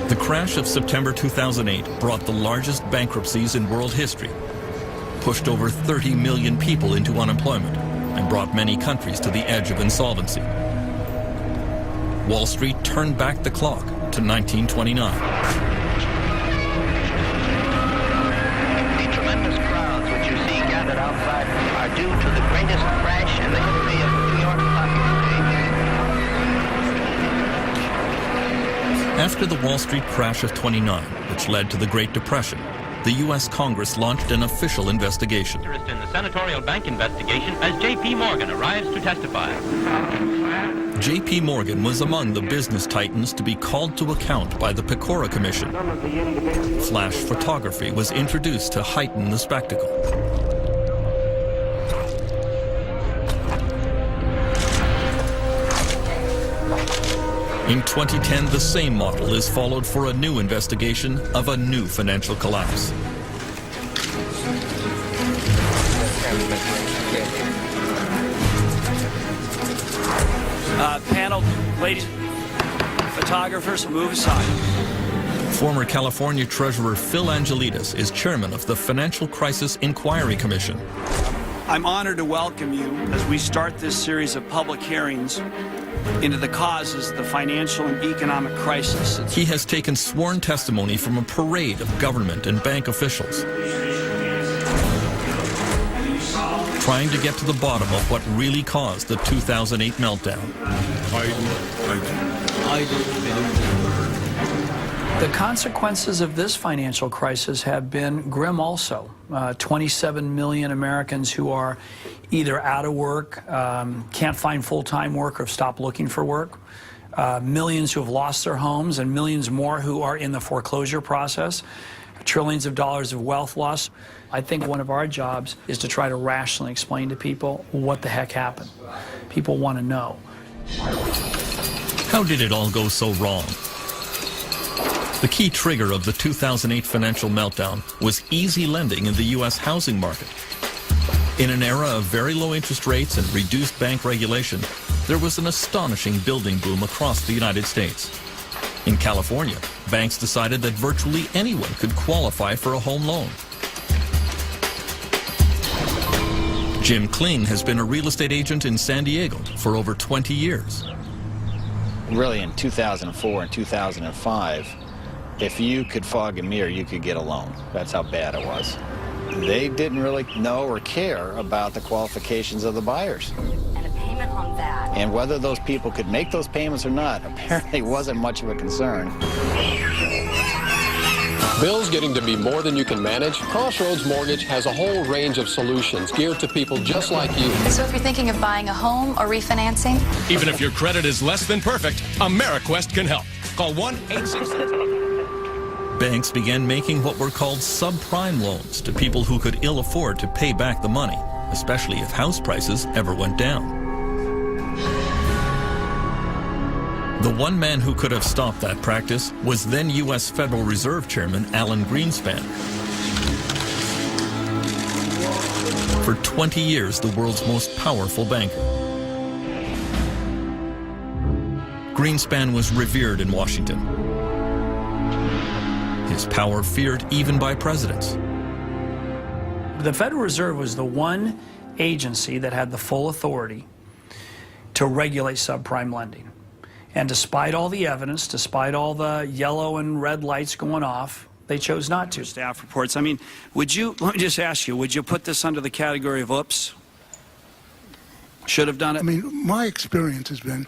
The crash of September 2008 brought the largest bankruptcies in world history, pushed over 30 million people into unemployment, and brought many countries to the edge of insolvency. Wall Street turned back the clock to 1929. The tremendous crowds which you see gathered outside are due to the greatest crash in the history of the New York Stock Exchange. After the Wall Street crash of '29, which led to the Great Depression, the U.S. Congress launched an official investigation. Interest in the senatorial bank investigation as J.P. Morgan arrives to testify. J.P. Morgan was among the business titans to be called to account by the Pecora Commission. Flash photography was introduced to heighten the spectacle. In 2010, the same model is followed for a new investigation of a new financial collapse. Panel, ladies, photographers, move aside. Former California Treasurer Phil Angelides is chairman of the Financial Crisis Inquiry Commission. I'm honored to welcome you as we start this series of public hearings into the causes of the financial and economic crisis. He has taken sworn testimony from a parade of government and bank officials, trying to get to the bottom of what really caused the 2008 meltdown. The consequences of this financial crisis have been grim also. 27 million Americans who are either out of work, can't find full-time work, or have stopped looking for work. Millions who have lost their homes, and millions more who are in the foreclosure process. Trillions of dollars of wealth loss. I think one of our jobs is to try to rationally explain to people what the heck happened. People want to know. How did it all go so wrong? The key trigger of the 2008 financial meltdown was easy lending in the U.S. housing market. In an era of very low interest rates and reduced bank regulation, there was an astonishing building boom across the United States. In California, banks decided that virtually anyone could qualify for a home loan. Jim Kling has been a real estate agent in San Diego for over 20 years. Really, in 2004 and 2005, if you could fog a mirror, you could get a loan. That's how bad it was. They didn't really know or care about the qualifications of the buyers. And a payment on that. And whether those people could make those payments or not apparently wasn't much of a concern. Bills getting to be more than you can manage? Crossroads Mortgage has a whole range of solutions geared to people just like you. So if you're thinking of buying a home or refinancing? Even if your credit is less than perfect, AmeriQuest can help. Call 1-866... Banks began making what were called subprime loans to people who could ill afford to pay back the money, especially if house prices ever went down. The one man who could have stopped that practice was then U.S. Federal Reserve Chairman Alan Greenspan. For 20 years, the world's most powerful banker. Greenspan was revered in Washington. His power feared even by presidents. The Federal Reserve was the one agency that had the full authority to regulate subprime lending. And despite all the evidence, despite all the yellow and red lights going off, they chose not to. Staff reports. I mean, let me just ask you, would you put this under the category of oops? Should have done it? I mean, my experience has been,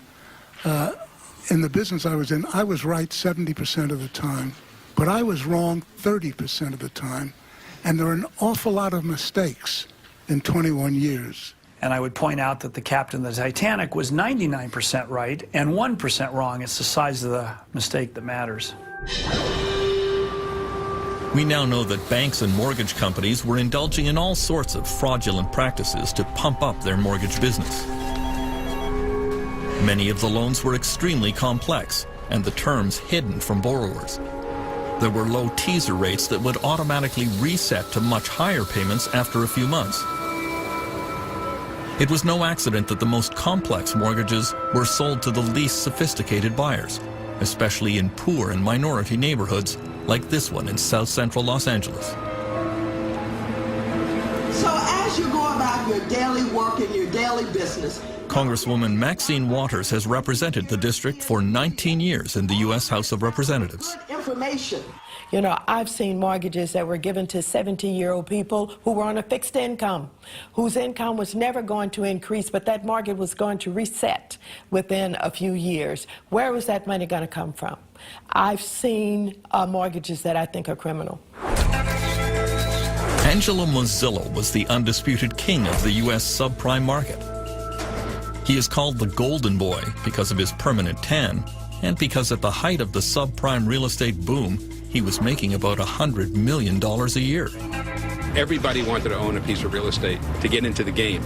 in the business I was in, I was right 70% of the time. But I was wrong 30% of the time, and there are an awful lot of mistakes in 21 years. And I would point out that the captain of the Titanic was 99% right and 1% wrong. It's the size of the mistake that matters. We now know that banks and mortgage companies were indulging in all sorts of fraudulent practices to pump up their mortgage business. Many of the loans were extremely complex, and the terms hidden from borrowers. There were low teaser rates that would automatically reset to much higher payments after a few months. It was no accident that the most complex mortgages were sold to the least sophisticated buyers, especially in poor and minority neighborhoods like this one in South Central Los Angeles. So as you go about your daily work and your daily business, Congresswoman Maxine Waters has represented the district for 19 years in the U.S. House of Representatives. information. You know, I've seen mortgages that were given to 70-year-old people who were on a fixed income, whose income was never going to increase, but that mortgage was going to reset within a few years. Where was that money going to come from? I've seen mortgages that I think are criminal. Angelo Mozillo was the undisputed king of the U.S. subprime market. He is called the Golden Boy because of his permanent tan and because at the height of the subprime real estate boom, he was making about $100 million a year. Everybody wanted to own a piece of real estate to get into the game.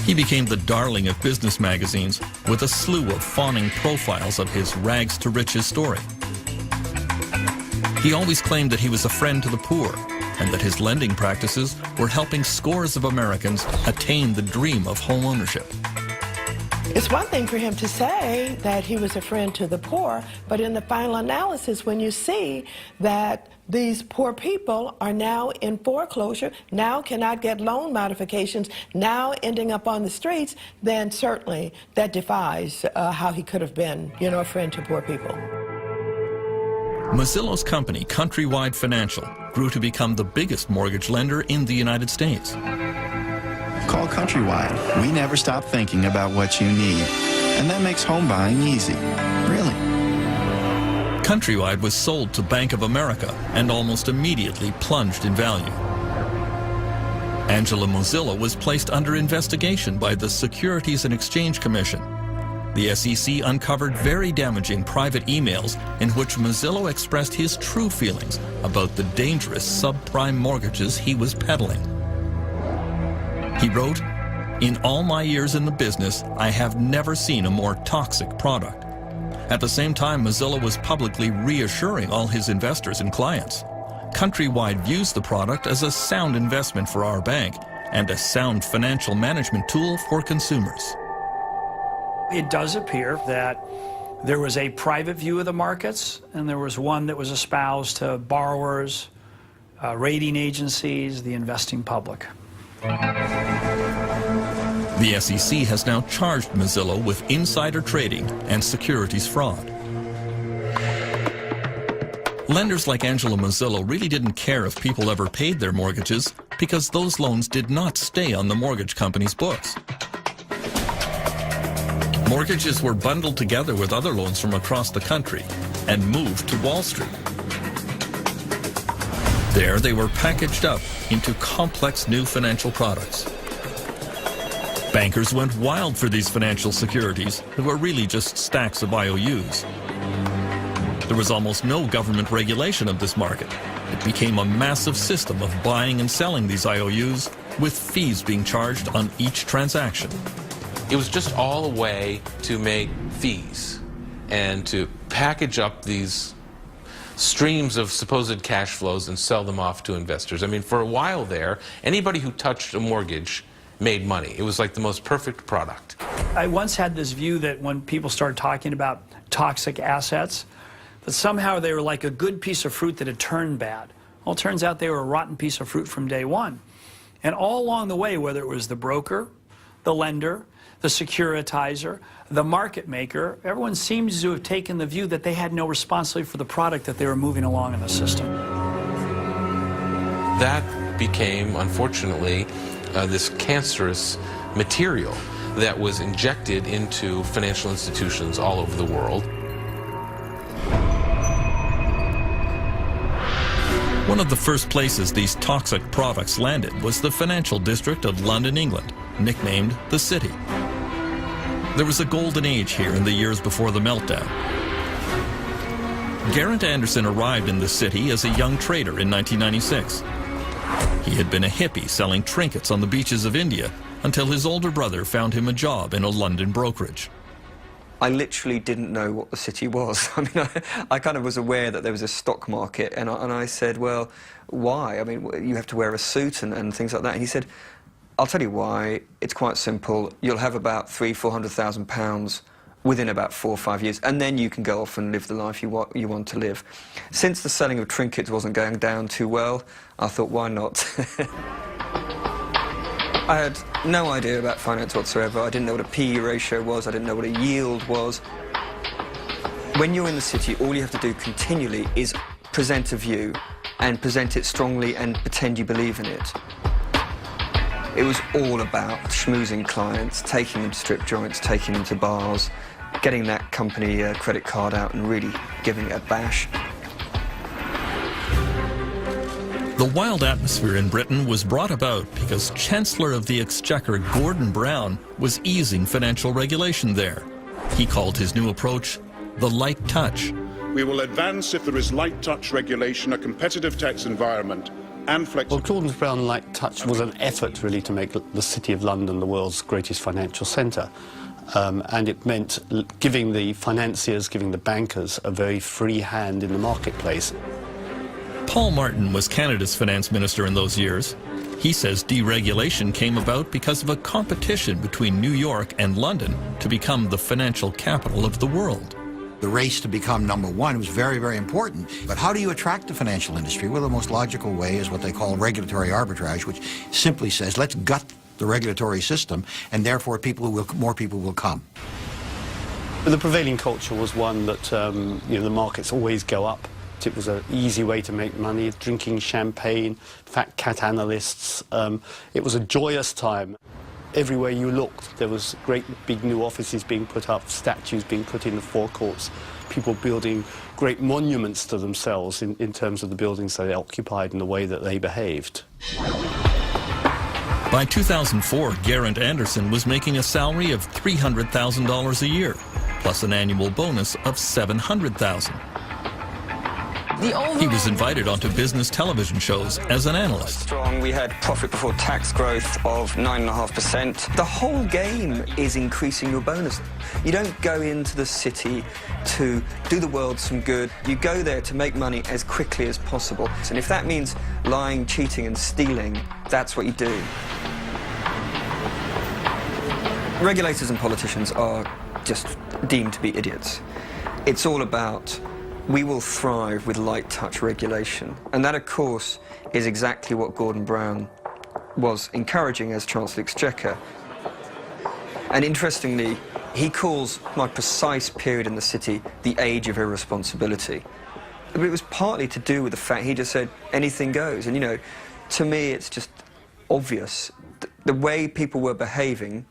He became the darling of business magazines with a slew of fawning profiles of his rags to riches story. He always claimed that he was a friend to the poor and that his lending practices were helping scores of Americans attain the dream of home ownership. It's one thing for him to say that he was a friend to the poor, but in the final analysis, when you see that these poor people are now in foreclosure, now cannot get loan modifications, now ending up on the streets, then certainly that defies how he could have been, you know, a friend to poor people. Mozillo's company, Countrywide Financial, grew to become the biggest mortgage lender in the United States. Call Countrywide. We never stop thinking about what you need. And that makes home buying easy. Really. Countrywide was sold to Bank of America and almost immediately plunged in value. Angelo Mozillo was placed under investigation by the Securities and Exchange Commission. The SEC uncovered very damaging private emails in which Mozillo expressed his true feelings about the dangerous subprime mortgages he was peddling. He wrote, "In all my years in the business, I have never seen a more toxic product." At the same time, Mozillo was publicly reassuring all his investors and clients. Countrywide views the product as a sound investment for our bank and a sound financial management tool for consumers. It does appear that there was a private view of the markets, and there was one that was espoused to borrowers, rating agencies, the investing public. The SEC has now charged Mozillo with insider trading and securities fraud. Lenders like Angelo Mozillo really didn't care if people ever paid their mortgages because those loans did not stay on the mortgage company's books. Mortgages were bundled together with other loans from across the country and moved to Wall Street. There they were packaged up into complex new financial products. Bankers went wild for these financial securities that were really just stacks of IOUs. There was almost no government regulation of this market. It became a massive system of buying and selling these IOUs with fees being charged on each transaction. It was just all a way to make fees and to package up these streams of supposed cash flows and sell them off to investors. I mean, for a while there, anybody who touched a mortgage made money. It was like the most perfect product. I once had this view that when people started talking about toxic assets, that somehow they were like a good piece of fruit that had turned bad. Well, it turns out they were a rotten piece of fruit from day one. And all along the way, whether it was the broker, the lender, the securitizer, the market maker, everyone seems to have taken the view that they had no responsibility for the product that they were moving along in the system. That became, unfortunately, this cancerous material that was injected into financial institutions all over the world. One of the first places these toxic products landed was the financial district of London, England, nicknamed the City. There was a golden age here in the years before the meltdown. Garrett Anderson arrived in the city as a young trader in 1996. He had been a hippie selling trinkets on the beaches of India until his older brother found him a job in a London brokerage. I literally didn't know what the city was. I mean, I kind of was aware that there was a stock market, and I said, well, why? I mean, you have to wear a suit and things like that. And he said, I'll tell you why. It's quite simple. You'll have about £300,000 to £400,000 within about 4 or 5 years, and then you can go off and live the life you want to live. Since the selling of trinkets wasn't going down too well, I thought, why not? I had no idea about finance whatsoever. I didn't know what a PE ratio was. I didn't know what a yield was. When you're in the city, all you have to do continually is present a view and present it strongly and pretend you believe in it. It was all about schmoozing clients, taking them to strip joints, taking them to bars, getting that company credit card out and really giving it a bash. The wild atmosphere in Britain was brought about because Chancellor of the Exchequer Gordon Brown was easing financial regulation there. He called his new approach the light touch. We will advance if there is light touch regulation, a competitive tax environment, and flexible. Well, Gordon Brown light touch was an effort really to make the City of London the world's greatest financial centre. And it meant giving the financiers, giving the bankers a very free hand in the marketplace. Paul Martin was Canada's finance minister in those years. He says deregulation came about because of a competition between New York and London to become the financial capital of the world. The race to become #1 was very, very important. But how do you attract the financial industry? Well, the most logical way is what they call regulatory arbitrage, which simply says, let's gut the regulatory system, and therefore more people will come. The prevailing culture was one that the markets always go up. It was an easy way to make money, drinking champagne, fat cat analysts. It was a joyous time. Everywhere you looked, there was great big new offices being put up, statues being put in the forecourts, people building great monuments to themselves in terms of the buildings they occupied and the way that they behaved. By 2004, Geraint Anderson was making a salary of $300,000 a year, plus an annual bonus of $700,000. He was invited onto business television shows as an analyst. Strong. We had profit before tax growth of 9.5%. The whole game is increasing your bonus. You don't go into the city to do the world some good. You go there to make money as quickly as possible. And if that means lying, cheating and stealing, that's what you do. Regulators and politicians are just deemed to be idiots. It's all about we will thrive with light touch regulation. And that, of course, is exactly what Gordon Brown was encouraging as Chancellor of the Exchequer. And interestingly, he calls my precise period in the city the age of irresponsibility. But it was partly to do with the fact he just said anything goes. And, to me, it's just obvious. The way people were behaving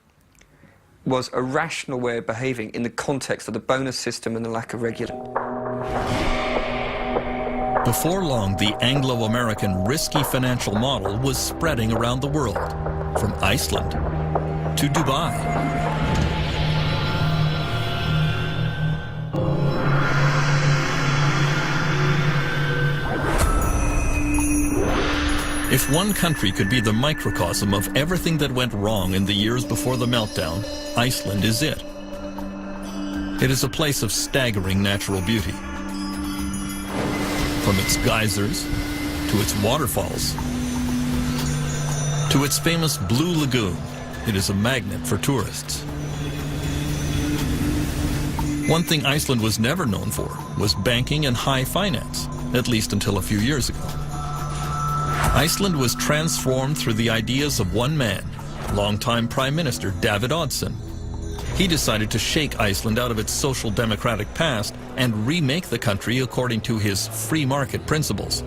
was a rational way of behaving in the context of the bonus system and the lack of regulation. Before long, the Anglo-American risky financial model was spreading around the world, from Iceland to Dubai. If one country could be the microcosm of everything that went wrong in the years before the meltdown, Iceland is it. It is a place of staggering natural beauty. From its geysers, to its waterfalls, to its famous Blue Lagoon, it is a magnet for tourists. One thing Iceland was never known for was banking and high finance, at least until a few years ago. Iceland was transformed through the ideas of one man, longtime Prime Minister David Oddsson. He decided to shake Iceland out of its social democratic past and remake the country according to his free market principles.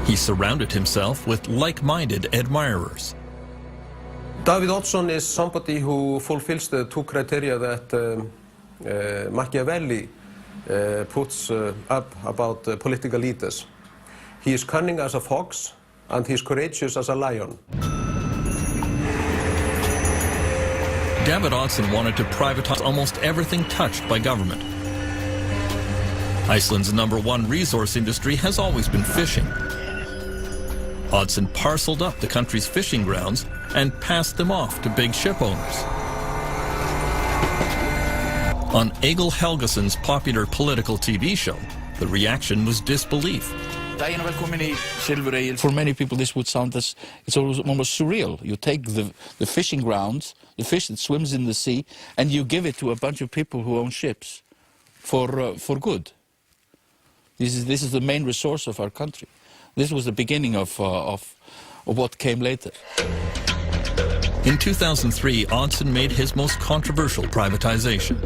He surrounded himself with like-minded admirers. David Oddsson is somebody who fulfills the two criteria that Machiavelli puts up about political leaders. He is cunning as a fox and he is courageous as a lion. David Oddsson wanted to privatize almost everything touched by government. Iceland's #1 resource industry has always been fishing. Oddsson parceled up the country's fishing grounds and passed them off to big ship owners. On Egil Helgason's popular political TV show, the reaction was disbelief. For many people, this would sound as it's almost surreal. You take the fishing grounds, the fish that swims in the sea, and you give it to a bunch of people who own ships for good. This is the main resource of our country. This was the beginning of what came later. In 2003, Odson made his most controversial privatization.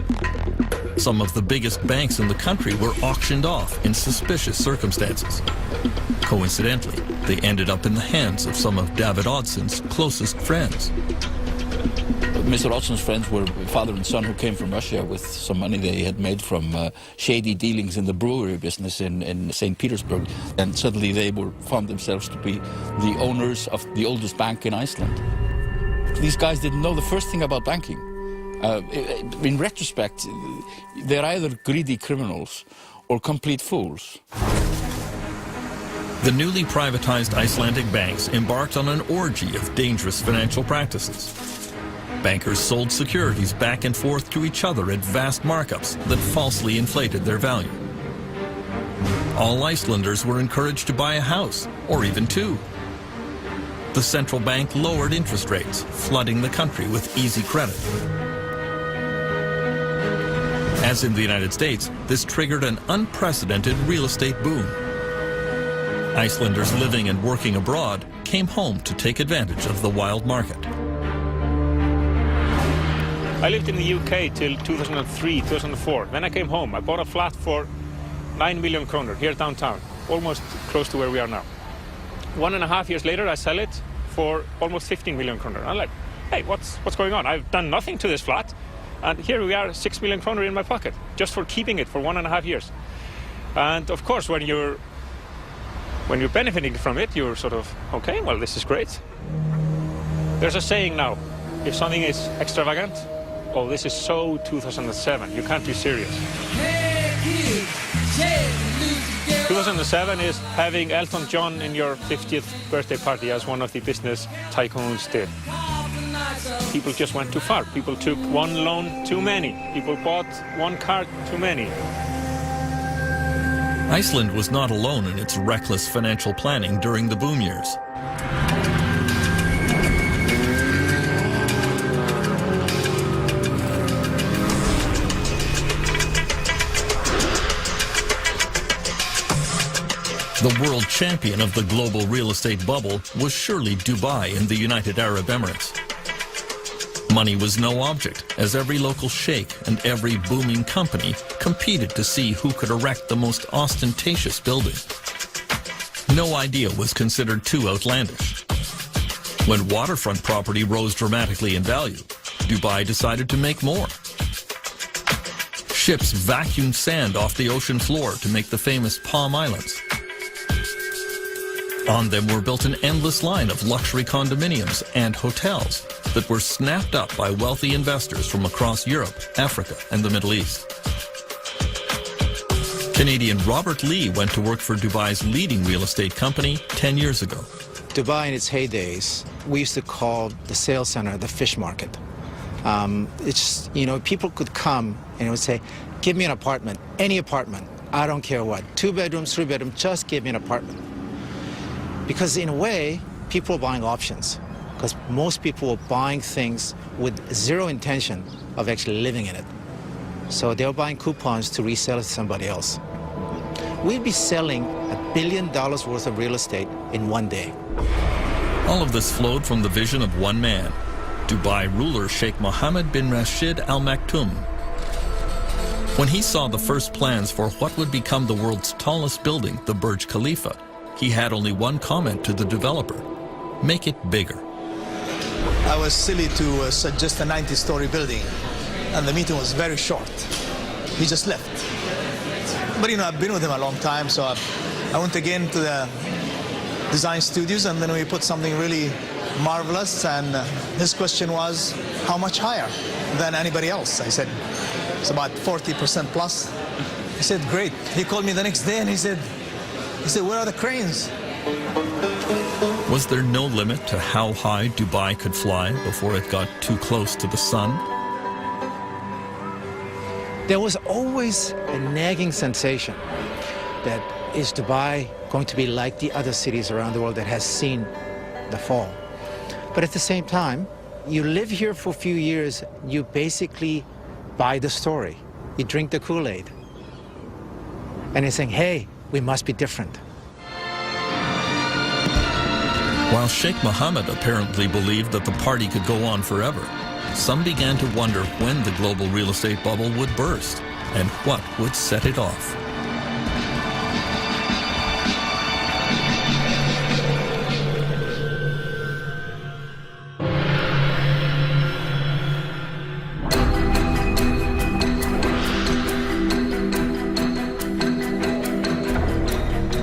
Some of the biggest banks in the country were auctioned off in suspicious circumstances. Coincidentally, they ended up in the hands of some of David Odson's closest friends. Mr. Odson's friends were father and son who came from Russia with some money they had made from shady dealings in the brewery business in St. Petersburg. And suddenly they found themselves to be the owners of the oldest bank in Iceland. These guys didn't know the first thing about banking. In retrospect, they're either greedy criminals or complete fools. The newly privatized Icelandic banks embarked on an orgy of dangerous financial practices. Bankers sold securities back and forth to each other at vast markups that falsely inflated their value. All Icelanders were encouraged to buy a house, or even two. The central bank lowered interest rates, flooding the country with easy credit. As in the United States, this triggered an unprecedented real estate boom. Icelanders living and working abroad came home to take advantage of the wild market. I lived in the UK till 2003, 2004. When I came home, I bought a flat for 9 million kroner here downtown, almost close to where we are now. 1.5 years later, I sell it for almost 15 million kroner. I'm like, hey, what's going on? I've done nothing to this flat, and here we are, 6 million kroner in my pocket, just for keeping it for 1.5 years. And of course, when you're benefiting from it, you're sort of, okay, well, this is great. There's a saying now, if something is extravagant, oh, this is so 2007, you can't be serious. 2007 is having Elton John in your 50th birthday party, as one of the business tycoons did. People just went too far. People took one loan too many. People bought one car too many. Iceland was not alone in its reckless financial planning during the boom years. The world champion of the global real estate bubble was surely Dubai in the United Arab Emirates. Money was no object, as every local sheikh and every booming company competed to see who could erect the most ostentatious building. No idea was considered too outlandish. When waterfront property rose dramatically in value, Dubai decided to make more. Ships vacuumed sand off the ocean floor to make the famous Palm Islands. On them were built an endless line of luxury condominiums and hotels that were snapped up by wealthy investors from across Europe, Africa, and the Middle East. Canadian Robert Lee went to work for Dubai's leading real estate company 10 years ago. Dubai in its heydays, we used to call the sales center the fish market. It's, you know, people could come and it would say, give me an apartment, any apartment, I don't care what, 2 bedrooms, 3 bedrooms, just give me an apartment. Because in a way, people are buying options. Because most people were buying things with zero intention of actually living in it. So they were buying coupons to resell it to somebody else. We'd be selling $1 billion worth of real estate in one day. All of this flowed from the vision of one man, Dubai ruler Sheikh Mohammed bin Rashid Al Maktoum. When he saw the first plans for what would become the world's tallest building, the Burj Khalifa, he had only one comment to the developer: make it bigger. I was silly to suggest a 90-story building, and the meeting was very short. He just left. But, you know, I've been with him a long time, so I went again to the design studios, and then we put something really marvelous, and his question was, how much higher than anybody else? I said, it's about 40% plus. He said, great. He called me the next day, and he said, where are the cranes? Was there no limit to how high Dubai could fly before it got too close to the sun? There was always a nagging sensation that, is Dubai going to be like the other cities around the world that has seen the fall. But at the same time, you live here for a few years, you basically buy the story. You drink the Kool-Aid. And you're saying, hey, we must be different. While Sheikh Mohammed apparently believed that the party could go on forever, some began to wonder when the global real estate bubble would burst and what would set it off.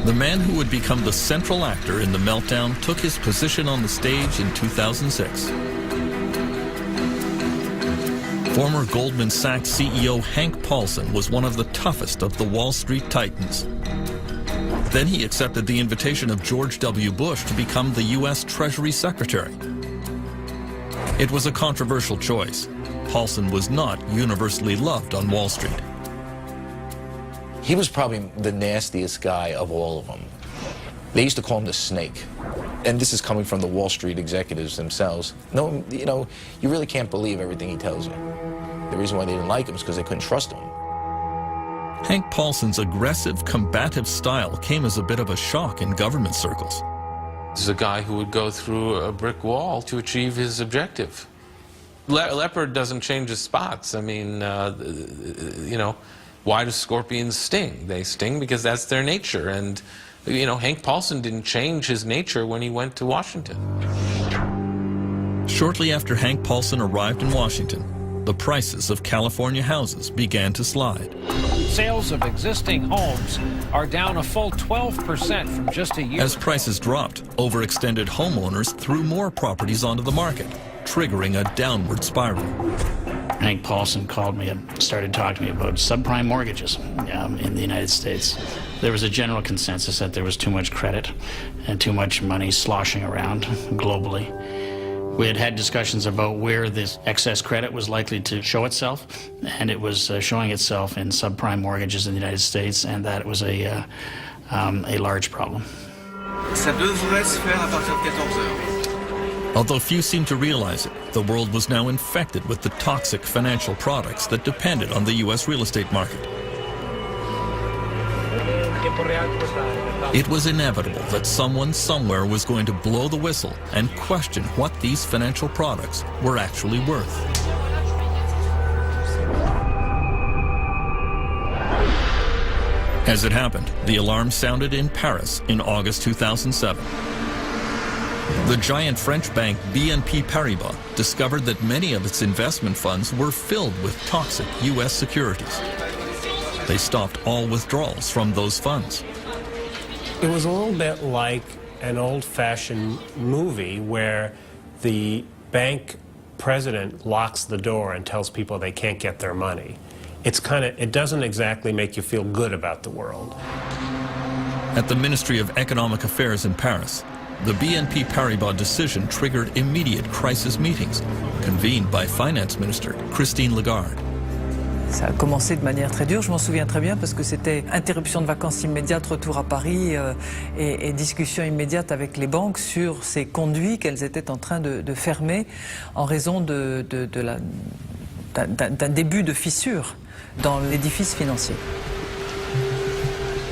The man who would become the central actor in the meltdown took his position on the stage in 2006. Former Goldman Sachs CEO Hank Paulson was one of the toughest of the Wall Street titans. Then he accepted the invitation of George W. Bush to become the U.S. Treasury Secretary. It was a controversial choice. Paulson was not universally loved on Wall Street. He was probably the nastiest guy of all of them. They used to call him the snake. And this is coming from the Wall Street executives themselves. No, you know, you really can't believe everything he tells you. The reason why they didn't like him is because they couldn't trust him. Hank Paulson's aggressive, combative style came as a bit of a shock in government circles. This is a guy who would go through a brick wall to achieve his objective. Leopard doesn't change his spots. I mean, you know, why do scorpions sting? They sting because that's their nature. And, you know, Hank Paulson didn't change his nature when he went to Washington. Shortly after Hank Paulson arrived in Washington, the prices of California houses began to slide. Sales of existing homes are down a full 12% from just a year As prices dropped, overextended homeowners threw more properties onto the market, triggering a downward spiral. Hank Paulson called me and started talking to me about subprime mortgages in the United States. There was a general consensus that there was too much credit and too much money sloshing around globally. We had had discussions about where this excess credit was likely to show itself, and it was showing itself in subprime mortgages in the United States, and that it was a large problem. Ça devrait se faire à partir de 14 heures. Although few seemed to realize it, the world was now infected with the toxic financial products that depended on the U.S. real estate market. It was inevitable that someone somewhere was going to blow the whistle and question what these financial products were actually worth. As it happened, the alarm sounded in Paris in August 2007. The giant French bank BNP Paribas discovered that many of its investment funds were filled with toxic U.S. securities. They stopped all withdrawals from those funds. It was a little bit like an old-fashioned movie where the bank president locks the door and tells people they can't get their money. It doesn't exactly make you feel good about the world. At the Ministry of Economic Affairs in Paris, the BNP Paribas decision triggered immediate crisis meetings, convened by Finance Minister Christine Lagarde. Ça a commencé de manière très dure, je m'en souviens très bien, parce que c'était interruption de vacances immédiate, retour à Paris et discussion immédiate avec les banques sur ces conduits qu'elles étaient en train de fermer en raison d'un début de fissure dans l'édifice financier.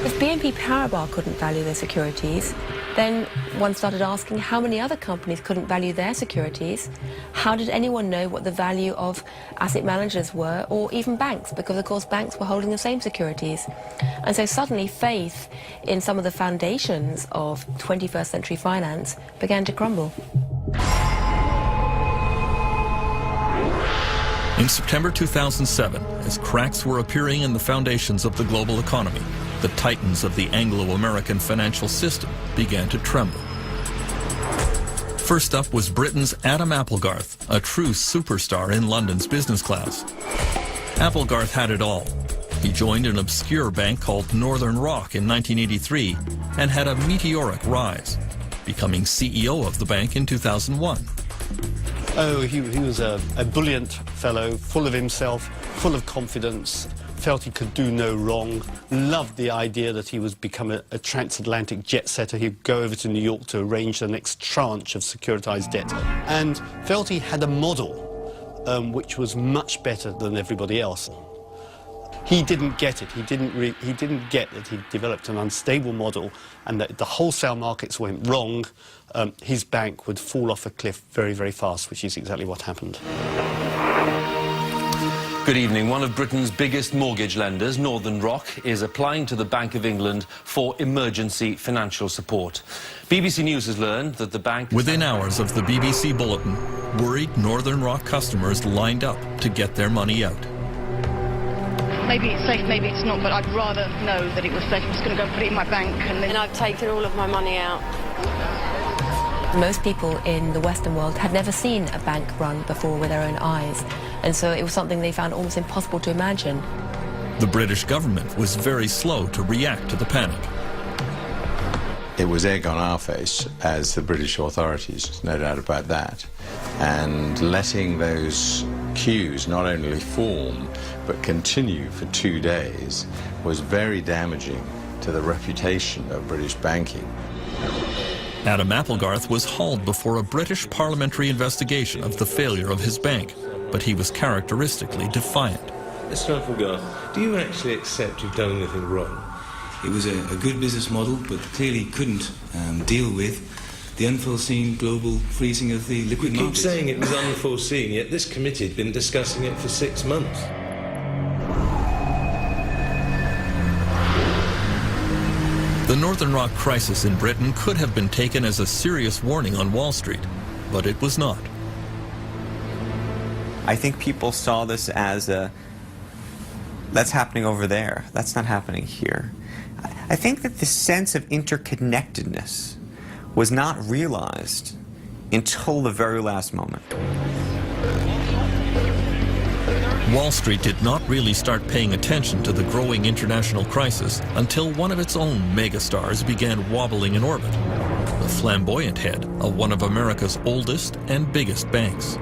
If BNP Paribas couldn't value their securities, then one started asking how many other companies couldn't value their securities. How did anyone know what the value of asset managers were, or even banks? Because of course banks were holding the same securities. And so suddenly faith in some of the foundations of 21st century finance began to crumble. In September 2007, as cracks were appearing in the foundations of the global economy, the titans of the Anglo-American financial system began to tremble. First up was Britain's Adam Applegarth, a true superstar in London's business class. Applegarth had it all. He joined an obscure bank called Northern Rock in 1983 and had a meteoric rise, becoming CEO of the bank in 2001. Oh, he was a brilliant fellow, full of himself, full of confidence, felt he could do no wrong, loved the idea that he was become a transatlantic jet setter. He'd go over to New York to arrange the next tranche of securitized debt, and felt he had a model which was much better than everybody else. He didn't get it. He didn't get that he developed an unstable model and that the wholesale markets went wrong. His bank would fall off a cliff very, very fast, which is exactly what happened. Good evening. One of Britain's biggest mortgage lenders, Northern Rock, is applying to the Bank of England for emergency financial support. BBC News has learned that the bank... Within hours of the BBC bulletin, worried Northern Rock customers lined up to get their money out. Maybe it's safe, maybe it's not, but I'd rather know that it was safe. I'm just going to go put it in my bank and I've taken all of my money out. Most people in the Western world had never seen a bank run before with their own eyes, and so it was something they found almost impossible to imagine. The British government was very slow to react to the panic. It was egg on our face as the British authorities, no doubt about that, and letting those queues not only form but continue for 2 days was very damaging to the reputation of British banking. Adam Applegarth was hauled before a British parliamentary investigation of the failure of his bank, but he was characteristically defiant. Mr. Applegarth, do you actually accept you've done anything wrong? It was a good business model, but clearly couldn't deal with the unforeseen global freezing of the liquid markets. You keep saying it was unforeseen, yet this committee had been discussing it for 6 months. The Northern Rock crisis in Britain could have been taken as a serious warning on Wall Street, but it was not. I think people saw this as that's happening over there, that's not happening here. I think that the sense of interconnectedness was not realized until the very last moment. Wall Street did not really start paying attention to the growing international crisis until one of its own megastars began wobbling in orbit, the flamboyant head of one of America's oldest and biggest banks.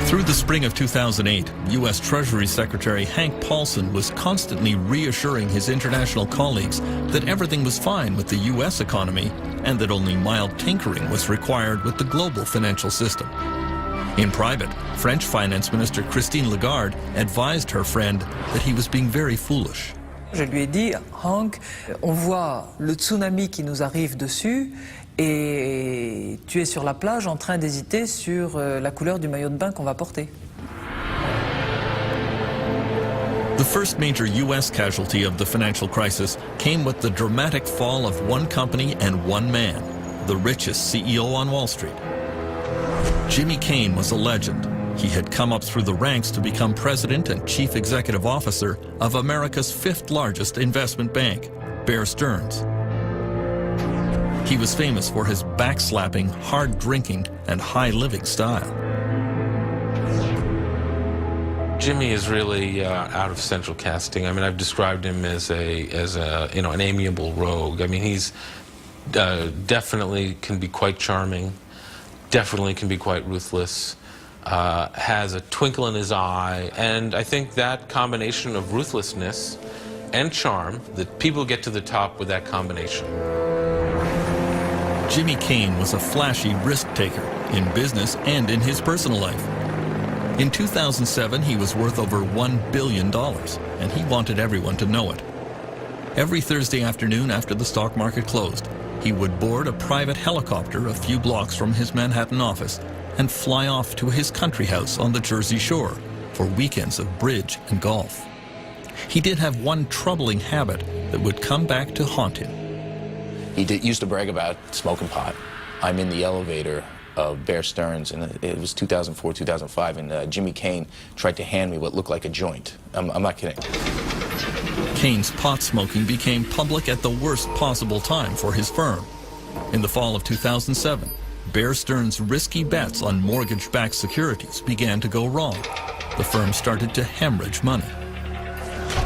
Through the spring of 2008, U.S. Treasury Secretary Hank Paulson was constantly reassuring his international colleagues that everything was fine with the U.S. economy and that only mild tinkering was required with the global financial system. In private, French Finance Minister Christine Lagarde advised her friend that he was being very foolish. Je lui ai dit, Hank, on voit le tsunami qui nous arrive dessus, et tu es sur la plage en train d'hésiter sur la couleur du maillot de bain qu'on va porter. The first major U.S. casualty of the financial crisis came with the dramatic fall of one company and one man, the richest CEO on Wall Street. Jimmy Cain was a legend. He had come up through the ranks to become president and chief executive officer of America's fifth largest investment bank, Bear Stearns. He was famous for his backslapping, hard drinking, and high living style. Jimmy is really out of central casting. I mean, I've described him as an amiable rogue. I mean, he's definitely can be quite charming, definitely can be quite ruthless, has a twinkle in his eye, and I think that combination of ruthlessness and charm, that people get to the top with that combination. Jimmy Cain was a flashy risk-taker in business and in his personal life. In 2007, he was worth over $1 billion, and he wanted everyone to know it. Every Thursday afternoon after the stock market closed, he would board a private helicopter a few blocks from his Manhattan office and fly off to his country house on the Jersey Shore for weekends of bridge and golf. He did have one troubling habit that would come back to haunt him. He used to brag about smoking pot. I'm in the elevator of Bear Stearns, and it was 2004, 2005, and Jimmy Cain tried to hand me what looked like a joint. I'm not kidding. Cain's pot smoking became public at the worst possible time for his firm. In the fall of 2007, Bear Stearns' risky bets on mortgage-backed securities began to go wrong. The firm started to hemorrhage money.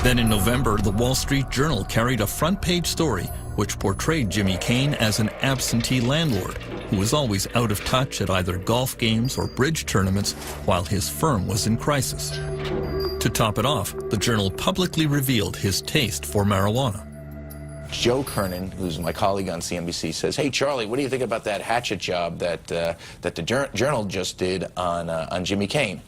Then in November, the Wall Street Journal carried a front-page story which portrayed Jimmy Kane as an absentee landlord who was always out of touch at either golf games or bridge tournaments while his firm was in crisis. To top it off, the journal publicly revealed his taste for marijuana. Joe Kernan, who's my colleague on CNBC, says, "Hey, Charlie, what do you think about that hatchet job that the Journal just did on Jimmy Kane?"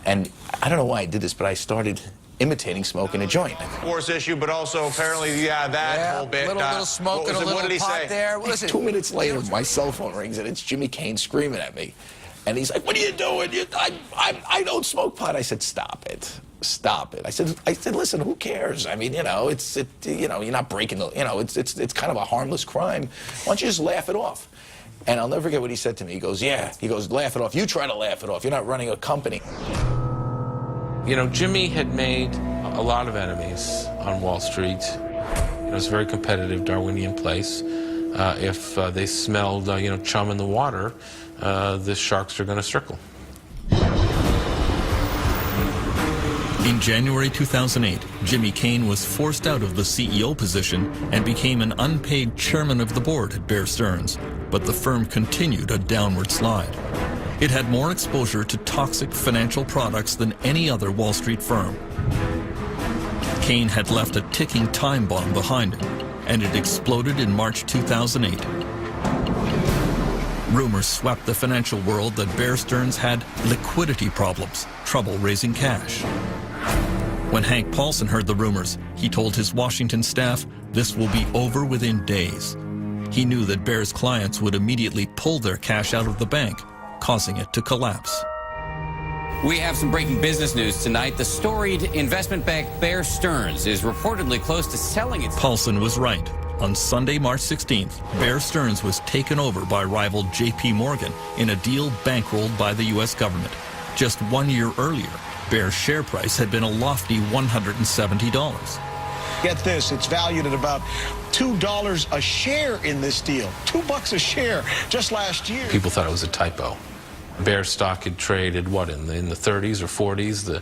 And I don't know why I did this, but I started imitating smoking a joint. Force issue, but also apparently, that whole bit. Little smoke and a little what did he pot say? there. Listen, 2 minutes later, my cell phone rings, and it's Jimmy Kane screaming at me. And he's like, "What are you doing? I don't smoke pot." I said, "Stop it. Stop it." I said, "Listen, who cares? I mean, you're not breaking the, it's kind of a harmless crime. Why don't you just laugh it off?" And I'll never forget what he said to me. He goes, "Laugh it off. You try to laugh it off. You're not running a company." You know, Jimmy had made a lot of enemies on Wall Street. It was a very competitive Darwinian place. If they smelled, chum in the water, the sharks are going to circle. In January 2008, Jimmy Kane was forced out of the CEO position and became an unpaid chairman of the board at Bear Stearns, but the firm continued a downward slide. It had more exposure to toxic financial products than any other Wall Street firm. Kane had left a ticking time bomb behind him, and it exploded in March 2008. Rumors swept the financial world that Bear Stearns had liquidity problems, trouble raising cash. When Hank Paulson heard the rumors, he told his Washington staff this will be over within days. He knew that Bear's clients would immediately pull their cash out of the bank, causing it to collapse. We have some breaking business news tonight. The storied investment bank Bear Stearns is reportedly close to selling its... Paulson was right. On Sunday, March 16th, Bear Stearns was taken over by rival J.P. Morgan in a deal bankrolled by the U.S. government. Just 1 year earlier, Bear's share price had been a lofty $170. Get this, it's valued at about $2 a share in this deal. $2 a share just last year. People thought it was a typo. Bear stock had traded, what, in the 30s or 40s?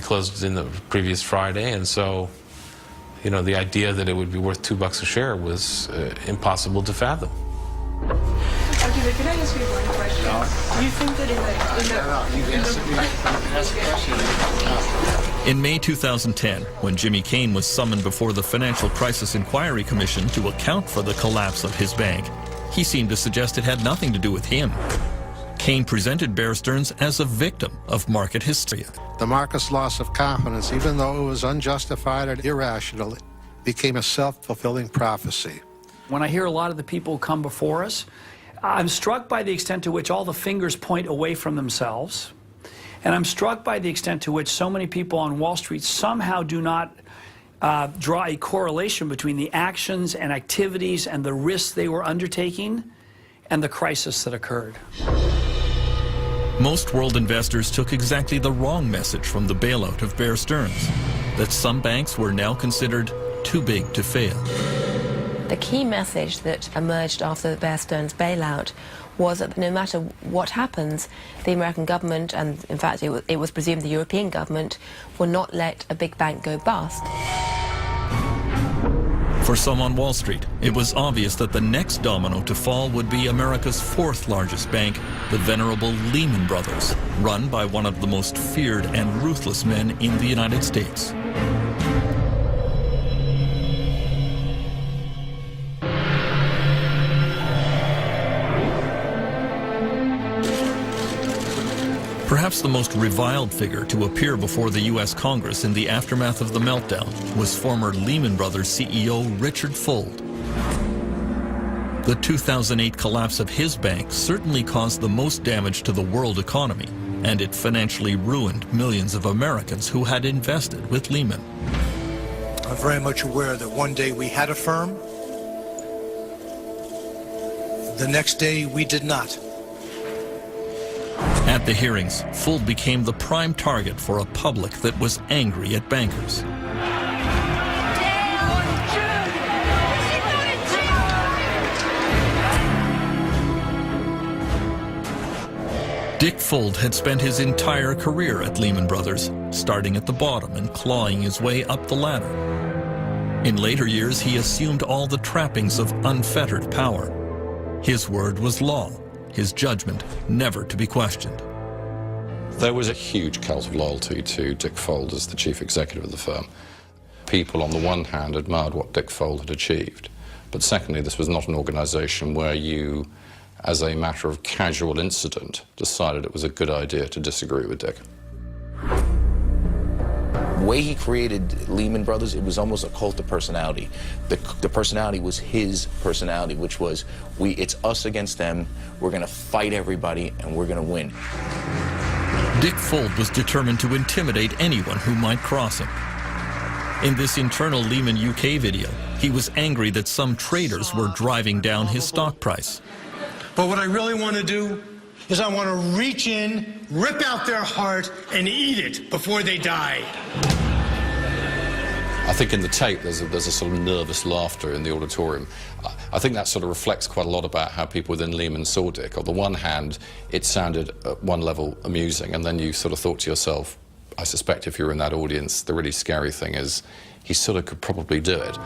Closed in the previous Friday, and so, the idea that it would be worth $2 a share was impossible to fathom. Okay, can I ask you one question? No. Do you think that in May 2010, when Jimmy Kane was summoned before the Financial Crisis Inquiry Commission to account for the collapse of his bank, he seemed to suggest it had nothing to do with him. Kane presented Bear Stearns as a victim of market hysteria. The market's loss of confidence, even though it was unjustified and irrational, became a self-fulfilling prophecy. When I hear a lot of the people who come before us, I'm struck by the extent to which all the fingers point away from themselves. And I'm struck by the extent to which so many people on Wall Street somehow do not draw a correlation between the actions and activities and the risks they were undertaking and the crisis that occurred. Most world investors took exactly the wrong message from the bailout of Bear Stearns, that some banks were now considered too big to fail. The key message that emerged after the Bear Stearns bailout was that no matter what happens, the American government, and in fact it was presumed the European government, will not let a big bank go bust. For some on Wall Street, it was obvious that the next domino to fall would be America's fourth largest bank, the venerable Lehman Brothers, run by one of the most feared and ruthless men in the United States. Perhaps the most reviled figure to appear before the U.S. Congress in the aftermath of the meltdown was former Lehman Brothers CEO Richard Fuld. The 2008 collapse of his bank certainly caused the most damage to the world economy, and it financially ruined millions of Americans who had invested with Lehman. I'm very much aware that one day we had a firm, the next day we did not. At the hearings, Fuld became the prime target for a public that was angry at bankers. Dick Fuld had spent his entire career at Lehman Brothers, starting at the bottom and clawing his way up the ladder. In later years, he assumed all the trappings of unfettered power. His word was law, his judgment never to be questioned. There was a huge cult of loyalty to Dick Fuld as the chief executive of the firm. People, on the one hand, admired what Dick Fuld had achieved, but secondly, this was not an organization where you, as a matter of casual incident, decided it was a good idea to disagree with Dick. The way he created Lehman Brothers, it was almost a cult of personality. The personality was his personality, which was, it's us against them, we're gonna fight everybody, and we're gonna win. Dick Fuld was determined to intimidate anyone who might cross him. In this internal Lehman UK video, he was angry that some traders were driving down his stock price. But what I really want to do is I want to reach in, rip out their heart, and eat it before they die. I think in the tape there's a sort of nervous laughter in the auditorium. I think that sort of reflects quite a lot about how people within Lehman saw Dick. On the one hand, it sounded at one level amusing, and then you sort of thought to yourself, I suspect if you're in that audience, the really scary thing is he sort of could probably do it.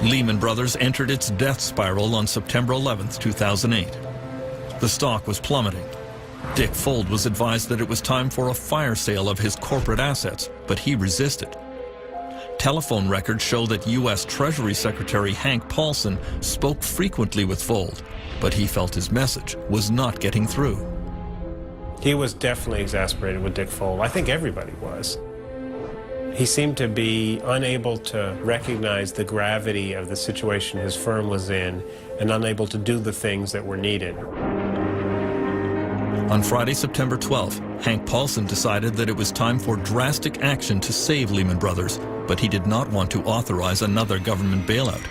Lehman Brothers entered its death spiral on September 11th, 2008. The stock was plummeting. Dick Fuld was advised that it was time for a fire sale of his corporate assets, but he resisted. Telephone records show that U.S. Treasury Secretary Hank Paulson spoke frequently with Fuld, but he felt his message was not getting through. He was definitely exasperated with Dick Fuld. I think everybody was. He seemed to be unable to recognize the gravity of the situation his firm was in and unable to do the things that were needed. On Friday, September 12th, Hank Paulson decided that it was time for drastic action to save Lehman Brothers, but he did not want to authorize another government bailout.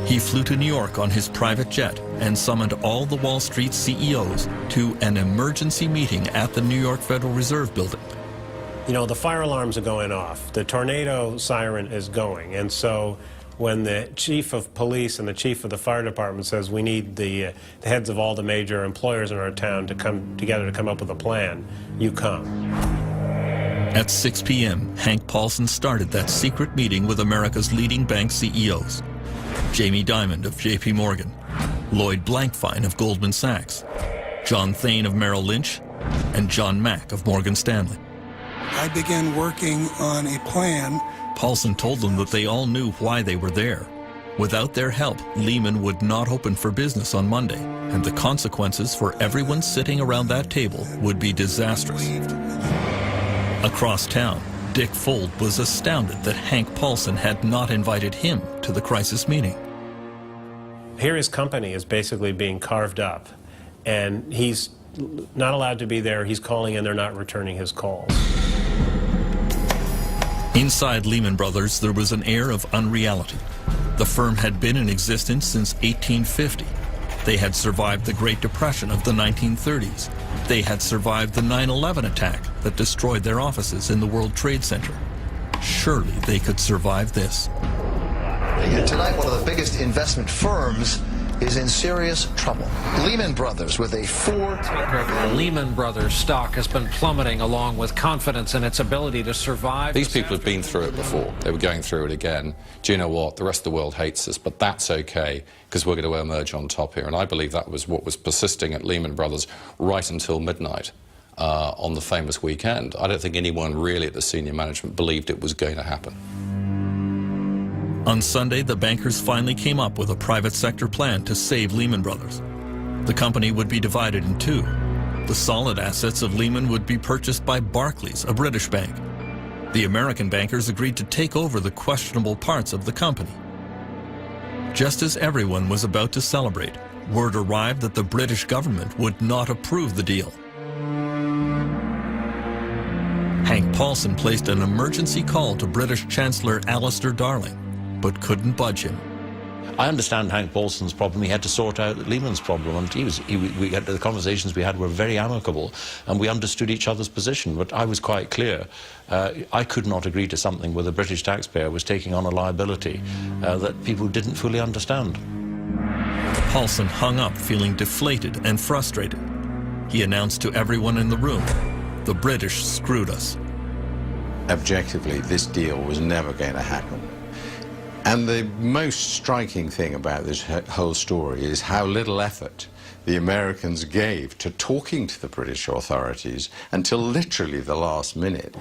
He flew to New York on his private jet and summoned all the Wall Street CEOs to an emergency meeting at the New York Federal Reserve Building. You know, the fire alarms are going off. The tornado siren is going. And so when the chief of police and the chief of the fire department says we need the heads of all the major employers in our town to come together to come up with a plan, you come. At 6 p.m., Hank Paulson started that secret meeting with America's leading bank CEOs. Jamie Dimon of J.P. Morgan, Lloyd Blankfein of Goldman Sachs, John Thain of Merrill Lynch, and John Mack of Morgan Stanley. I began working on a plan. Paulson told them that they all knew why they were there. Without their help, Lehman would not open for business on Monday, and the consequences for everyone sitting around that table would be disastrous. Across town, Dick Fuld was astounded that Hank Paulson had not invited him to the crisis meeting. Here his company is basically being carved up, and he's not allowed to be there. He's calling and they're not returning his calls. Inside Lehman Brothers, there was an air of unreality. The firm had been in existence since 1850. They had survived the Great Depression of the 1930s. They had survived the 9/11 attack that destroyed their offices in the World Trade Center. Surely they could survive this. Tonight, one of the biggest investment firms is in serious trouble. Lehman Brothers with a Lehman Brothers stock has been plummeting along with confidence in its ability to survive. These people have been through it before. They were going through it again. Do you know what? The rest of the world hates us, but that's okay because we're going to emerge on top here. And I believe that was what was persisting at Lehman Brothers right until midnight on the famous weekend. I don't think anyone really at the senior management believed it was going to happen. On Sunday, the bankers finally came up with a private sector plan to save Lehman Brothers. The company would be divided in two. The solid assets of Lehman would be purchased by Barclays, a British bank. The American bankers agreed to take over the questionable parts of the company. Just as everyone was about to celebrate, word arrived that the British government would not approve the deal. Hank Paulson placed an emergency call to British Chancellor Alistair Darling, but couldn't budge him. I understand Hank Paulson's problem. He had to sort out Lehman's problem, and the conversations we had were very amicable, and we understood each other's position. But I was quite clear. I could not agree to something where the British taxpayer was taking on a liability that people didn't fully understand. Paulson hung up feeling deflated and frustrated. He announced to everyone in the room, "The British screwed us." objectively, this deal was never going to happen. And the most striking thing about this whole story is how little effort the Americans gave to talking to the British authorities until literally the last minute.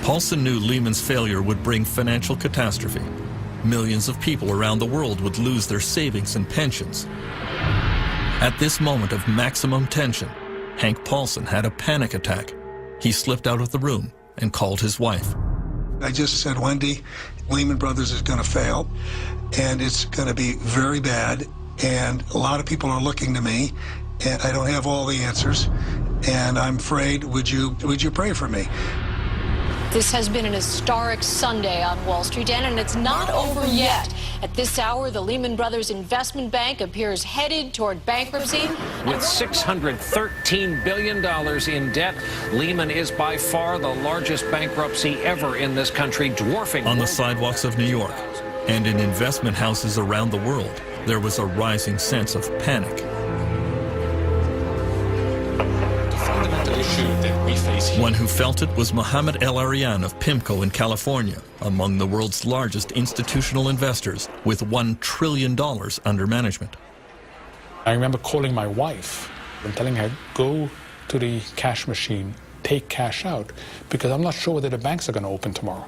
Paulson knew Lehman's failure would bring financial catastrophe. Millions of people around the world would lose their savings and pensions. At this moment of maximum tension, Hank Paulson had a panic attack. He slipped out of the room and called his wife. I just said, Wendy, Lehman Brothers is going to fail, and it's going to be very bad, and a lot of people are looking to me, and I don't have all the answers, and I'm afraid, would you pray for me? This has been an historic Sunday on Wall Street, and it's not over yet. At this hour, the Lehman Brothers Investment Bank appears headed toward bankruptcy. With $613 billion in debt, Lehman is by far the largest bankruptcy ever in this country, dwarfing... On the sidewalks of New York and in investment houses around the world, there was a rising sense of panic. One who felt it was Mohammed El Arian of PIMCO in California, among the world's largest institutional investors with $1 trillion under management. I remember calling my wife and telling her, go to the cash machine, take cash out, because I'm not sure whether the banks are going to open tomorrow.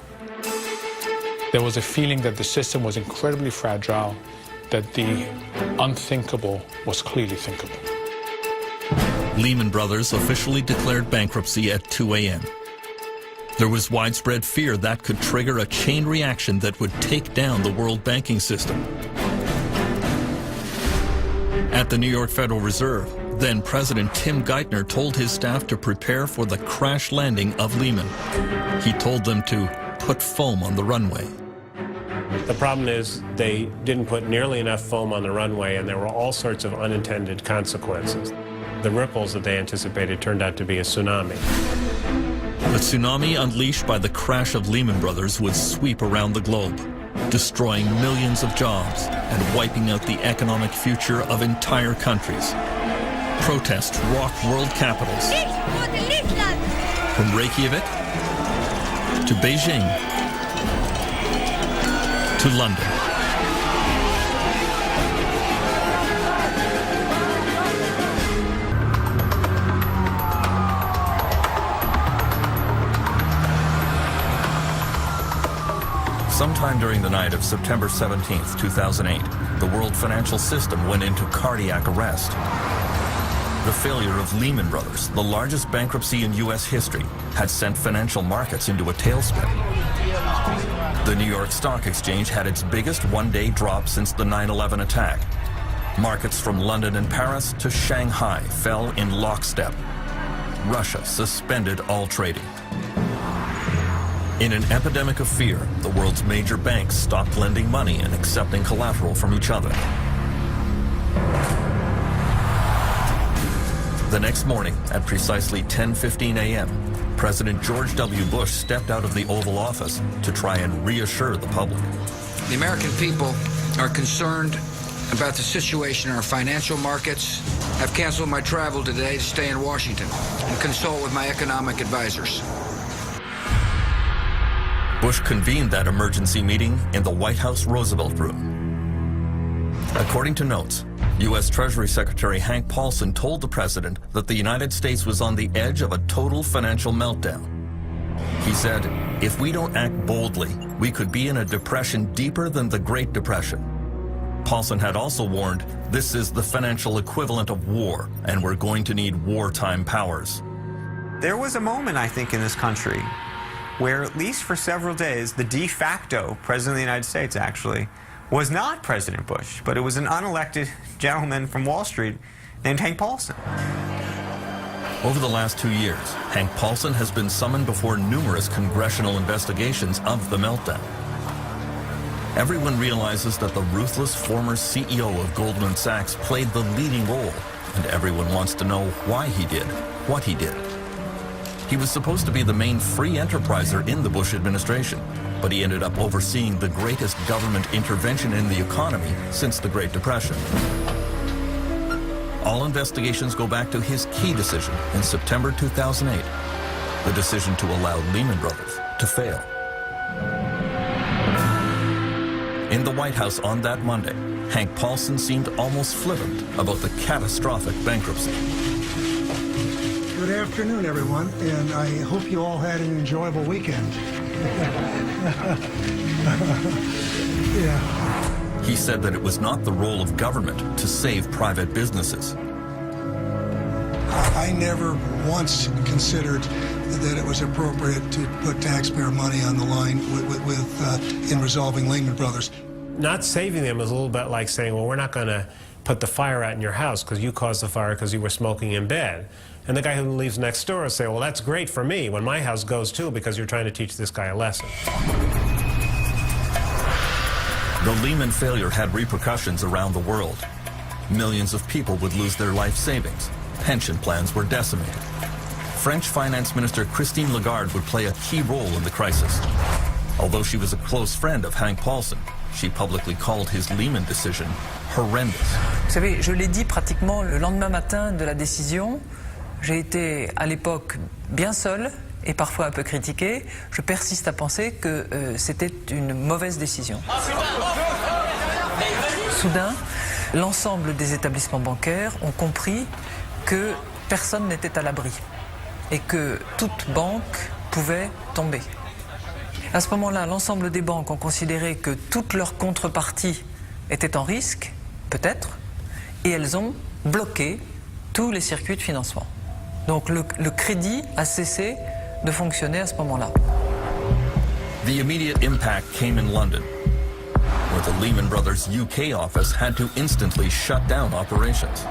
There was a feeling that the system was incredibly fragile, that the unthinkable was clearly thinkable. Lehman Brothers officially declared bankruptcy at 2 a.m. There was widespread fear that could trigger a chain reaction that would take down the world banking system. At the New York Federal Reserve, then President Tim Geithner told his staff to prepare for the crash landing of Lehman. He told them to put foam on the runway. The problem is they didn't put nearly enough foam on the runway, and there were all sorts of unintended consequences. The ripples that they anticipated turned out to be a tsunami. The tsunami unleashed by the crash of Lehman Brothers would sweep around the globe, destroying millions of jobs and wiping out the economic future of entire countries. Protests rocked world capitals, from Reykjavik to Beijing to London. Sometime during the night of September 17, 2008, the world financial system went into cardiac arrest. The failure of Lehman Brothers, the largest bankruptcy in U.S. history, had sent financial markets into a tailspin. The New York Stock Exchange had its biggest one-day drop since the 9/11 attack. Markets from London and Paris to Shanghai fell in lockstep. Russia suspended all trading. In an epidemic of fear, the world's major banks stopped lending money and accepting collateral from each other. The next morning, at precisely 10:15 a.m., President George W. Bush stepped out of the Oval Office to try and reassure the public. The American people are concerned about the situation in our financial markets. I've canceled my travel today to stay in Washington and consult with my economic advisors. Bush convened that emergency meeting in the White House Roosevelt Room. According to notes, U.S. Treasury Secretary Hank Paulson told the president that the United States was on the edge of a total financial meltdown. He said, if we don't act boldly, we could be in a depression deeper than the Great Depression. Paulson had also warned, this is the financial equivalent of war, and we're going to need wartime powers. There was a moment, I think, in this country where, at least for several days, the de facto president of the United States, actually, was not President Bush, but it was an unelected gentleman from Wall Street named Hank Paulson. Over the last 2 years, Hank Paulson has been summoned before numerous congressional investigations of the meltdown. Everyone realizes that the ruthless former CEO of Goldman Sachs played the leading role, and everyone wants to know why he did what he did. He was supposed to be the main free enterpriser in the Bush administration, but he ended up overseeing the greatest government intervention in the economy since the Great Depression. All investigations go back to his key decision in September 2008 the decision to allow Lehman Brothers to fail. In the White House on that Monday, Hank Paulson seemed almost flippant about the catastrophic bankruptcy. Good afternoon, everyone, and I hope you all had an enjoyable weekend. Yeah. He said that it was not the role of government to save private businesses. I never once considered that it was appropriate to put taxpayer money on the line in resolving Lehman Brothers. Not saving them is a little bit like saying, well, we're not going to put the fire out in your house because you caused the fire because you were smoking in bed. And the guy who lives next door will say, well, that's great for me when my house goes too because you're trying to teach this guy a lesson. The Lehman failure had repercussions around the world. Millions of people would lose their life savings. Pension plans were decimated. French Finance Minister Christine Lagarde would play a key role in the crisis. Although she was a close friend of Hank Paulson, she publicly called his Lehman decision horrendous. Vous savez, je l'ai dit pratiquement le lendemain matin de la décision. J'ai été à l'époque bien seul et parfois un peu critiqué. Je persiste à penser que c'était une mauvaise décision. Soudain, l'ensemble des établissements bancaires ont compris que personne n'était à l'abri et que toute banque pouvait tomber. À ce moment-là, l'ensemble des banques ont considéré que toutes leurs contreparties étaient en risque, peut-être, et elles ont bloqué tous les circuits de financement. Donc le crédit a cessé de fonctionner à ce moment-là. The immediate impact came in London, where the Lehman Brothers UK office had to instantly shut down operations.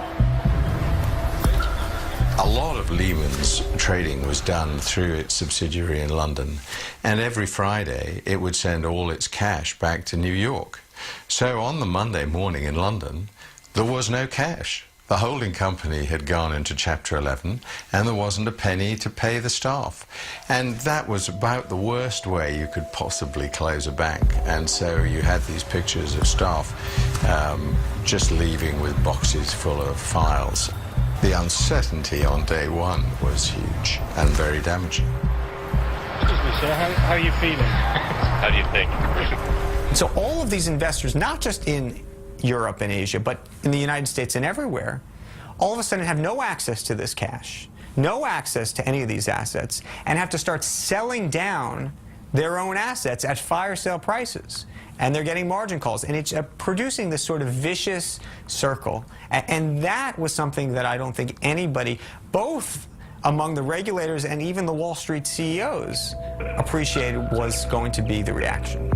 A lot of Lehman's trading was done through its subsidiary in London, and every Friday it would send all its cash back to New York. So on the Monday morning in London, there was no cash. The holding company had gone into Chapter 11, and there wasn't a penny to pay the staff. And that was about the worst way you could possibly close a bank. And so you had these pictures of staff just leaving with boxes full of files. The uncertainty on day one was huge and very damaging. Excuse me, sir, how are you feeling? How do you think? So all of these investors, not just in Europe and Asia, but in the United States and everywhere, all of a sudden have no access to this cash, no access to any of these assets, and have to start selling down their own assets at fire sale prices. And they're getting margin calls, and it's producing this sort of vicious circle. And that was something that I don't think anybody, both among the regulators and even the Wall Street CEOs, appreciated was going to be the reaction.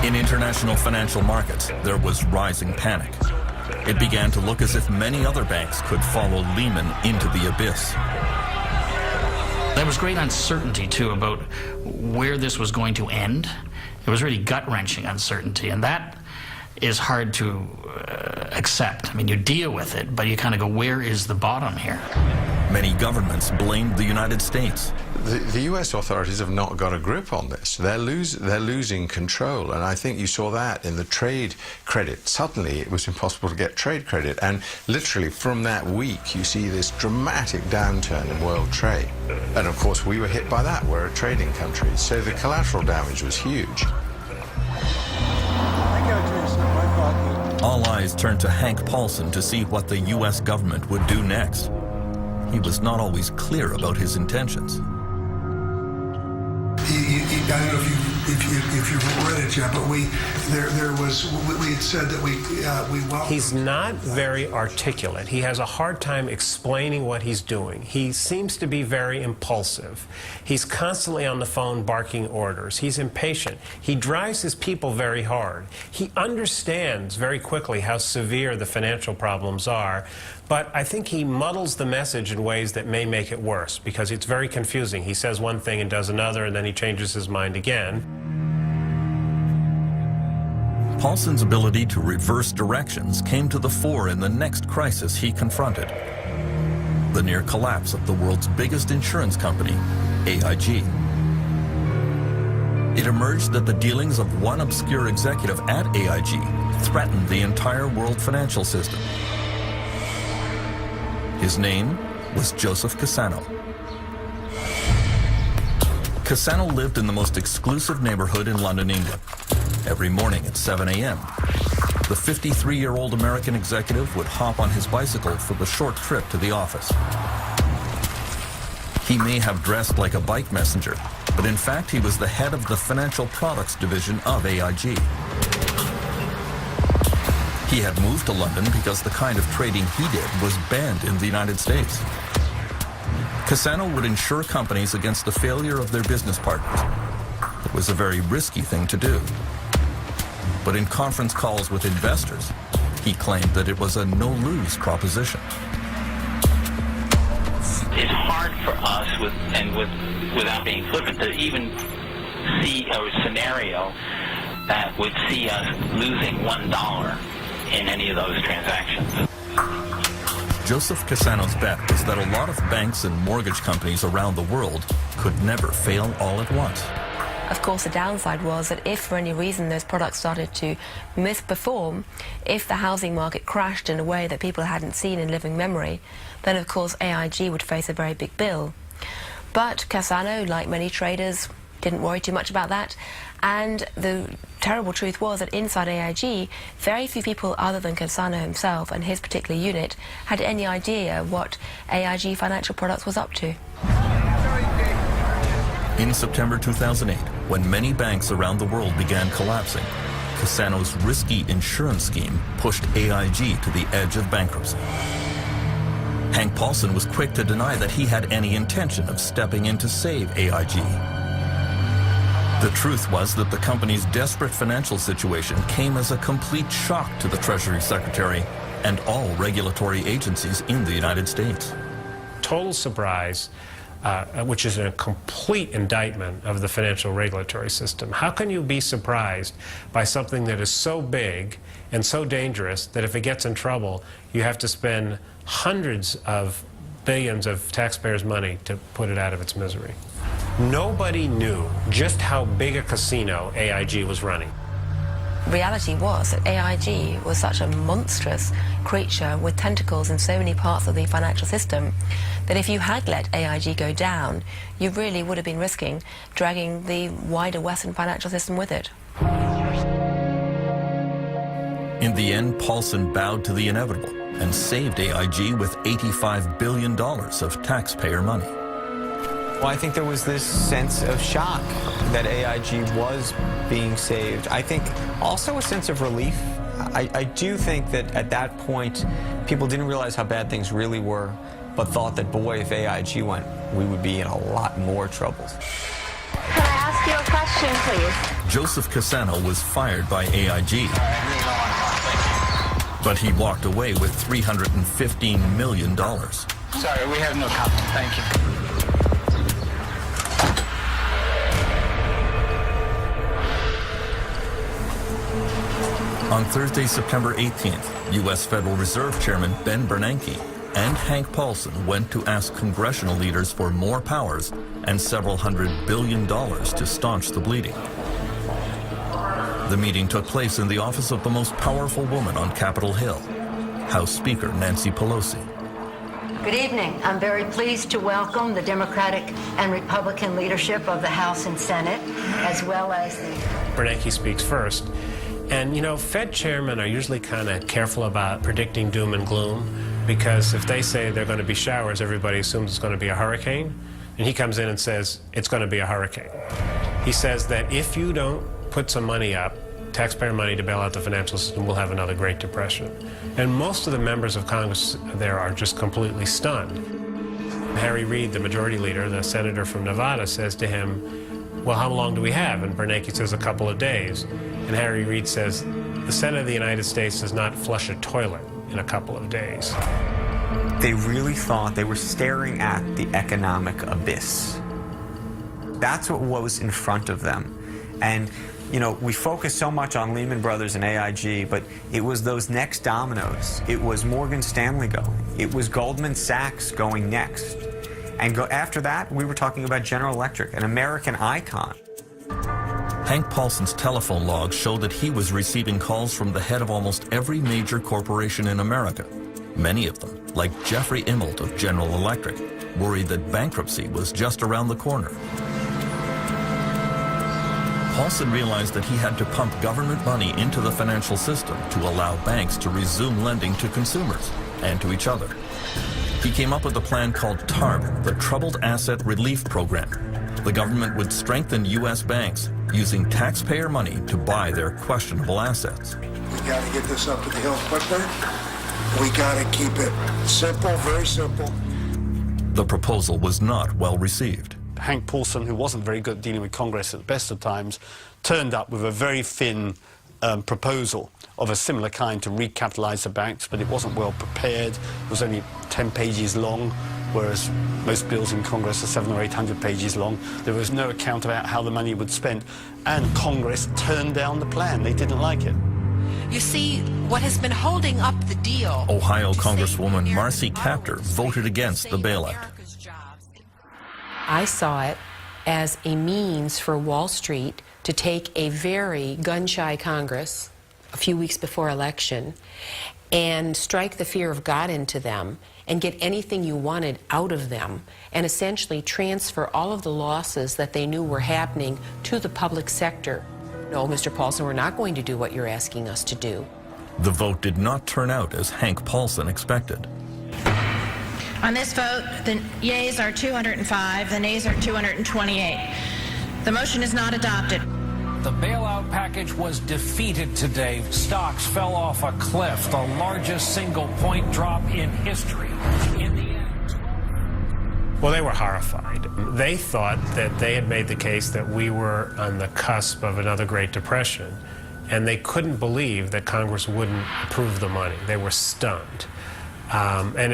In international financial markets, there was rising panic. It began to look as if many other banks could follow Lehman into the abyss. There was great uncertainty, too, about where this was going to end. It was really gut-wrenching uncertainty, and that is hard to accept. I mean, you deal with it, but you kind of go, where is the bottom here? Many governments blamed the United States. The US authorities have not got a grip on this. They're losing control, and I think you saw that in the trade credit. Suddenly it was impossible to get trade credit, and literally from that week you see this dramatic downturn in world trade. And of course we were hit by that. We're a trading country, so the collateral damage was huge. All eyes turned to Hank Paulson to see what the US government would do next. He was not always clear about his intentions. I don't know if you've read it yet, but we had said that we welcome. He's not very articulate. He has a hard time explaining what he's doing. He seems to be very impulsive. He's constantly on the phone barking orders. He's impatient. He drives his people very hard. He understands very quickly how severe the financial problems are, but I think he muddles the message in ways that may make it worse because it's very confusing. He says one thing and does another, and then he changes his mind again. Paulson's ability to reverse directions came to the fore in the next crisis he confronted: the near collapse of the world's biggest insurance company, AIG. It emerged that the dealings of one obscure executive at AIG threatened the entire world financial system. His name, was Joseph Cassano. Cassano lived in the most exclusive neighborhood in London, England. Every morning at 7 a.m., the 53-year-old American executive would hop on his bicycle for the short trip to the office. He may have dressed like a bike messenger, but in fact he was the head of the financial products division of AIG. He had moved to London because the kind of trading he did was banned in the United States. Cassano would insure companies against the failure of their business partners. It was a very risky thing to do. But in conference calls with investors, he claimed that it was a no-lose proposition. It's hard for us, without being flippant, to even see a scenario that would see us losing $1 in any of those transactions. Joseph Cassano's bet was that a lot of banks and mortgage companies around the world could never fail all at once. Of course, the downside was that if for any reason those products started to misperform, if the housing market crashed in a way that people hadn't seen in living memory, then of course AIG would face a very big bill. But Cassano, like many traders, didn't worry too much about that. And the terrible truth was that inside AIG, very few people other than Cassano himself and his particular unit had any idea what AIG Financial Products was up to. In September 2008, when many banks around the world began collapsing, Cassano's risky insurance scheme pushed AIG to the edge of bankruptcy. Hank Paulson was quick to deny that he had any intention of stepping in to save AIG. The truth was that the company's desperate financial situation came as a complete shock to the Treasury Secretary and all regulatory agencies in the United States. Total surprise, which is a complete indictment of the financial regulatory system. How can you be surprised by something that is so big and so dangerous that if it gets in trouble, you have to spend hundreds of billions of taxpayers' money to put it out of its misery? Nobody knew just how big a casino AIG was running. Reality was that AIG was such a monstrous creature with tentacles in so many parts of the financial system that if you had let AIG go down, you really would have been risking dragging the wider Western financial system with it. In the end, Paulson bowed to the inevitable and saved AIG with $85 billion of taxpayer money. Well, I think there was this sense of shock that AIG was being saved. I think also a sense of relief. I do think that at that point, people didn't realize how bad things really were, but thought that, boy, if AIG went, we would be in a lot more trouble. Can I ask you a question, please? Joseph Cassano was fired by AIG, but he walked away with $315 million. Sorry, we have no comment. Thank you. On Thursday, September 18th, U.S. Federal Reserve Chairman Ben Bernanke and Hank Paulson went to ask congressional leaders for more powers and several $100 billion to staunch the bleeding. The meeting took place in the office of the most powerful woman on Capitol Hill, House Speaker Nancy Pelosi. Good evening. I'm very pleased to welcome the Democratic and Republican leadership of the House and Senate, as well as the... Bernanke speaks first. And, you know, Fed chairmen are usually kind of careful about predicting doom and gloom, because if they say they're going to be showers, everybody assumes it's going to be a hurricane. And he comes in and says, it's going to be a hurricane. He says that if you don't put some money up, taxpayer money to bail out the financial system, we'll have another Great Depression. And most of the members of Congress there are just completely stunned. Harry Reid, the majority leader, the senator from Nevada, says to him, well, how long do we have? And Bernanke says a couple of days. And Harry Reid says, the Senate of the United States does not flush a toilet in a couple of days. They really thought they were staring at the economic abyss. That's what was in front of them. And, you know, we focus so much on Lehman Brothers and AIG, but it was those next dominoes. It was Morgan Stanley going. It was Goldman Sachs going next. And after that, we were talking about General Electric, an American icon. Hank Paulson's telephone logs show that he was receiving calls from the head of almost every major corporation in America, Many of them, like Jeffrey Immelt of General Electric, worried that bankruptcy was just around the corner. Paulson realized that he had to pump government money into the financial system to allow banks to resume lending to consumers and to each other. He came up with a plan called TARP, the Troubled Asset Relief Program. The government would strengthen U.S. banks using taxpayer money to buy their questionable assets. We got to get this up to the hill quicker. We got to keep it simple, very simple. The proposal was not well received. Hank Paulson, who wasn't very good at dealing with Congress at the best of times, turned up with a very thin proposal of a similar kind to recapitalize the banks, but it wasn't well prepared. It was only 10 pages long, whereas most bills in Congress are 700 or 800 pages long. There was no account about how the money would be spent, and Congress turned down the plan. They didn't like it. You see, what has been holding up the deal... Ohio Congresswoman Marcy Kaptur voted against the bailout. I saw it as a means for Wall Street to take a very gun-shy Congress a few weeks before election and strike the fear of God into them and get anything you wanted out of them and essentially transfer all of the losses that they knew were happening to the public sector. No, Mr. Paulson, we're not going to do what you're asking us to do. The vote did not turn out as Hank Paulson expected. On this vote, the yeas are 205, the nays are 228. The motion is not adopted. The bailout package was defeated today. Stocks fell off a cliff, the largest single-point drop in history. In the end... Well, they were horrified. They thought that they had made the case that we were on the cusp of another Great Depression, and they couldn't believe that Congress wouldn't approve the money. They were stunned. And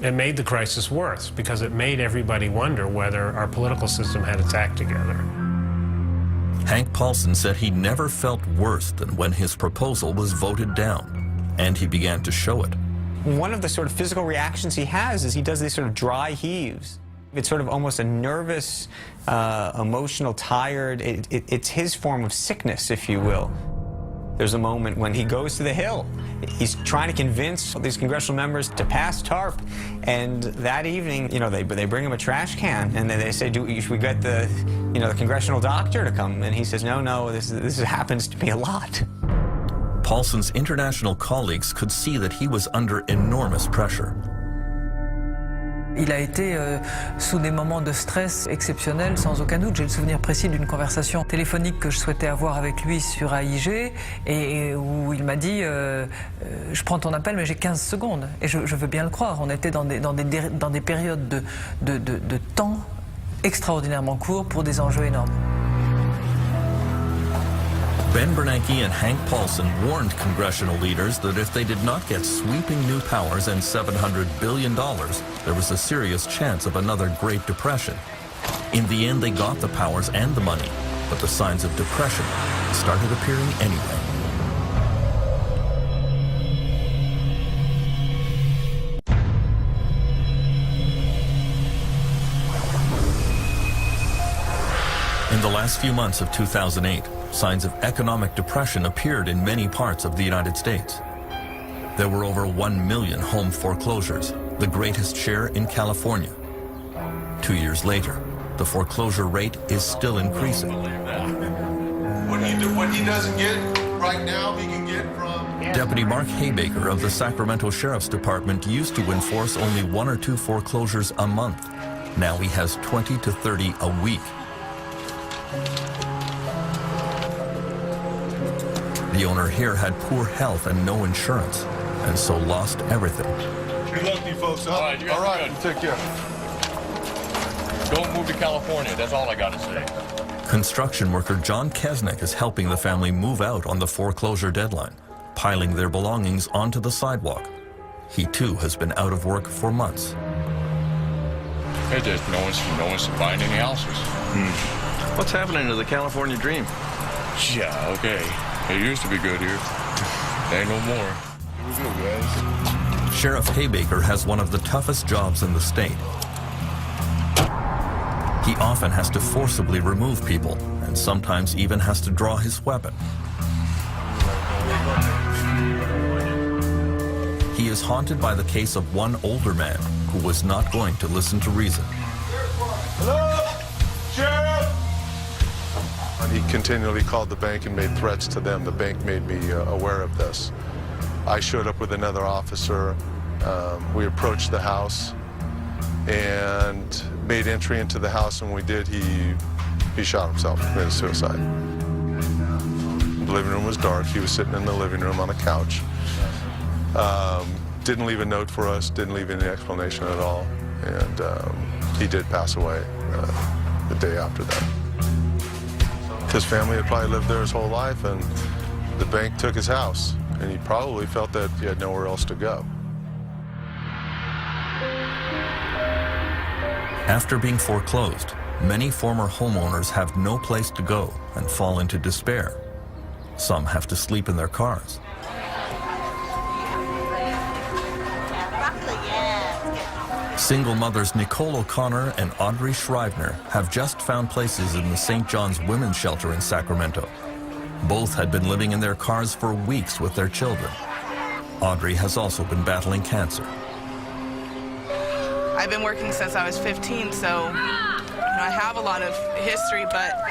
it made the crisis worse because it made everybody wonder whether our political system had its act together. Hank Paulson said he never felt worse than when his proposal was voted down, and he began to show it. One of the sort of physical reactions he has is he does these sort of dry heaves. It's sort of almost a nervous, emotional, tired, it's his form of sickness, if you will. There's a moment when he goes to the Hill. He's trying to convince these congressional members to pass TARP, and that evening, you know, they bring him a trash can, and then they say, should we get the, you know, the congressional doctor to come? And he says, no, this happens to be a lot. Paulson's international colleagues could see that he was under enormous pressure. Il a été sous des moments de stress exceptionnels, sans aucun doute. J'ai le souvenir précis d'une conversation téléphonique que je souhaitais avoir avec lui sur AIG et où il m'a dit je prends ton appel mais j'ai 15 secondes. Et je veux bien le croire. On était dans des périodes de temps extraordinairement courts pour des enjeux énormes. Ben Bernanke and Hank Paulson warned congressional leaders that if they did not get sweeping new powers and $700 billion, there was a serious chance of another Great Depression. In the end, they got the powers and the money, but the signs of depression started appearing anyway. In the last few months of 2008, signs of economic depression appeared in many parts of the United States. There were over 1 million home foreclosures, the greatest share in California. 2 years later, the foreclosure rate is still increasing. What he doesn't get right now, he can get from... Deputy Mark Haybaker of the Sacramento Sheriff's Department used to enforce only 1 or 2 foreclosures a month. Now he has 20 to 30 a week. The owner here had poor health and no insurance, and so lost everything. Good luck to you folks, huh? All right, take care. Don't move to California, that's all I gotta say. Construction worker John Kesnick is helping the family move out on the foreclosure deadline, piling their belongings onto the sidewalk. He too has been out of work for months. Hey, there's no one's buying any houses. What's happening to the California dream? Yeah, okay. It used to be good here. Ain't no more. Here we go, guys. Sheriff Haybaker has one of the toughest jobs in the state. He often has to forcibly remove people, and sometimes even has to draw his weapon. He is haunted by the case of one older man who was not going to listen to reason. Hello? Sheriff? He continually called the bank and made threats to them. The bank made me aware of this. I showed up with another officer. We approached the house and made entry into the house, and when we did, he shot himself, committed suicide. The living room was dark. He was sitting in the living room on a couch. Didn't leave a note for us, didn't leave any explanation at all, and he did pass away the day after that. His family had probably lived there his whole life, and the bank took his house, and he probably felt that he had nowhere else to go. After being foreclosed, many former homeowners have no place to go and fall into despair. Some have to sleep in their cars. Single mothers Nicole O'Connor and Audrey Schreibner have just found places in the St. John's Women's Shelter in Sacramento. Both had been living in their cars for weeks with their children. Audrey has also been battling cancer. I've been working since I was 15, so I have a lot of history, but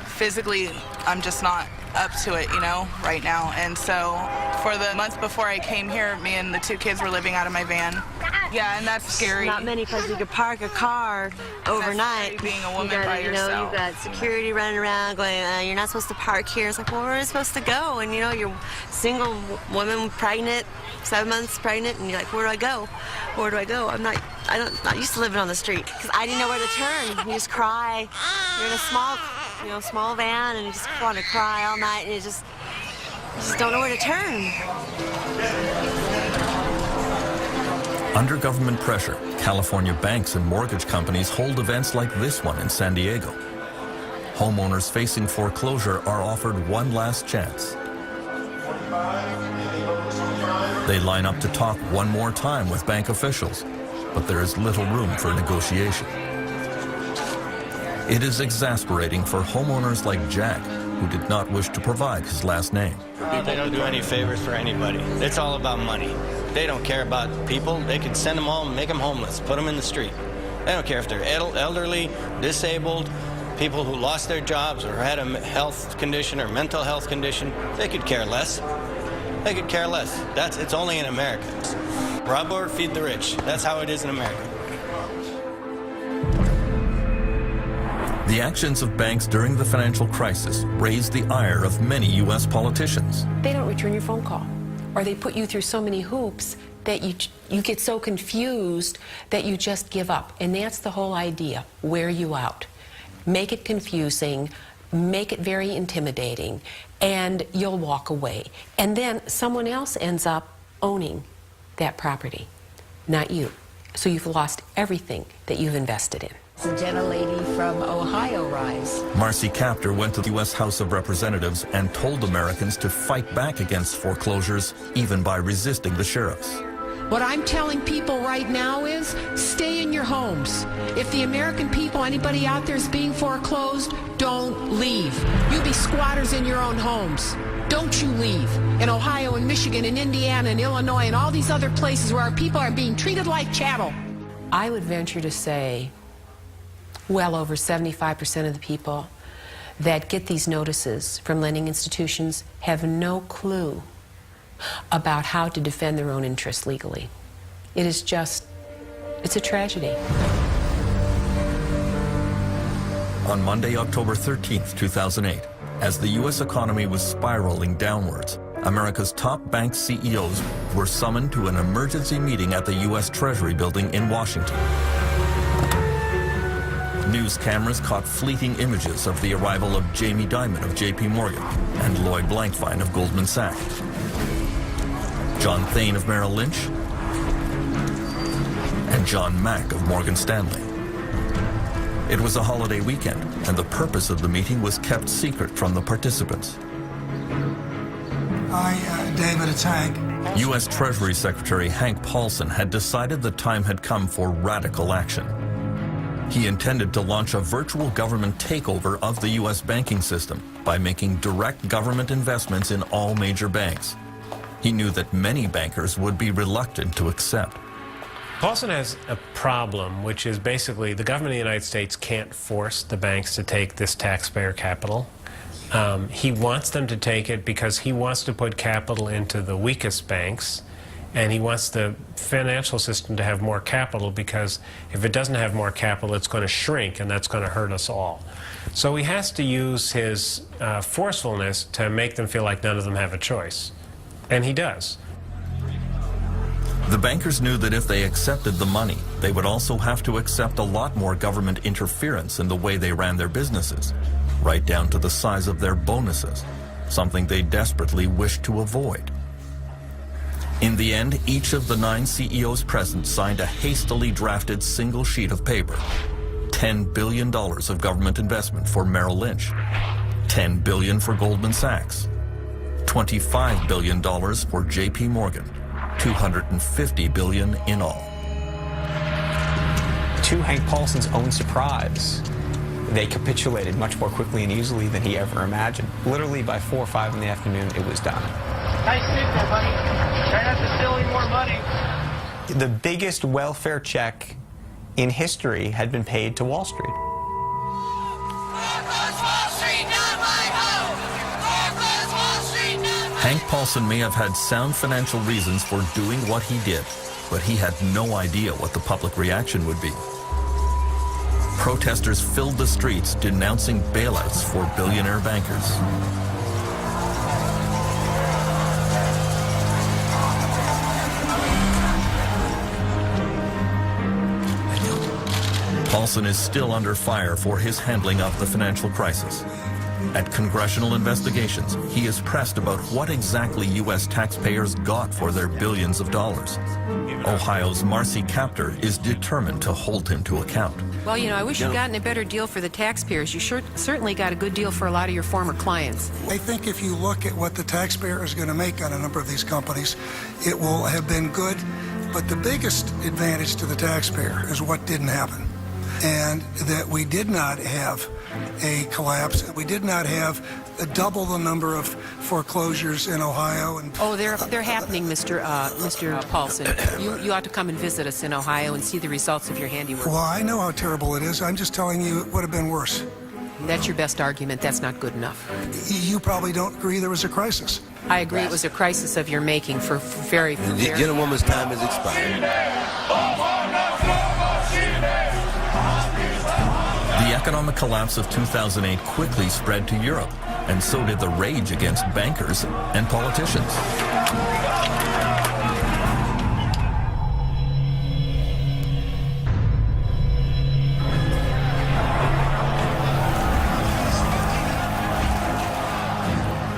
physically I'm just not up to it, right now. And so for the month before I came here, me and the two kids were living out of my van. Yeah, and that's scary. Not many places you could park a car overnight. That's being a woman by yourself. You've got security running around going, you're not supposed to park here. It's like, well, where are you supposed to go? And you're single woman, pregnant, 7 months pregnant, and you're like, where do I go? Where do I go? I'm not used to living on the street because I didn't know where to turn. You just cry. You're in a small van, and you just want to cry all night, and you just don't know where to turn. Under government pressure, California banks and mortgage companies hold events like this one in San Diego. Homeowners facing foreclosure are offered one last chance. They line up to talk one more time with bank officials, but there is little room for negotiation. It is exasperating for homeowners like Jack, who did not wish to provide his last name. They don't do any favors for anybody. It's all about money. They don't care about people. They can send them home, make them homeless, put them in the street. They don't care if they're elderly, disabled, people who lost their jobs or had a health condition or mental health condition. They could care less. They could care less. It's only in America. Rob or feed the rich. That's how it is in America. The actions of banks during the financial crisis raised the ire of many U.S. politicians. They don't return your phone call, or they put you through so many hoops that you get so confused that you just give up. And that's the whole idea. Wear you out. Make it confusing, make it very intimidating, and you'll walk away. And then someone else ends up owning that property, not you. So you've lost everything that you've invested in. The gentlelady from Ohio rise. Marcy Kaptur went to the U.S. House of Representatives and told Americans to fight back against foreclosures, even by resisting the sheriffs. What I'm telling people right now is stay in your homes. If the American people, anybody out there is being foreclosed, don't leave. You be squatters in your own homes. Don't you leave. In Ohio and Michigan and Indiana and Illinois and all these other places where our people are being treated like chattel. I would venture to say well over 75% of the people that get these notices from lending institutions have no clue about how to defend their own interests legally. It's a tragedy. On Monday, October 13th, 2008, as the U.S. economy was spiraling downwards, America's top bank CEOs were summoned to an emergency meeting at the U.S. Treasury building in Washington. News cameras caught fleeting images of the arrival of Jamie Dimon of JP Morgan and Lloyd Blankfein of Goldman Sachs, John Thain of Merrill Lynch, and John Mack of Morgan Stanley. It was a holiday weekend, and the purpose of the meeting was kept secret from the participants. David, it's Hank. U.S. Treasury Secretary Hank Paulson had decided the time had come for radical action. He intended to launch a virtual government takeover of the U.S. banking system by making direct government investments in all major banks. he knew that many bankers would be reluctant to accept. Paulson has a problem, which is basically the government of the United States can't force the banks to take this taxpayer capital. He wants them to take it because he wants to put capital into the weakest banks, and he wants the financial system to have more capital, because if it doesn't have more capital, it's going to shrink, and that's going to hurt us all. So he has to use his forcefulness to make them feel like none of them have a choice. And he does. The bankers knew that if they accepted the money, they would also have to accept a lot more government interference in the way they ran their businesses, right down to the size of their bonuses, something they desperately wished to avoid. In the end, each of the 9 CEOs present signed a hastily drafted single sheet of paper. $10 billion of government investment for Merrill Lynch, $10 billion for Goldman Sachs, $25 billion for JP Morgan, $250 billion in all. To Hank Paulson's own surprise, they capitulated much more quickly and easily than he ever imagined. Literally by 4 or 5 in the afternoon, it was done. Nice sit there, buddy. Try not to steal any more money. The biggest welfare check in history had been paid to Wall Street. Hank Paulson may have had sound financial reasons for doing what he did, but he had no idea what the public reaction would be. Protesters filled the streets denouncing bailouts for billionaire bankers. Paulson is still under fire for his handling of the financial crisis. At congressional investigations, he is pressed about what exactly U.S. taxpayers got for their billions of dollars. Ohio's Marcy Kaptur is determined to hold him to account. Well, you know, I wish you'd gotten a better deal for the taxpayers. You certainly got a good deal for a lot of your former clients. I think if you look at what the taxpayer is going to make on a number of these companies, it will have been good. But the biggest advantage to the taxpayer is what didn't happen, and that we did not have a collapse. We did not have double the number of foreclosures in Ohio. And oh, they're happening, Mr. Paulson. You ought to come and visit us in Ohio and see the results of your handiwork. Well, I know how terrible it is. I'm just telling you it would have been worse. That's your best argument. That's not good enough. You probably don't agree there was a crisis. I agree it was a crisis of your making for very... The gentlewoman's time has expired. The economic collapse of 2008 quickly spread to Europe, and so did the rage against bankers and politicians.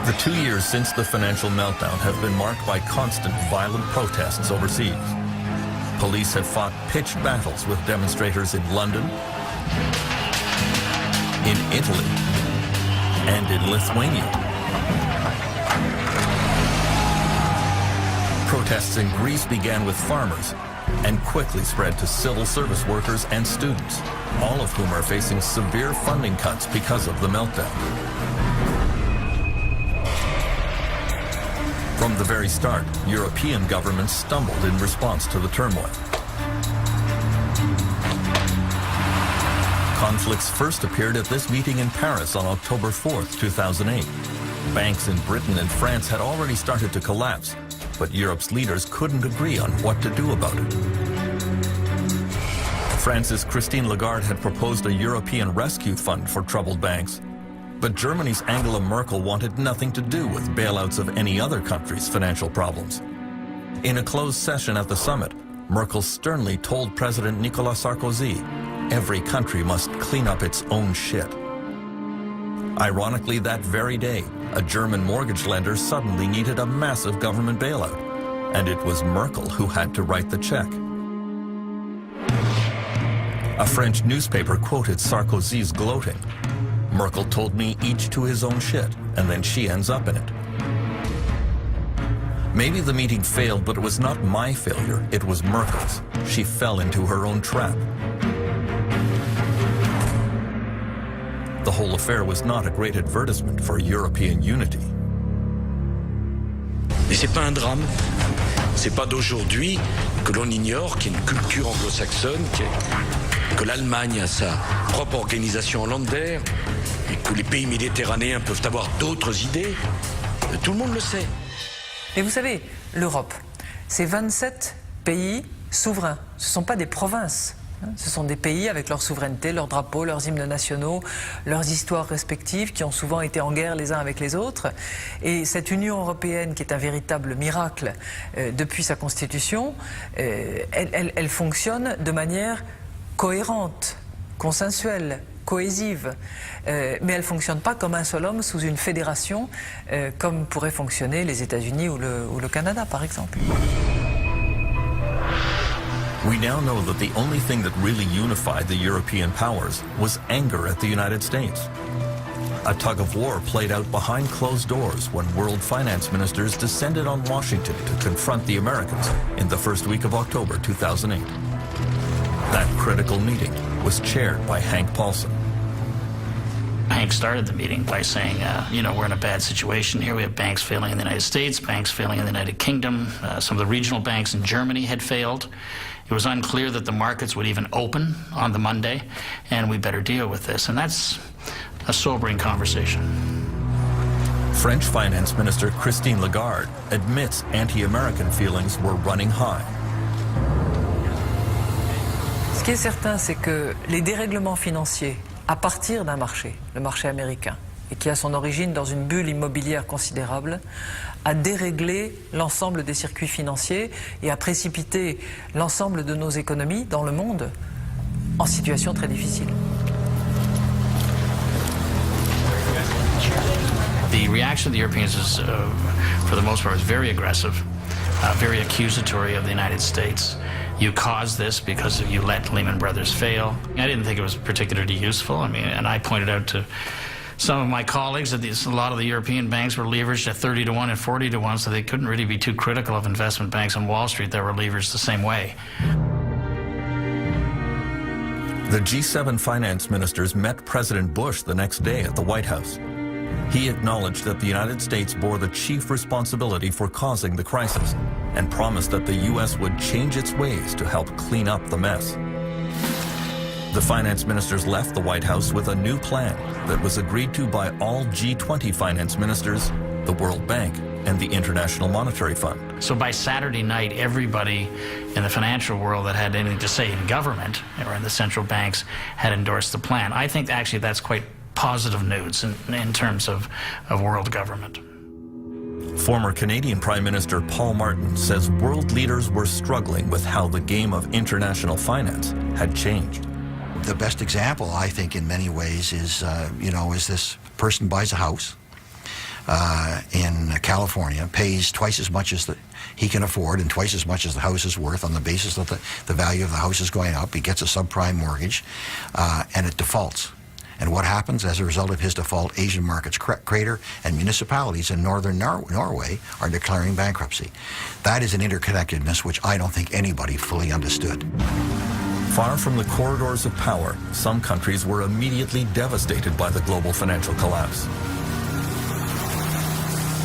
The 2 years since the financial meltdown have been marked by constant violent protests overseas. Police have fought pitched battles with demonstrators in London, in Italy, and in Lithuania. Protests in Greece began with farmers and quickly spread to civil service workers and students, all of whom are facing severe funding cuts because of the meltdown. From the very start, European governments stumbled in response to the turmoil. Conflicts first appeared at this meeting in Paris on October 4th, 2008. Banks in Britain and France had already started to collapse, but Europe's leaders couldn't agree on what to do about it. France's Christine Lagarde had proposed a European rescue fund for troubled banks, but Germany's Angela Merkel wanted nothing to do with bailouts of any other country's financial problems. In a closed session at the summit, Merkel sternly told President Nicolas Sarkozy, every country must clean up its own shit. Ironically, that very day, a German mortgage lender suddenly needed a massive government bailout, and it was Merkel who had to write the check. A French newspaper quoted Sarkozy's gloating. Merkel told me each to his own shit, and then she ends up in it. Maybe the meeting failed, but it was not my failure, it was Merkel's. She fell into her own trap. The whole affair was not a great advertisement for European unity. Mais c'est pas un drame. C'est pas d'aujourd'hui que l'on ignore qu'il y a une culture anglo-saxonne, que l'Allemagne a sa propre organisation hollandaise et que les pays méditerranéens peuvent avoir d'autres idées. Tout le monde le sait. Et vous savez, l'Europe, c'est 27 pays souverains. Ce ne sont pas des provinces. Ce sont des pays avec leur souveraineté, leurs drapeaux, leurs hymnes nationaux, leurs histoires respectives qui ont souvent été en guerre les uns avec les autres. Et cette Union européenne qui est un véritable miracle depuis sa constitution, elle fonctionne de manière cohérente, consensuelle, cohésive. Mais elle ne fonctionne pas comme un seul homme sous une fédération comme pourraient fonctionner les États-Unis ou le Canada par exemple. We now know that the only thing that really unified the European powers was anger at the United States. A tug of war played out behind closed doors when world finance ministers descended on Washington to confront the Americans in the first week of October 2008. That critical meeting was chaired by Hank Paulson. Hank started the meeting by saying, we're in a bad situation here. We have banks failing in the United States, banks failing in the United Kingdom. Some of the regional banks in Germany had failed. It was unclear that the markets would even open on the Monday, and we better deal with this. And that's a sobering conversation. French Finance Minister Christine Lagarde admits anti-American feelings were running high. Ce qui est certain, c'est que les dérèglements financiers à partir d'un marché, le marché américain, et qui a son origine dans une bulle immobilière considérable, a déréglé l'ensemble des circuits financiers et a précipité l'ensemble de nos économies dans le monde en situation très difficile. The reaction of the Europeans is, for the most part, was very aggressive, very accusatory of the United States. You caused this because you let Lehman Brothers fail. I didn't think it was particularly useful. And I pointed out to some of my colleagues that a lot of the European banks were leveraged at 30 to 1 and 40 to 1, so they couldn't really be too critical of investment banks on Wall Street that were leveraged the same way. The G7 finance ministers met President Bush the next day at the White House. He acknowledged that the United States bore the chief responsibility for causing the crisis and promised that the U.S. would change its ways to help clean up the mess. The finance ministers left the White House with a new plan that was agreed to by all G20 finance ministers, the World Bank, and the International Monetary Fund. So by Saturday night, everybody in the financial world that had anything to say in government or in the central banks had endorsed the plan. I think actually that's quite positive news in terms of world government. Former Canadian Prime Minister Paul Martin says world leaders were struggling with how the game of international finance had changed. The best example, I think, in many ways is, is this person buys a house in California, pays twice as much as he can afford and twice as much as the house is worth on the basis that the value of the house is going up. He gets a subprime mortgage, and it defaults. And what happens as a result of his default? Asian markets crater, and municipalities in northern Norway are declaring bankruptcy. That is an interconnectedness which I don't think anybody fully understood. Far from the corridors of power, some countries were immediately devastated by the global financial collapse.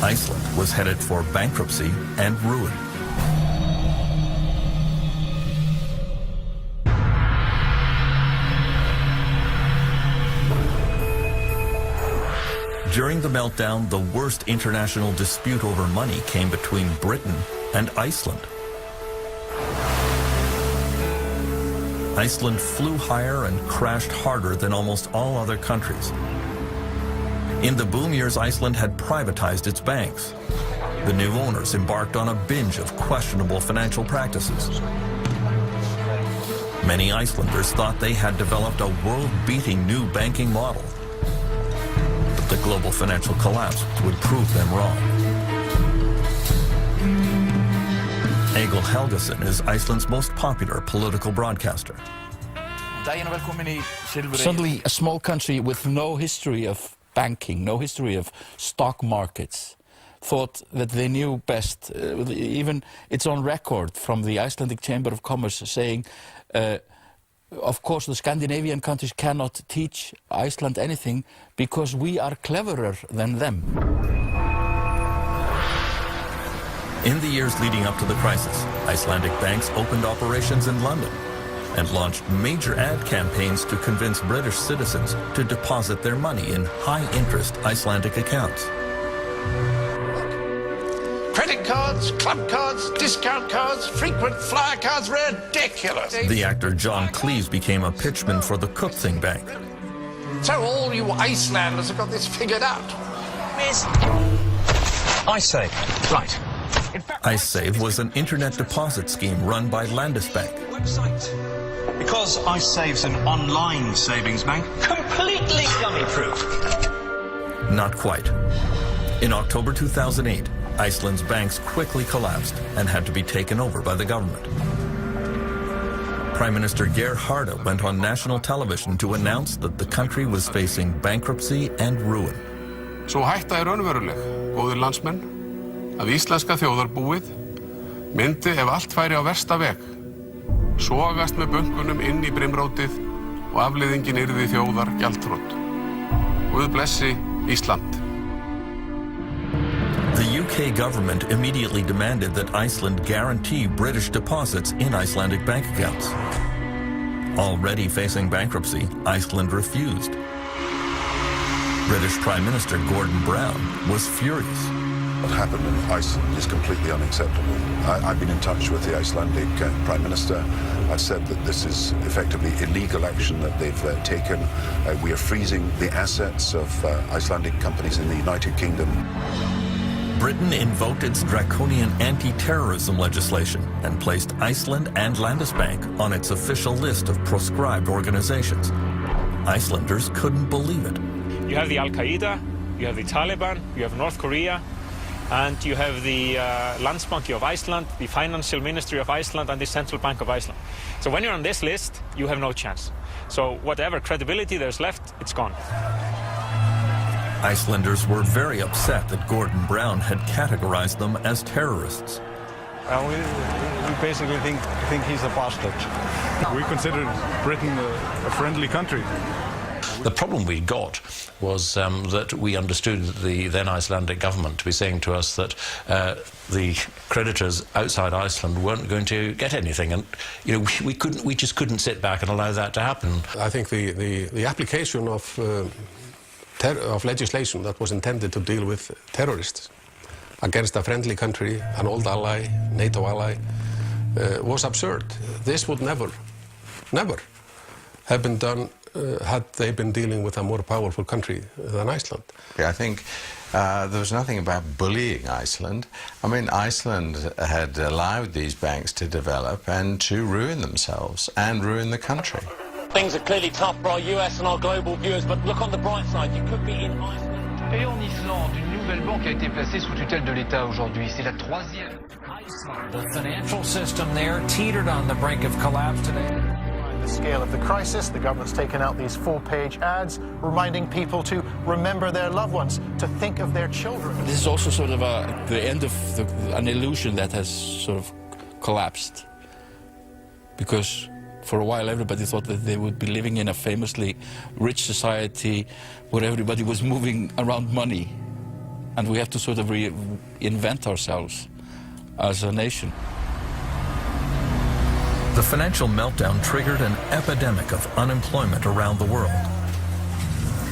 Iceland was headed for bankruptcy and ruin. During the meltdown, the worst international dispute over money came between Britain and Iceland. Iceland flew higher and crashed harder than almost all other countries. In the boom years, Iceland had privatized its banks. The new owners embarked on a binge of questionable financial practices. Many Icelanders thought they had developed a world-beating new banking model. But the global financial collapse would prove them wrong. Egil Helgason is Iceland's most popular political broadcaster. Suddenly, a small country with no history of banking, no history of stock markets, thought that they knew best. Even it's on record from the Icelandic Chamber of Commerce saying, of course, the Scandinavian countries cannot teach Iceland anything because we are cleverer than them. In the years leading up to the crisis, Icelandic banks opened operations in London and launched major ad campaigns to convince British citizens to deposit their money in high-interest Icelandic accounts. Credit cards, club cards, discount cards, frequent flyer cards, ridiculous. The actor John Cleese became a pitchman for the Kaupthing Bank. So all you Icelanders have got this figured out. Miss. iSave, right. iSave was an internet deposit scheme run by Landesbank. Because iSave's an online savings bank, completely dummy-proof. Not quite. In October 2008, Iceland's banks quickly collapsed and had to be taken over by the government. Prime Minister Geir Haarde went on national television to announce that the country was facing bankruptcy and ruin. Svo hætta raunveruleg, góðir landsmenn, að íslenska þjóðarbúið myndi ef allt færi á versta veg, sogast með bönkunum inn í brimrótið og afleiðingin yrði þjóðar gjaldþrot. Guð blessi Ísland. The UK government immediately demanded that Iceland guarantee British deposits in Icelandic bank accounts. Already facing bankruptcy, Iceland refused. British Prime Minister Gordon Brown was furious. What happened in Iceland is completely unacceptable. I've been in touch with the Icelandic Prime Minister. I've said that this is effectively illegal action that they've taken. We are freezing the assets of Icelandic companies in the United Kingdom. Britain invoked its draconian anti-terrorism legislation and placed Iceland and Landesbank on its official list of proscribed organizations. Icelanders couldn't believe it. You have the Al-Qaeda, you have the Taliban, you have North Korea, and you have the Landsbanki of Iceland, the Financial Ministry of Iceland, and the Central Bank of Iceland. So when you're on this list, you have no chance. So whatever credibility there's left, it's gone. Icelanders were very upset that Gordon Brown had categorized them as terrorists. We basically think he's a bastard. We consider Britain a friendly country. The problem we got was that we understood the then Icelandic government to be saying to us that the creditors outside Iceland weren't going to get anything, and we just couldn't sit back and allow that to happen. I think the application of legislation that was intended to deal with terrorists against a friendly country, an old ally, NATO ally, was absurd. This would never have been done had they been dealing with a more powerful country than Iceland. I think there was nothing about bullying Iceland. I mean, Iceland had allowed these banks to develop and to ruin themselves and ruin the country. Things are clearly tough for our US and our global viewers, but look on the bright side, you could be in Iceland. Et en Islande, une nouvelle banque a été placée sous tutelle de l'État aujourd'hui. C'est la troisième. The financial system there teetered on the brink of collapse today. The scale of the crisis, the government's taken out these full-page ads reminding people to remember their loved ones, to think of their children. This is also sort of the end of an illusion that has sort of collapsed, because for a while everybody thought that they would be living in a famously rich society where everybody was moving around money, and we have to sort of reinvent ourselves as a nation. The financial meltdown triggered an epidemic of unemployment around the world.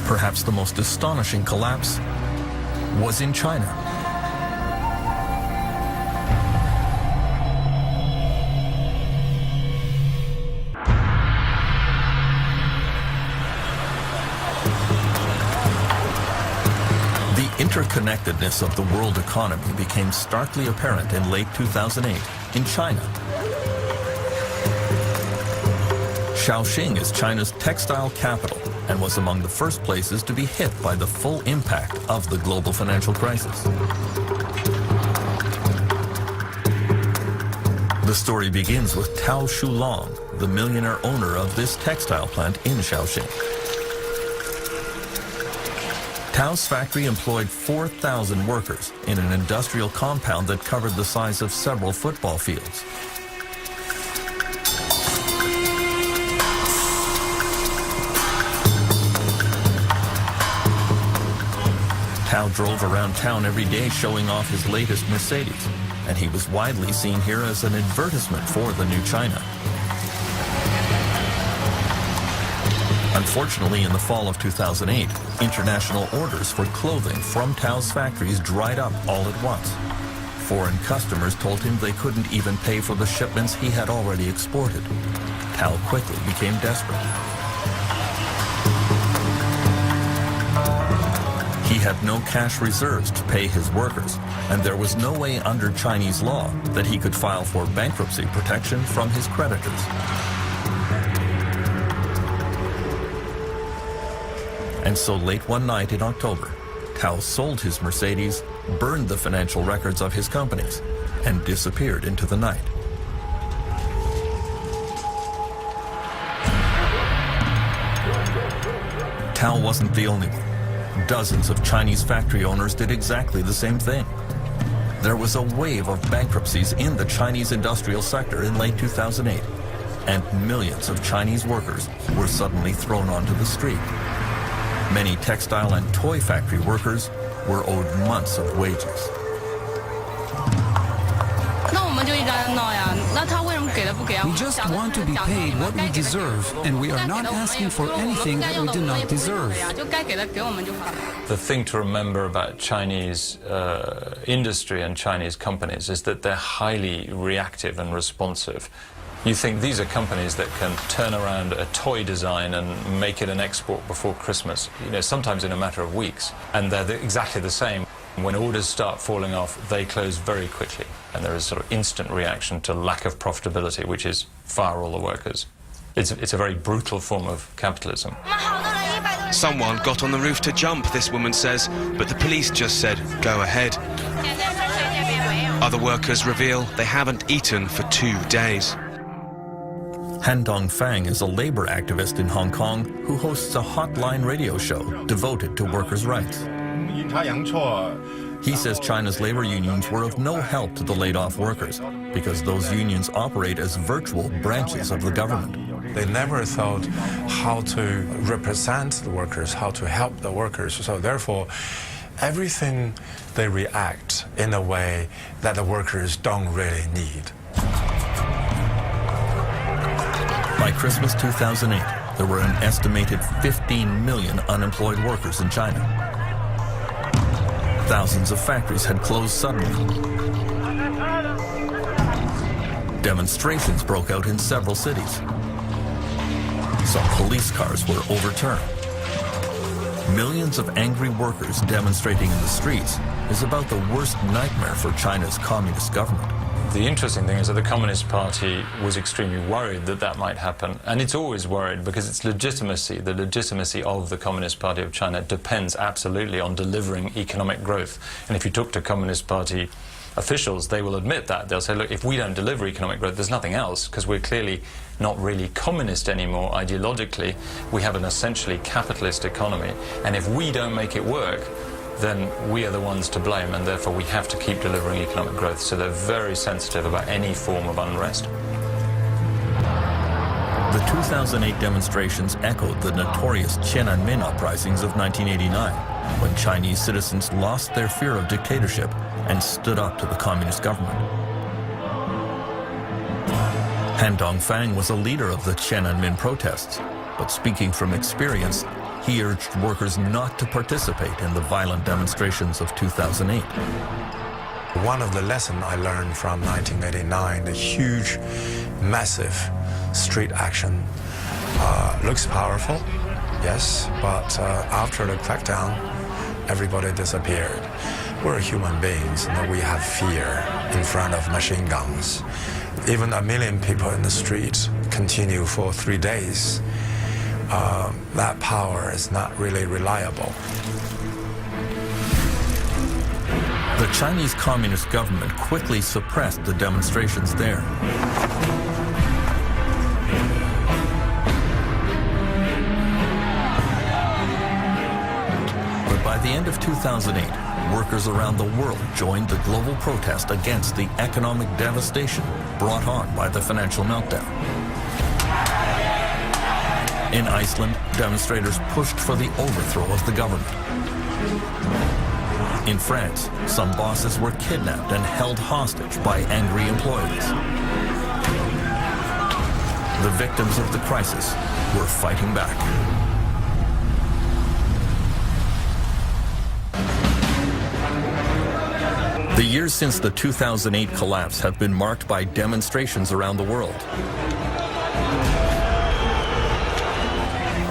Perhaps the most astonishing collapse was in China. The interconnectedness of the world economy became starkly apparent in late 2008 in China. Shaoxing is China's textile capital and was among the first places to be hit by the full impact of the global financial crisis. The story begins with Tao Shulong, the millionaire owner of this textile plant in Shaoxing. Tao's factory employed 4,000 workers in an industrial compound that covered the size of several football fields. Tao drove around town every day showing off his latest Mercedes. and he was widely seen here as an advertisement for the new China. Unfortunately, in the fall of 2008, international orders for clothing from Tao's factories dried up all at once. Foreign customers told him they couldn't even pay for the shipments he had already exported. Tao quickly became desperate. He had no cash reserves to pay his workers, and there was no way under Chinese law that he could file for bankruptcy protection from his creditors. And so late one night in October, Tao sold his Mercedes, burned the financial records of his companies, and disappeared into the night. Tao wasn't the only one. Dozens of Chinese factory owners did exactly the same thing. There was a wave of bankruptcies in the Chinese industrial sector in late 2008, and millions of Chinese workers were suddenly thrown onto the street. Many textile and toy factory workers were owed months of wages. We just want to be paid what we deserve, and we are not asking for anything that we do not deserve. The thing to remember about Chinese industry and Chinese companies is that they're highly reactive and responsive. You think these are companies that can turn around a toy design and make it an export before Christmas, sometimes in a matter of weeks. And they're exactly the same. When orders start falling off, they close very quickly. And there is sort of instant reaction to lack of profitability, which is fire all the workers. It's a very brutal form of capitalism. Someone got on the roof to jump, this woman says, but the police just said, go ahead. Other workers reveal they haven't eaten for 2 days. Han Dongfang is a labor activist in Hong Kong who hosts a hotline radio show devoted to workers' rights. He says China's labor unions were of no help to the laid-off workers because those unions operate as virtual branches of the government. They never thought how to represent the workers, how to help the workers. So therefore, everything they react in a way that the workers don't really need. By Christmas 2008, there were an estimated 15 million unemployed workers in China. Thousands of factories had closed suddenly. Demonstrations broke out in several cities. Some police cars were overturned. Millions of angry workers demonstrating in the streets is about the worst nightmare for China's communist government. The interesting thing is that the Communist Party was extremely worried that that might happen. And it's always worried because its legitimacy, the legitimacy of the Communist Party of China, depends absolutely on delivering economic growth. And if you talk to Communist Party officials, they will admit that. They'll say, look, if we don't deliver economic growth, there's nothing else, because we're clearly not really communist anymore ideologically. We have an essentially capitalist economy. And if we don't make it work, then we are the ones to blame, and therefore we have to keep delivering economic growth. So they're very sensitive about any form of unrest. The 2008 demonstrations echoed the notorious Tiananmen uprisings of 1989, when Chinese citizens lost their fear of dictatorship and stood up to the communist government. Han Dongfang was a leader of the Tiananmen protests, but speaking from experience, he urged workers not to participate in the violent demonstrations of 2008. One of the lessons I learned from 1989, the huge, massive street action, looks powerful, yes, but after the crackdown, everybody disappeared. We're human beings, and we have fear in front of machine guns. Even 1 million people in the street continue for 3 days. That power is not really reliable. The Chinese Communist government quickly suppressed the demonstrations there. But by the end of 2008, workers around the world joined the global protest against the economic devastation brought on by the financial meltdown. In Iceland, demonstrators pushed for the overthrow of the government. In France, some bosses were kidnapped and held hostage by angry employees. The victims of the crisis were fighting back. The years since the 2008 collapse have been marked by demonstrations around the world,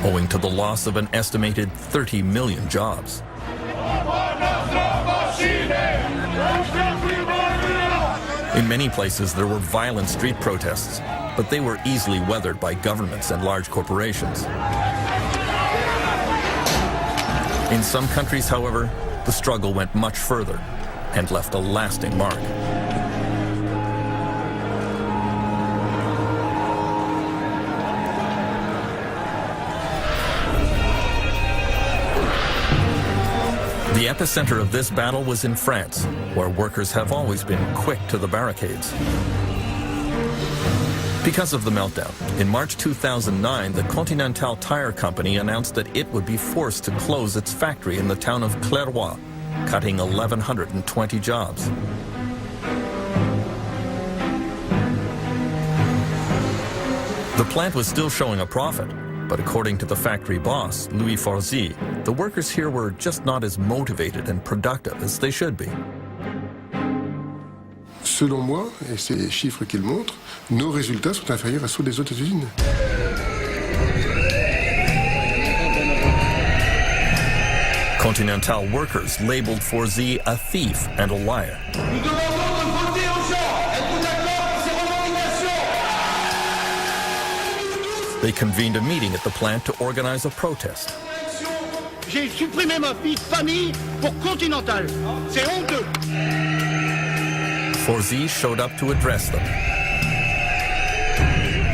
owing to the loss of an estimated 30 million jobs. In many places, there were violent street protests, but they were easily weathered by governments and large corporations. In some countries, however, the struggle went much further and left a lasting mark. The epicenter of this battle was in France, where workers have always been quick to the barricades. Because of the meltdown, in March 2009, the Continental Tire Company announced that it would be forced to close its factory in the town of Clairvaux, cutting 1,120 jobs. The plant was still showing a profit, but according to the factory boss, Louis Forzy, the workers here were just not as motivated and productive as they should be. Selon moi, et c'est les chiffres qu'ils montrent, nos résultats sont inférieurs à ceux des autres usines. Continental workers labeled Forzy a thief and a liar. They convened a meeting at the plant to organize a protest. J'ai supprimé ma vie de famille pour Continental. C'est honteux. Forzy showed up to address them.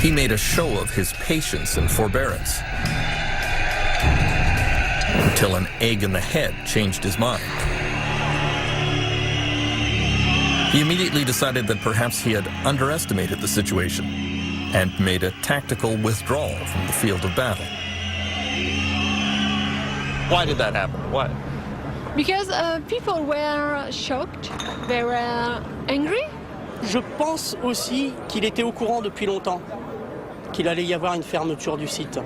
He made a show of his patience and forbearance, until an egg in the head changed his mind. He immediately decided that perhaps he had underestimated the situation and made a tactical withdrawal from the field of battle. Why did that happen? Why? Because people were shocked, they were angry. Je pense aussi qu'il était au courant depuis longtemps qu'il allait y avoir une fermeture du site.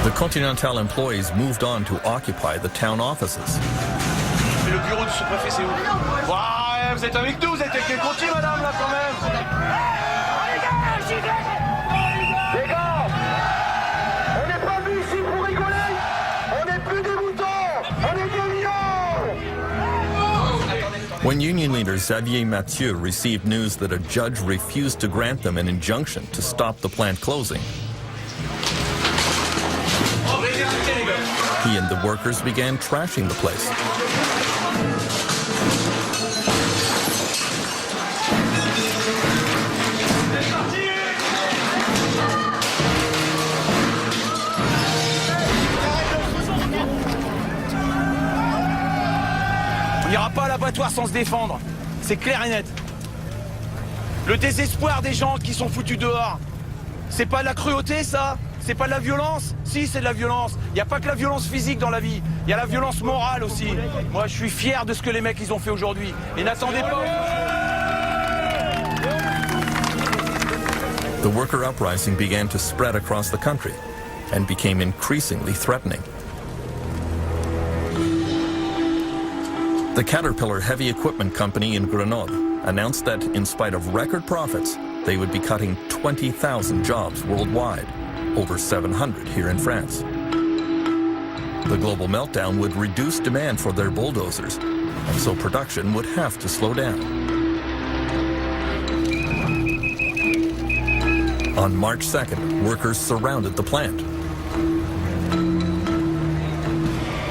The Continental employees moved on to occupy the town offices. Le bureau du sous-préfet, c'est où? Ouais, vous êtes avec nous, vous êtes avec les Conti, madame, là, quand même. Les gars, on n'est pas venus ici pour rigoler. On n'est plus des moutons, on est des lions. When union leader Xavier Mathieu received news that a judge refused to grant them an injunction to stop the plant closing, he and the workers began trashing the place. On n'ira pas à l'abattoir sans se défendre, c'est clair et net. Le désespoir des gens qui sont foutus dehors, c'est pas de la cruauté ça? C'est pas de la violence? Si, c'est de la violence. Il n'y a pas que la violence physique dans la vie, il y a la violence morale aussi. Moi, je suis fier de ce que les mecs ils ont fait aujourd'hui. Et n'attendez pas. The worker uprising began to spread across the country and became increasingly threatening. The Caterpillar Heavy Equipment Company in Grenoble announced that, in spite of record profits, they would be cutting 20,000 jobs worldwide, over 700 here in France. The global meltdown would reduce demand for their bulldozers, and so production would have to slow down. On March 2nd, workers surrounded the plant.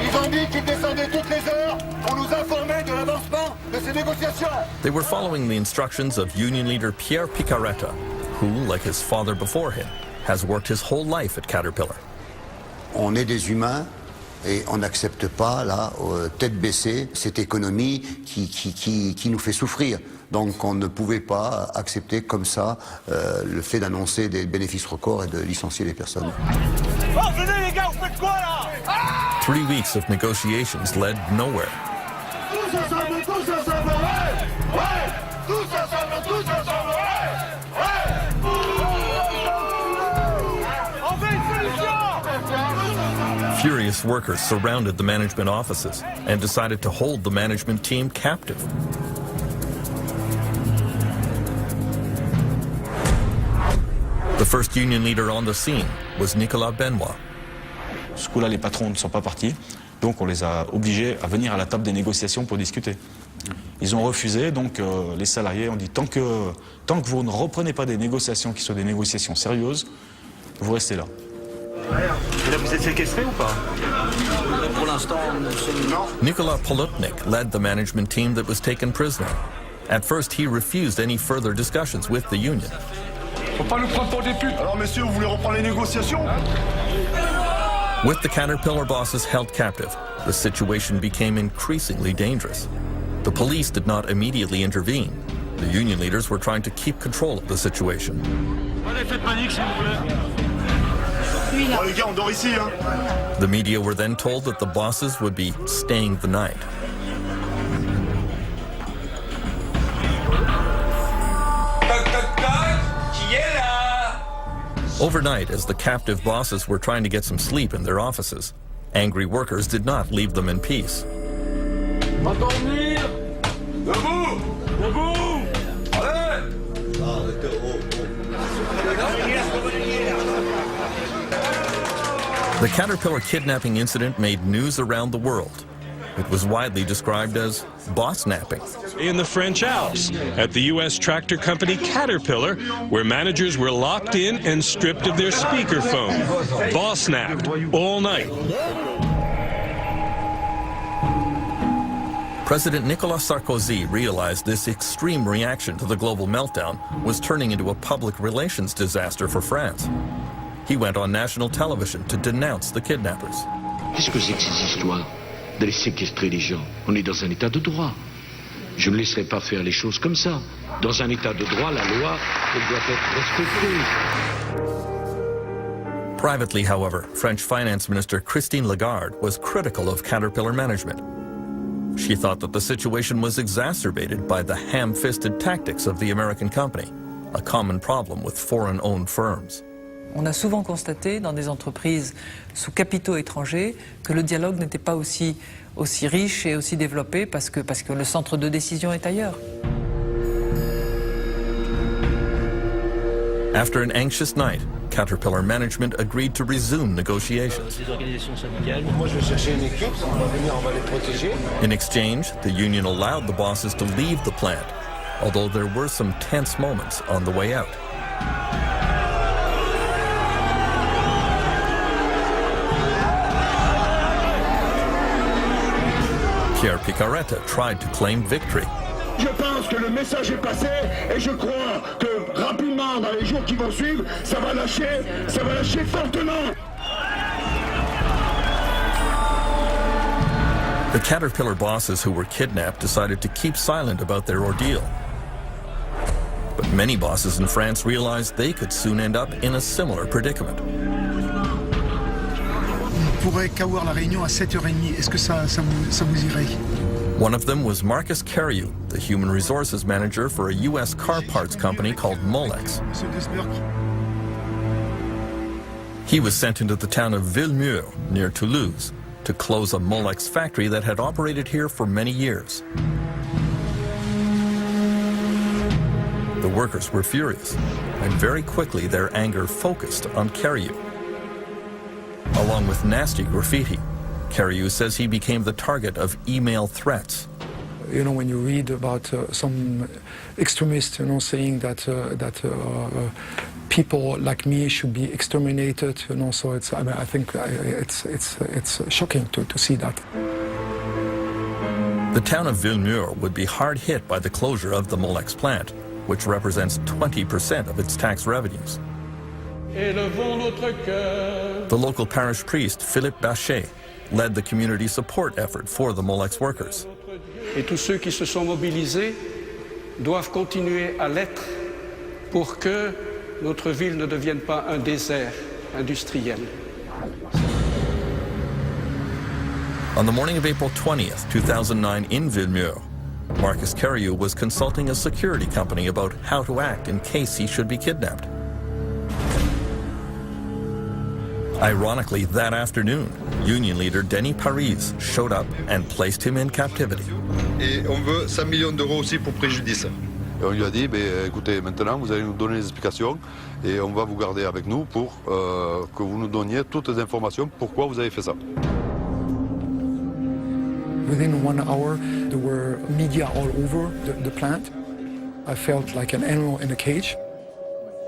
Ils ont dit qu'ils descendaient toutes les heures pour nous informer de l'avancement de ces négociations. They were following the instructions of union leader Pierre Picaretta, who, like his father before him, has worked his whole life at Caterpillar. On est des humains Et on n'accepte pas, là, tête baissée, cette économie qui nous fait souffrir. Donc on ne pouvait pas accepter comme ça le fait d'annoncer des bénéfices records et de licencier les personnes. Oh, venez les gars, vous faites quoi là? 3 weeks of negotiations led nowhere. Tous ensemble, tous ensemble, ouais! Ouais! Tous ensemble, ouais! Ouais! On veut une solution! Furious workers surrounded the management offices and decided to hold the management team captive. The first union leader on the scene was Nicolas Benoit. Ce coup-là, les patrons ne sont pas partis, donc on les a obligés à venir à la table des négociations pour discuter. Ils ont refusé, donc les salariés ont dit tant que vous ne reprenez pas des négociations qui soient des négociations sérieuses, vous restez là. Et là, vous êtes séquestré ou pas? Pour l'instant, non. Nicolas Polutnik led the management team that was taken prisoner. At first, he refused any further discussions with the union. Faut pas nous prendre pour des putes. Alors, messieurs, vous voulez reprendre les négociations? With the Caterpillar bosses held captive, the situation became increasingly dangerous. The police did not immediately intervene. The union leaders were trying to keep control of the situation. Oh, les gars, on dort ici, hein. The media were then told that the bosses would be staying the night. Overnight, as the captive bosses were trying to get some sleep in their offices, angry workers did not leave them in peace. The Caterpillar kidnapping incident made news around the world. It was widely described as boss-napping. In the French Alps, at the U.S. tractor company Caterpillar, where managers were locked in and stripped of their speakerphone, boss-napped all night. President Nicolas Sarkozy realized this extreme reaction to the global meltdown was turning into a public relations disaster for France. He went on national television to denounce the kidnappers. Qu'est-ce que c'est que ces histoires d'aller séquestrer les gens? On est dans un état de droit. Je ne laisserai pas faire les choses comme ça. Dans un état de droit, la loi, elle doit être respectée. Privately, however, French Finance Minister Christine Lagarde was critical of Caterpillar management. She thought that the situation was exacerbated by the ham-fisted tactics of the American company, a common problem with foreign-owned firms. On a souvent constaté dans des entreprises sous capitaux étrangers que le dialogue n'était pas aussi riche et aussi développé parce que le centre de décision est ailleurs. After an anxious night, Caterpillar management agreed to resume negotiations. In exchange, the union allowed the bosses to leave the plant, although there were some tense moments on the way out. Pierre Picaretta tried to claim victory. Je pense que le message est passé et je crois que rapidement, dans les jours qui vont suivre, ça va lâcher fortement. The Caterpillar bosses who were kidnapped decided to keep silent about their ordeal. But many bosses in France realized they could soon end up in a similar predicament. On pourrait qu'avoir la réunion à 7h30. Est-ce que ça vous irait? One of them was Marcus Carriou, the human resources manager for a U.S. car parts company called Molex. He was sent into the town of Villemur, near Toulouse, to close a Molex factory that had operated here for many years. The workers were furious, and very quickly their anger focused on Carriou. Along with nasty graffiti, Carriou says he became the target of email threats. You know, when you read about some extremists, you know, saying that people like me should be exterminated, you know, so it's. I think it's shocking to see that. The town of Villemur would be hard hit by the closure of the Molex plant, which represents 20% of its tax revenues. The local parish priest, Philippe Bachet, led the community support effort for the Molex workers. Et tous ceux qui se sont mobilisés doivent continuer à l'être pour que notre ville ne devienne pas un désert industriel. On the morning of April 20th, 2009 in Villemur, Marcus Carriou was consulting a security company about how to act in case he should be kidnapped. Ironically, that afternoon, union leader Denis Paris showed up and placed him in captivity. Et on veut 100 millions d'euros aussi pour préjudice. Et on lui a dit, écoutez, maintenant vous allez nous donner les explications et on va vous garder avec nous pour que vous nous donniez toutes les informations pourquoi vous avez fait ça. Within 1 hour, there were media all over the plant. I felt like an animal in a cage.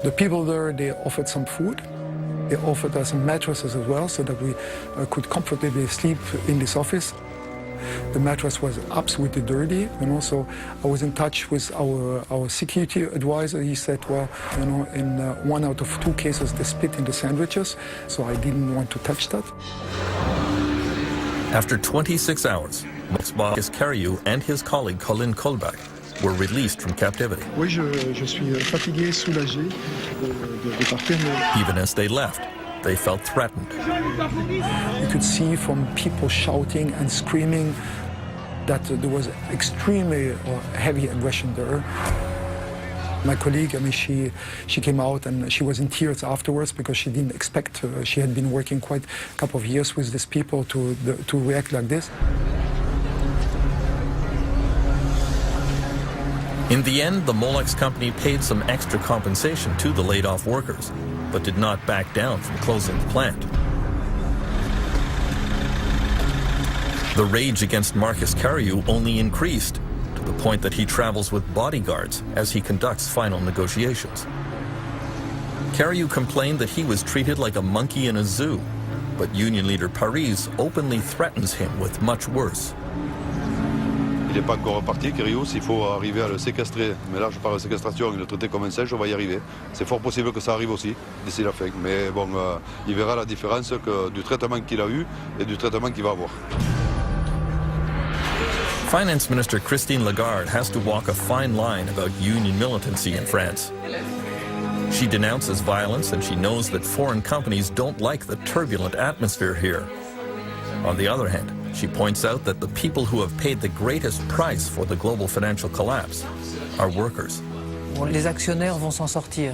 The people there, they offered some food. They offered us some mattresses as well so that we could comfortably sleep in this office. The mattress was absolutely dirty, so I was in touch with our security advisor. He said, well, in 1 out of 2 cases they spit in the sandwiches, so I didn't want to touch that. After 26 hours, Marcus Carriou and his colleague Colin Kolbach were released from captivity. Oui, je suis fatigué, soulagé de partir. Even as they left, they felt threatened. You could see from people shouting and screaming that there was extremely heavy aggression there. My colleague, she came out and she was in tears afterwards because she didn't expect, she had been working quite a couple of years with these people to react like this. In the end, the Molex company paid some extra compensation to the laid-off workers, but did not back down from closing the plant. The rage against Marcus Carriou only increased, to the point that he travels with bodyguards as he conducts final negotiations. Carriou complained that he was treated like a monkey in a zoo, but union leader Paris openly threatens him with much worse. Il n'est pas encore reparti, Carriou, s'il faut arriver à le séquestrer. Mais là, je parle de séquestration et le traiter comme un singe, on va y arriver. C'est fort possible que ça arrive aussi, d'ici la fin. Mais bon, il verra la différence du traitement qu'il a eu et du traitement qu'il va avoir. Finance Minister Christine Lagarde has to walk a fine line about union militancy in France. She denounces violence and she knows that foreign companies don't like the turbulent atmosphere here. On the other hand, she points out that the people who have paid the greatest price for the global financial collapse are workers. Les actionnaires vont s'en sortir.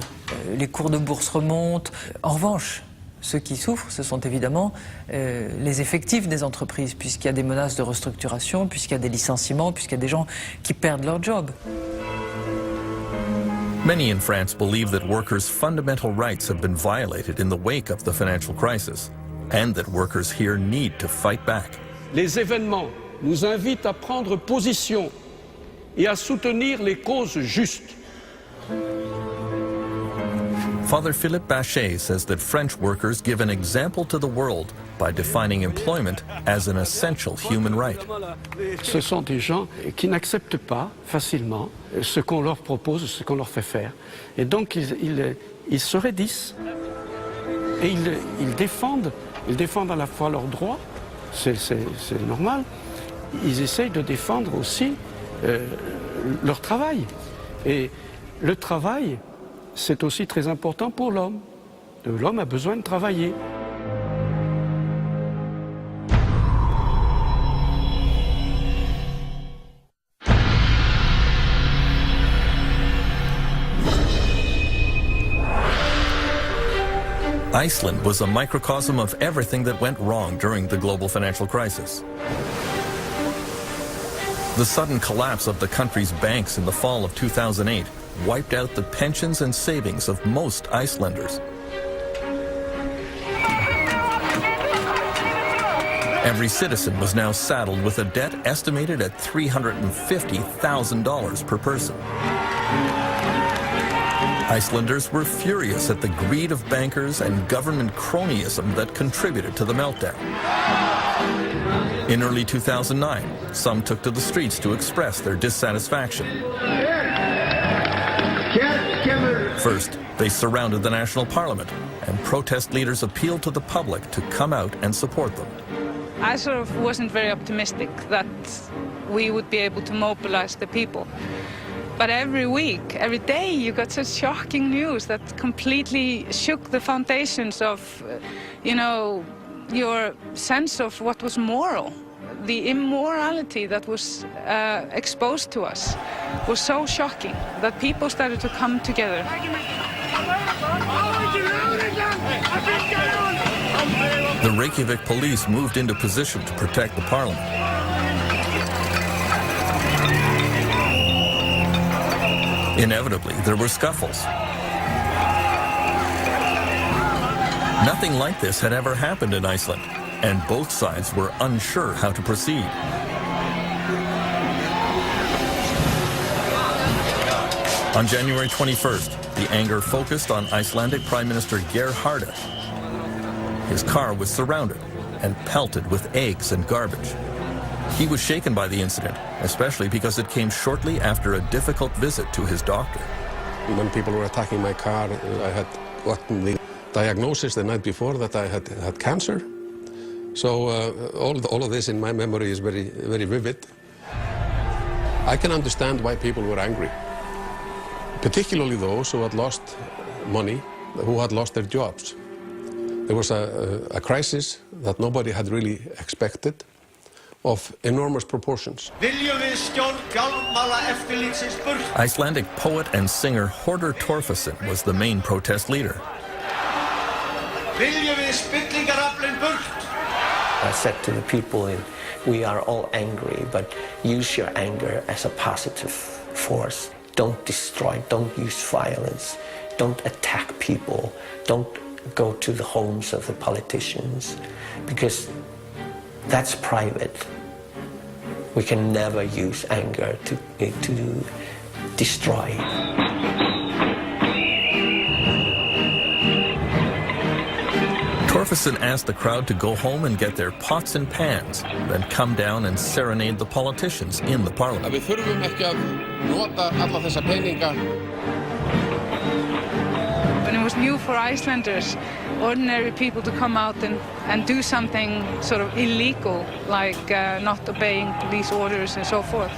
Les cours de bourse remontent. En revanche, ceux qui souffrent, ce sont évidemment les effectifs des entreprises, puisqu'il y a des menaces de restructuration, puisqu'il y a des licenciements, puisqu'il y a des gens qui perdent leur job. Many in France believe that workers' fundamental rights have been violated in the wake of the financial crisis, and that workers here need to fight back. Les événements nous invitent à prendre position et à soutenir les causes justes. Father Philippe Bachet says that French workers give an example to the world by defining employment as an essential human right. Ce sont des gens qui n'acceptent pas facilement ce qu'on leur propose, ce qu'on leur fait faire. Et donc ils se raidissent et ils défendent à la fois leurs droits, c'est normal, ils essayent de défendre aussi leur travail. Et le travail, c'est aussi très important pour l'homme. L'homme a besoin de travailler. Iceland was a microcosm of everything that went wrong during the global financial crisis. The sudden collapse of the country's banks in the fall of 2008 wiped out the pensions and savings of most Icelanders. Every citizen was now saddled with a debt estimated at $350,000 per person. Icelanders were furious at the greed of bankers and government cronyism that contributed to the meltdown. In early 2009, some took to the streets to express their dissatisfaction. First, they surrounded the National Parliament, and protest leaders appealed to the public to come out and support them. I sort of wasn't very optimistic that we would be able to mobilize the people. But every week, every day, you got such shocking news that completely shook the foundations of, you know, your sense of what was moral. The immorality that was exposed to us was so shocking that people started to come together. The Reykjavik police moved into position to protect the parliament. Inevitably, there were scuffles. Nothing like this had ever happened in Iceland, and both sides were unsure how to proceed. On January 21st, the anger focused on Icelandic Prime Minister Geir Haarde. His car was surrounded and pelted with eggs and garbage. He was shaken by the incident, especially because it came shortly after a difficult visit to his doctor. When people were attacking my car, I had gotten the diagnosis the night before that I had cancer. So all of this in my memory is very, very vivid. I can understand why people were angry, particularly those who had lost money, who had lost their jobs. There was a crisis that nobody had really expected, of enormous proportions. Icelandic poet and singer Hordur Torfason was the main protest leader. I said to the people, we are all angry, but use your anger as a positive force. Don't destroy, don't use violence, don't attack people, don't go to the homes of the politicians, because that's private. We can never use anger to destroy. Torfason asked the crowd to go home and get their pots and pans, then come down and serenade the politicians in the parliament. Við þurfum ekki að nota alla þessa peninga. And it was new for Icelanders, ordinary people, to come out and do something sort of illegal, like not obeying police orders and so forth.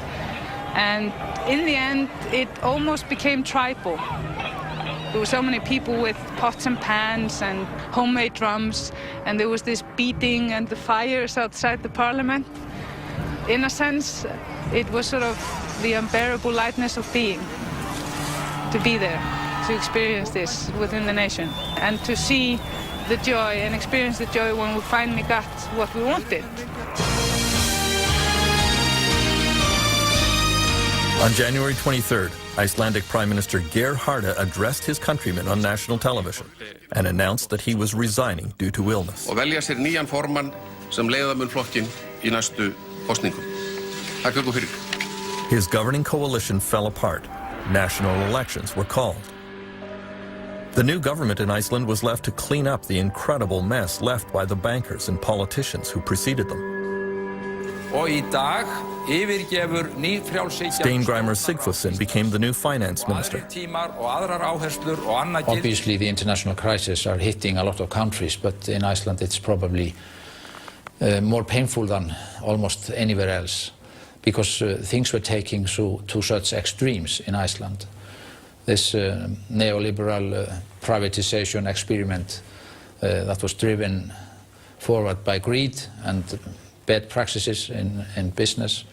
And in the end, it almost became tribal. There were so many people with pots and pans and homemade drums, and there was this beating and the fires outside the parliament. In a sense, it was sort of the unbearable lightness of being, to be there, to experience this within the nation, and to see the joy and experience the joy when we finally got what we wanted. On January 23rd, Icelandic Prime Minister Geir Haarde addressed his countrymen on national television and announced that he was resigning due to illness. Og velja sér nýjan formann sem leiða mun flokkinn í næstu kosningum. Takk fyrir. His governing coalition fell apart. National elections were called. The new government in Iceland was left to clean up the incredible mess left by the bankers and politicians who preceded them. Og í dag yfirgefur nýfrjálshyggjan Steingrímur Sigfússon became the new finance minister. tímar og aðrar áherslur og annað gild. Obviously, the international crises are hitting a lot of countries, but in Iceland it's probably more painful than almost anywhere else, because things were taking to such extremes in Iceland. This neoliberal privatization experiment that was driven forward by greed and bad practices in business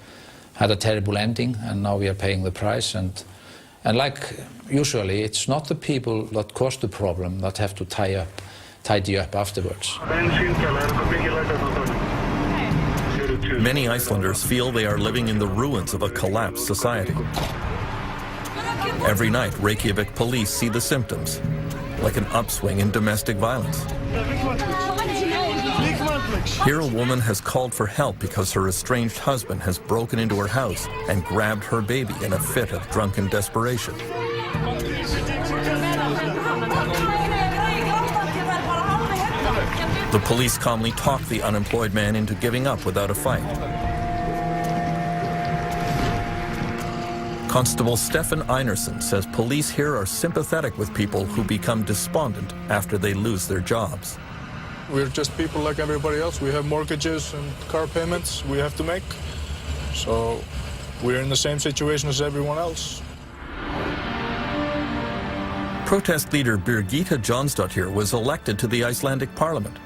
had a terrible ending, and now we are paying the price. And like usually, it's not the people that caused the problem that have to tidy up afterwards. Many Icelanders feel they are living in the ruins of a collapsed society. Every night, Reykjavik police see the symptoms, like an upswing in domestic violence. Here a woman has called for help because her estranged husband has broken into her house and grabbed her baby in a fit of drunken desperation. The police calmly talk the unemployed man into giving up without a fight. Constable Stefan Einarsson says police here are sympathetic with people who become despondent after they lose their jobs. We're just people like everybody else. We have mortgages and car payments we have to make. So we're in the same situation as everyone else. Protest leader Birgitta Jonsdottir was elected to the Icelandic parliament.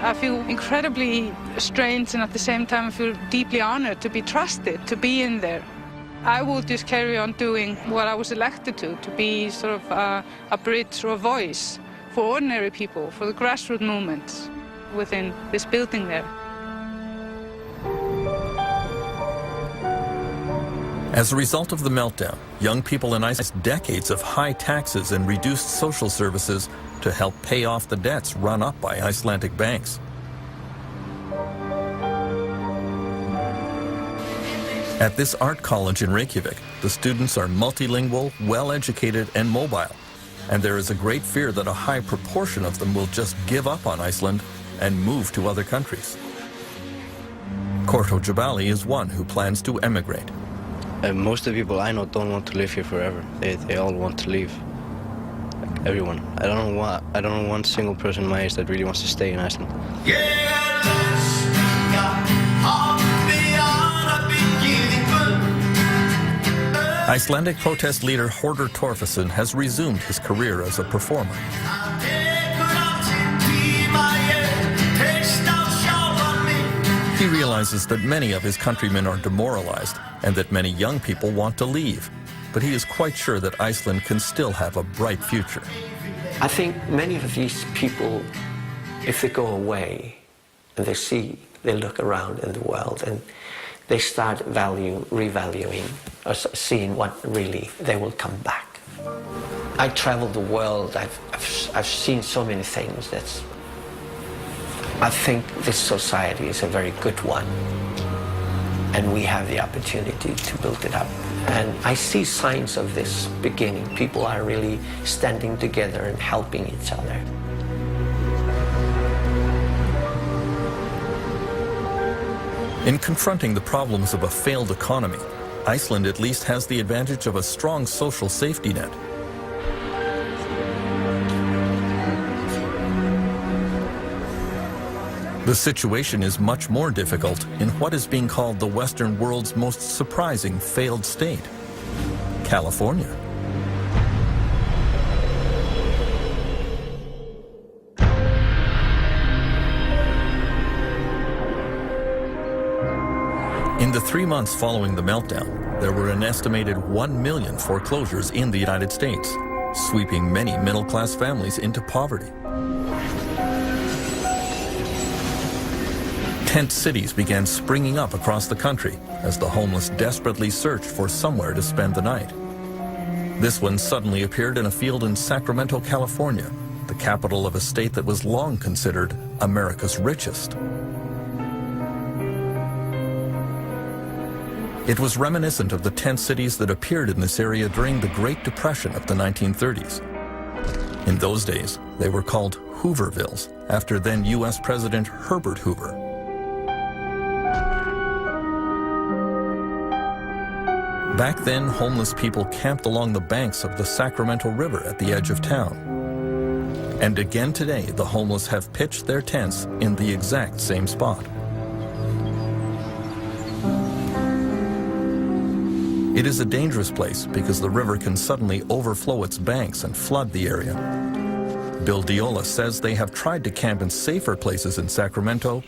I feel incredibly strange, and at the same time I feel deeply honored to be trusted, to be in there. I will just carry on doing what I was elected to be sort of a bridge or a voice for ordinary people, for the grassroots movements within this building there. As a result of the meltdown, young people in Iceland faced decades of high taxes and reduced social services to help pay off the debts run up by Icelandic banks. At this art college in Reykjavik, the students are multilingual, well-educated, and mobile. And there is a great fear that a high proportion of them will just give up on Iceland and move to other countries. Korto Jabali is one who plans to emigrate. Most of the people I know don't want to live here forever. They all want to leave. Like everyone. I don't know one single person my age that really wants to stay in Iceland. Icelandic protest leader Hordur Torfason has resumed his career as a performer. He realizes that many of his countrymen are demoralized and that many young people want to leave. But he is quite sure that Iceland can still have a bright future. I think many of these people, if they go away and they look around in the world and they start revaluing, or seeing what really they will come back. I traveled the world, I've seen so many things I think this society is a very good one, and we have the opportunity to build it up. And I see signs of this beginning. People are really standing together and helping each other. In confronting the problems of a failed economy, Iceland at least has the advantage of a strong social safety net. The situation is much more difficult in what is being called the Western world's most surprising failed state, California. In the 3 months following the meltdown, there were an estimated 1 million foreclosures in the United States, sweeping many middle-class families into poverty. Tent cities began springing up across the country as the homeless desperately searched for somewhere to spend the night. This one suddenly appeared in a field in Sacramento, California, the capital of a state that was long considered America's richest. It was reminiscent of the tent cities that appeared in this area during the Great Depression of the 1930s. In those days, they were called Hoovervilles, after then U.S. President Herbert Hoover. Back then, homeless people camped along the banks of the Sacramento River at the edge of town. And again today, the homeless have pitched their tents in the exact same spot. It is a dangerous place because the river can suddenly overflow its banks and flood the area. Bill Diola says they have tried to camp in safer places in Sacramento,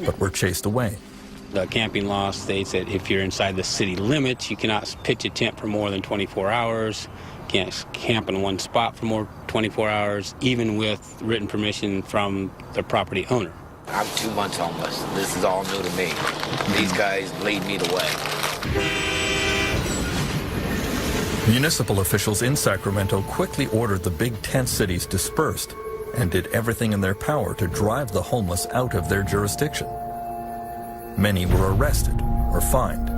but were chased away. The camping law states that if you're inside the city limits, you cannot pitch a tent for more than 24 hours, can't camp in one spot for more than 24 hours, even with written permission from the property owner. I'm 2 months homeless. This is all new to me. These guys lead me the way. Municipal officials in Sacramento quickly ordered the big tent cities dispersed and did everything in their power to drive the homeless out of their jurisdiction. Many were arrested or fined.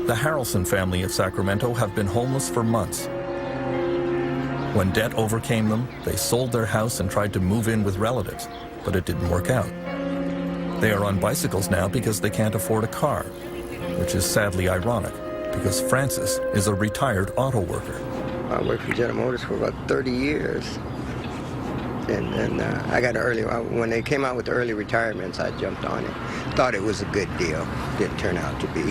The Harrelson family of Sacramento have been homeless for months. When debt overcame them, they sold their house and tried to move in with relatives, but it didn't work out. They are on bicycles now because they can't afford a car, which is sadly ironic because Francis is a retired auto worker. I worked for General Motors for about 30 years. And I got an early, when they came out with the early retirements, I jumped on it. Thought it was a good deal. Didn't turn out to be.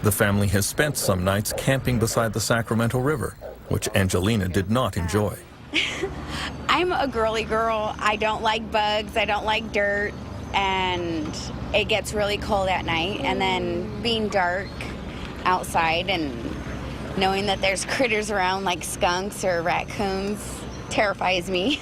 The family has spent some nights camping beside the Sacramento River, which Angelina did not enjoy. I'm a girly girl. I don't like bugs. I don't like dirt. And it gets really cold at night. And then being dark outside and knowing that there's critters around like skunks or raccoons terrifies me.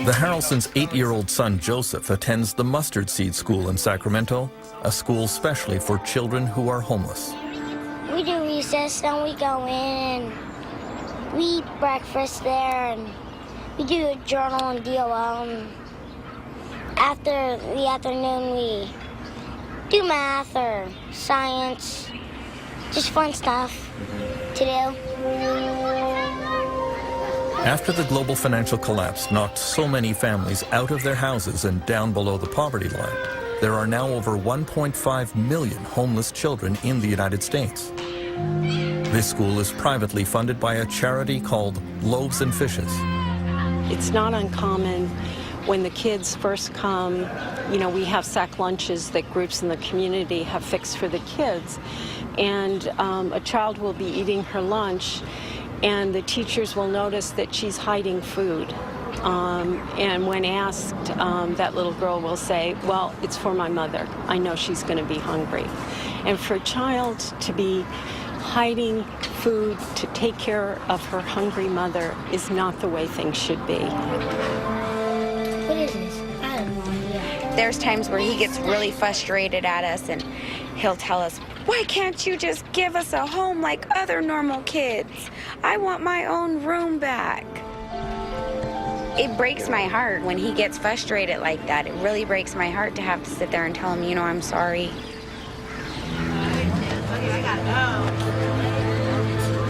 The Harrelsons' 8-year-old son Joseph attends the Mustard Seed School in Sacramento, a school specially for children who are homeless. We do recess, then we go in and we eat breakfast there, and we do a journal and DOL. And after the afternoon, we do math or science, just fun stuff to do. After the global financial collapse knocked so many families out of their houses and down below the poverty line, there are now over 1.5 million homeless children in the United States. This school is privately funded by a charity called Loaves and Fishes. It's not uncommon when the kids first come, you know, we have sack lunches that groups in the community have fixed for the kids. And a child will be eating her lunch, and the teachers will notice that she's hiding food. And when asked, that little girl will say, well, it's for my mother. I know she's going to be hungry. And for a child to be hiding food to take care of her hungry mother is not the way things should be. What is this? I have no idea. There's times where he gets really frustrated at us and he'll tell us, why can't you just give us a home like other normal kids? I want my own room back. It breaks my heart when he gets frustrated like that. It really breaks my heart to have to sit there and tell him, you know, I'm sorry.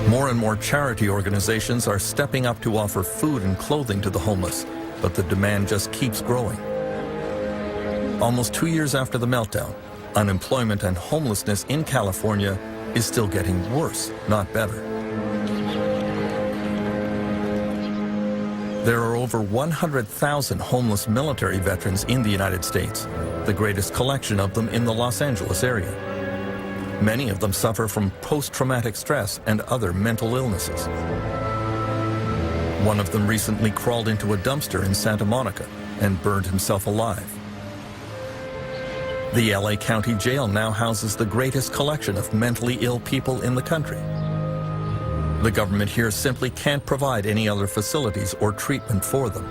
More and more charity organizations are stepping up to offer food and clothing to the homeless, but the demand just keeps growing. Almost 2 years after the meltdown, unemployment and homelessness in California is still getting worse, not better. There are over 100,000 homeless military veterans in the United States, the greatest collection of them in the Los Angeles area. Many of them suffer from post-traumatic stress and other mental illnesses. One of them recently crawled into a dumpster in Santa Monica and burned himself alive. The LA County Jail now houses the greatest collection of mentally ill people in the country. The government here simply can't provide any other facilities or treatment for them.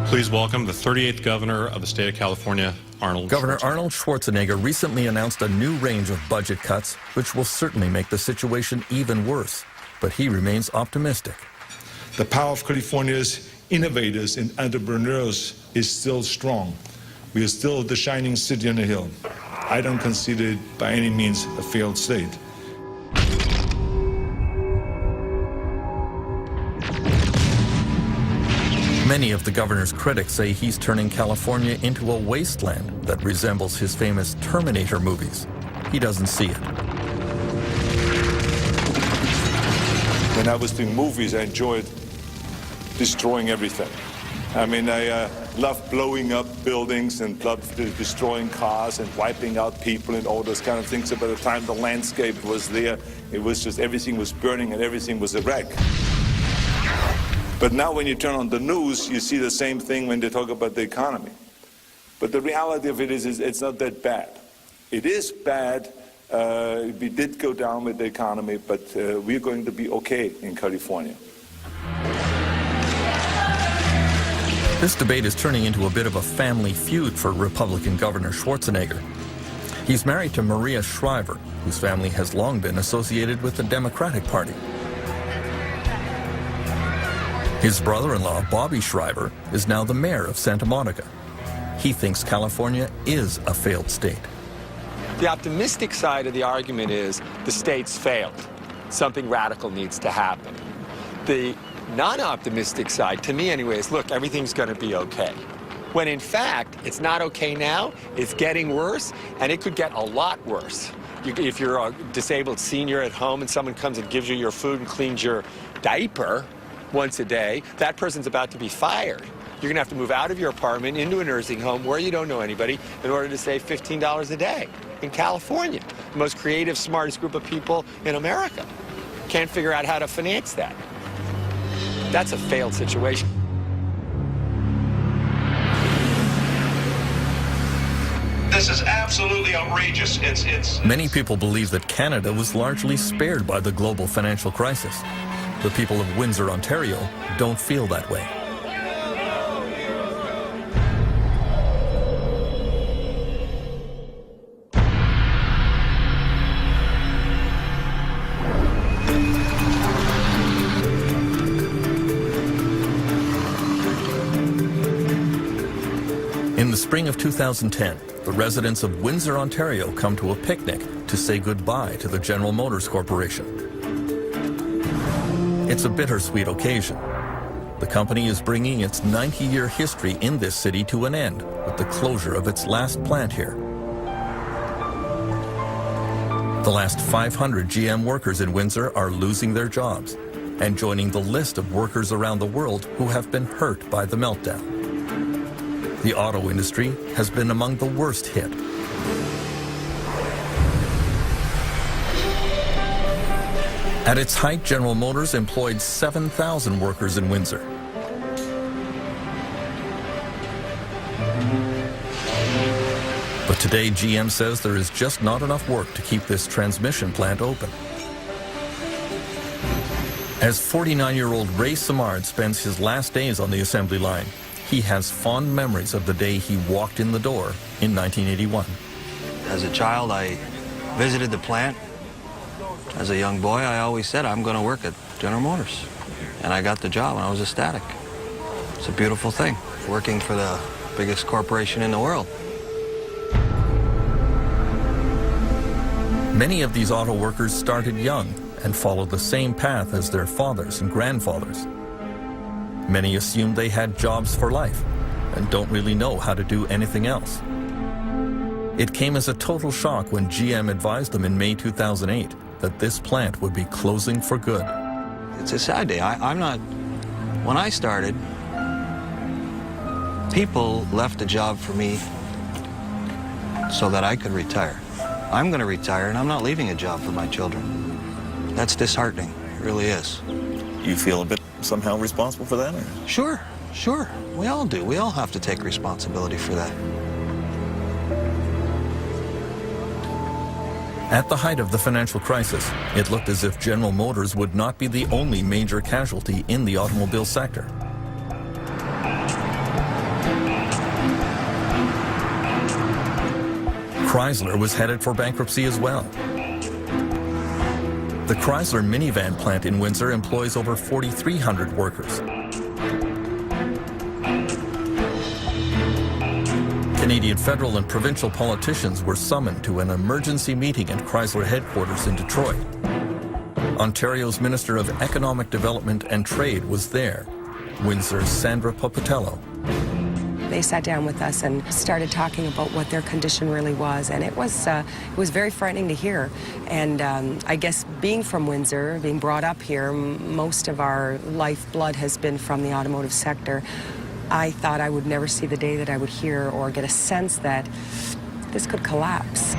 Please welcome the 38th Governor of the state of California, Governor Arnold Schwarzenegger recently announced a new range of budget cuts, which will certainly make the situation even worse. But he remains optimistic. The power of California's innovators and entrepreneurs is still strong. We are still the shining city on the hill. I don't consider it by any means a failed state. Many of the governor's critics say he's turning California into a wasteland that resembles his famous Terminator movies. He doesn't see it. When I was doing movies, I enjoyed destroying everything. I mean, I loved blowing up buildings and loved destroying cars and wiping out people and all those kind of things. So by the time the landscape was there, it was just everything was burning and everything was a wreck. But now when you turn on the news, you see the same thing when they talk about the economy. But the reality of it is it's not that bad. It is bad. We did go down with the economy, but we're going to be okay in California. This debate is turning into a bit of a family feud for Republican Governor Schwarzenegger. He's married to Maria Shriver, whose family has long been associated with the Democratic Party. His brother-in-law, Bobby Shriver, is now the mayor of Santa Monica. He thinks California is a failed state. The optimistic side of the argument is the state's failed. Something radical needs to happen. The non-optimistic side, to me anyway, is look, everything's going to be okay. when in fact, it's not okay now, it's getting worse, and it could get a lot worse. If you're a disabled senior at home and someone comes and gives you your food and cleans your diaper once a day, that person's about to be fired. You're going to have to move out of your apartment into a nursing home where you don't know anybody in order to save $15 a day in California. The most creative, smartest group of people in America can't figure out how to finance that. That's a failed situation. This is absolutely outrageous. Many people believe that Canada was largely spared by the global financial crisis. The people of Windsor, Ontario, don't feel that way. In the spring of 2010, the residents of Windsor, Ontario come to a picnic to say goodbye to the General Motors Corporation. It's a bittersweet occasion. The company is bringing its 90-year history in this city to an end with the closure of its last plant here. The last 500 GM workers in Windsor are losing their jobs and joining the list of workers around the world who have been hurt by the meltdown. The auto industry has been among the worst hit. At its height, General Motors employed 7,000 workers in Windsor. But today, GM says there is just not enough work to keep this transmission plant open. As 49-year-old Ray Simard spends his last days on the assembly line, he has fond memories of the day he walked in the door in 1981. As a child, I visited the plant. As a young boy, I always said, I'm going to work at General Motors. And I got the job, and I was ecstatic. It's a beautiful thing, working for the biggest corporation in the world. Many of these auto workers started young and followed the same path as their fathers and grandfathers. Many assumed they had jobs for life and don't really know how to do anything else. It came as a total shock when GM advised them in May 2008 that this plant would be closing for good. It's a sad day. When I started, people left a job for me so that I could retire. I'm going to retire, and I'm not leaving a job for my children. That's disheartening. It really is. You feel a bit somehow responsible for that? Or? Sure. We all do. We all have to take responsibility for that. At the height of the financial crisis, it looked as if General Motors would not be the only major casualty in the automobile sector. Chrysler was headed for bankruptcy as well. The Chrysler minivan plant in Windsor employs over 4,300 workers. Canadian federal and provincial politicians were summoned to an emergency meeting at Chrysler headquarters in Detroit. Ontario's Minister of Economic Development and Trade was there, Windsor's Sandra Popatello. They sat down with us and started talking about what their condition really was, and it was very frightening to hear. And I guess being from Windsor, being brought up here, most of our lifeblood has been from the automotive sector. I thought I would never see the day that I would hear or get a sense that this could collapse.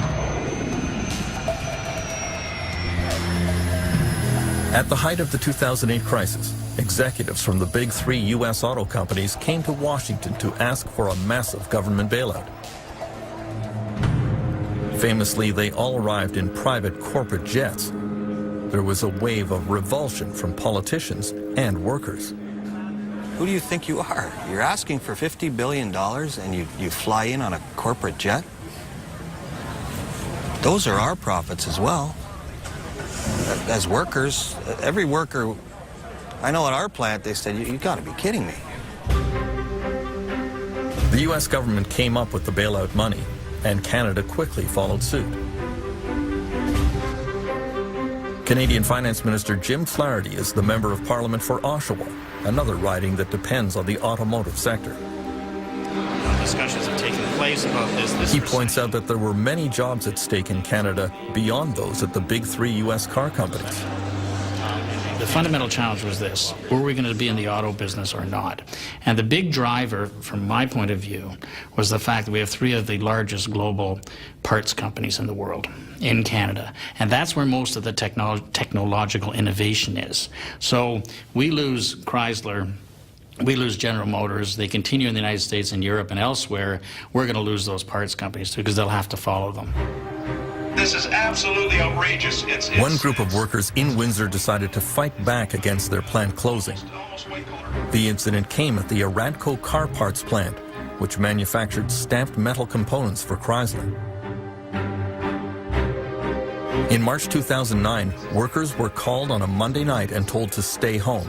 At the height of the 2008 crisis, executives from the big three U.S. auto companies came to Washington to ask for a massive government bailout. Famously, they all arrived in private corporate jets. There was a wave of revulsion from politicians and workers. Who do you think you are? You're asking for $50 billion and you fly in on a corporate jet? Those are our profits as well. As workers, every worker, I know at our plant they said, you gotta be kidding me. The U.S. government came up with the bailout money, and Canada quickly followed suit. Canadian Finance Minister Jim Flaherty is the Member of Parliament for Oshawa, another riding that depends on the automotive sector. discussions have taken place about this. He points out that there were many jobs at stake in Canada beyond those at the big three U.S. car companies. The fundamental challenge was this: were we going to be in the auto business or not? And the big driver, from my point of view, was the fact that we have three of the largest global parts companies in the world, in Canada. And that's where most of the technological innovation is. So we lose Chrysler, we lose General Motors, they continue in the United States and Europe and elsewhere, we're going to lose those parts companies too, because they'll have to follow them. This is absolutely outrageous. One group of workers in Windsor decided to fight back against their plant closing. The incident came at the Aradco car parts plant, which manufactured stamped metal components for Chrysler. In March 2009, workers were called on a Monday night and told to stay home.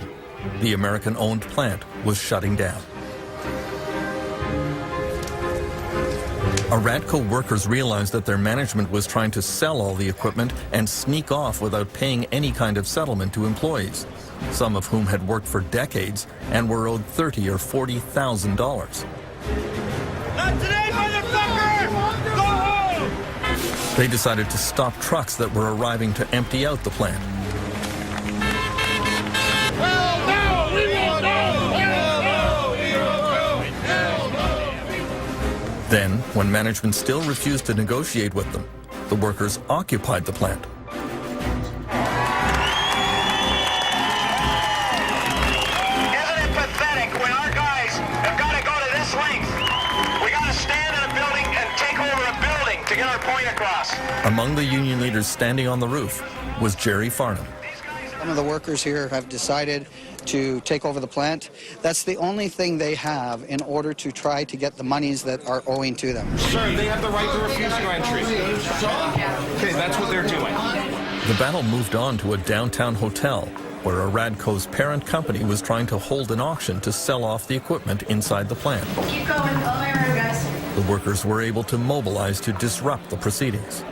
The American-owned plant was shutting down. Aradco workers realized that their management was trying to sell all the equipment and sneak off without paying any kind of settlement to employees, some of whom had worked for decades and were owed $30,000 or $40,000. Not today, motherfucker! Go home! They decided to stop trucks that were arriving to empty out the plant. Then, when management still refused to negotiate with them, the workers occupied the plant. Isn't it pathetic when our guys have got to go to this length? We got to stand in a building and take over a building to get our point across. Among the union leaders standing on the roof was Jerry Farnham. Some of the workers here have decided to take over the plant. That's the only thing they have in order to try to get the monies that are owing to them. Sir, they have the right to refuse you entry. Okay, that's what they're doing. The battle moved on to a downtown hotel where Aradco's parent company was trying to hold an auction to sell off the equipment inside the plant. Keep going. Follow my road, guys. The workers were able to mobilize to disrupt the proceedings.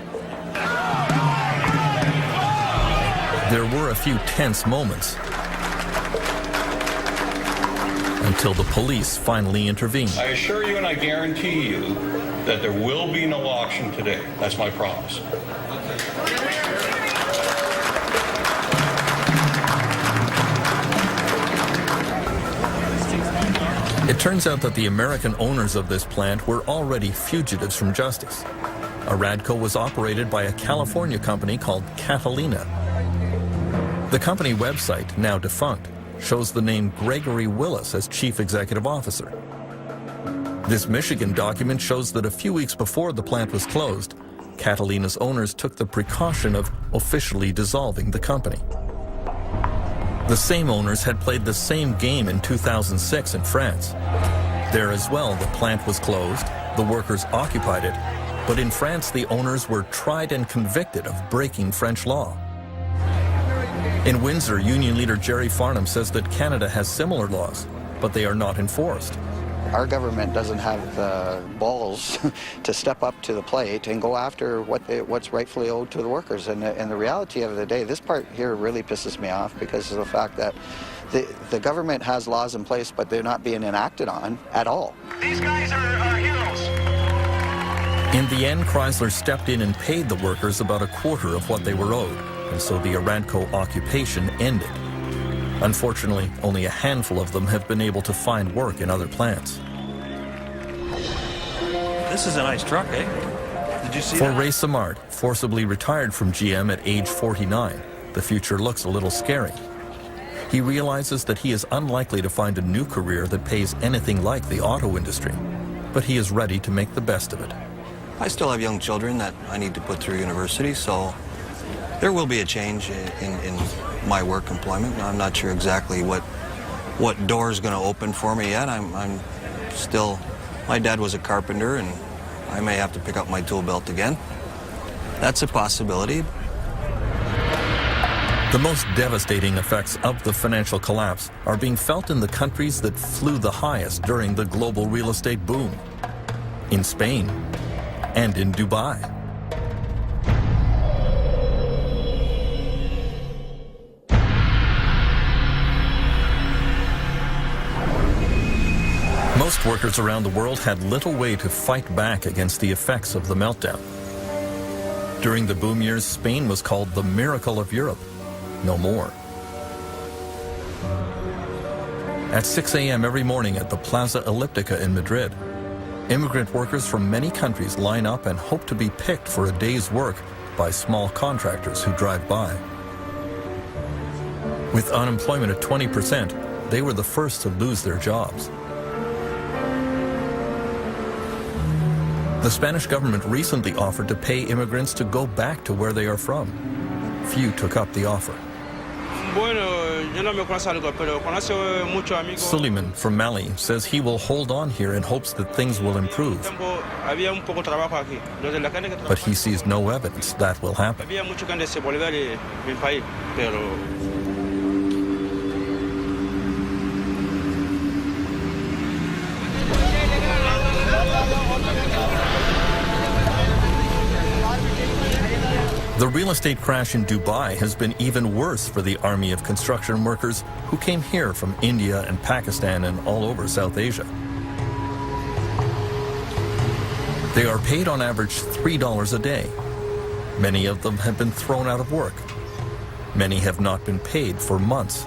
There were a few tense moments until the police finally intervened. I assure you and I guarantee you that there will be no auction today. That's my promise. It turns out that the American owners of this plant were already fugitives from justice. Aradco was operated by a California company called Catalina. The company website, now defunct, shows the name Gregory Willis as chief executive officer. This Michigan document shows that a few weeks before the plant was closed, Catalina's owners took the precaution of officially dissolving the company. The same owners had played the same game in 2006 in France. There as well, the plant was closed, the workers occupied it, but in France the owners were tried and convicted of breaking French law. In Windsor, union leader Jerry Farnham says that Canada has similar laws, but they are not enforced. Our government doesn't have the balls to step up to the plate and go after what's rightfully owed to the workers. And the reality of the day, this part here really pisses me off because of the fact that the government has laws in place, but they're not being enacted on at all. These guys are heroes. In the end, Chrysler stepped in and paid the workers about a quarter of what they were owed, and so the Aradco occupation ended. Unfortunately, only a handful of them have been able to find work in other plants. This is a nice truck, eh? Did you see For that? Ray Samard, forcibly retired from GM at age 49, the future looks a little scary. He realizes that he is unlikely to find a new career that pays anything like the auto industry, but he is ready to make the best of it. I still have young children that I need to put through university, so there will be a change in my work employment. I'm not sure exactly what door is going to open for me yet. I'm still, my dad was a carpenter, and I may have to pick up my tool belt again. That's a possibility. The most devastating effects of the financial collapse are being felt in the countries that flew the highest during the global real estate boom. In Spain and in Dubai. Most Workers around the world had little way to fight back against the effects of the meltdown. During the boom years, Spain was called the miracle of Europe. No more. At 6 a.m. every morning at the Plaza Elliptica in Madrid, immigrant workers from many countries line up and hope to be picked for a day's work by small contractors who drive by. With unemployment at 20%, they were the first to lose their jobs. The Spanish government recently offered to pay immigrants to go back to where they are from. Few took up the offer. Suleiman from Mali says he will hold on here in hopes that things will improve. But he sees no evidence that will happen. The real estate crash in Dubai has been even worse for the army of construction workers who came here from India and Pakistan and all over South Asia. They are paid on average $3 a day. Many of them have been thrown out of work. Many have not been paid for months.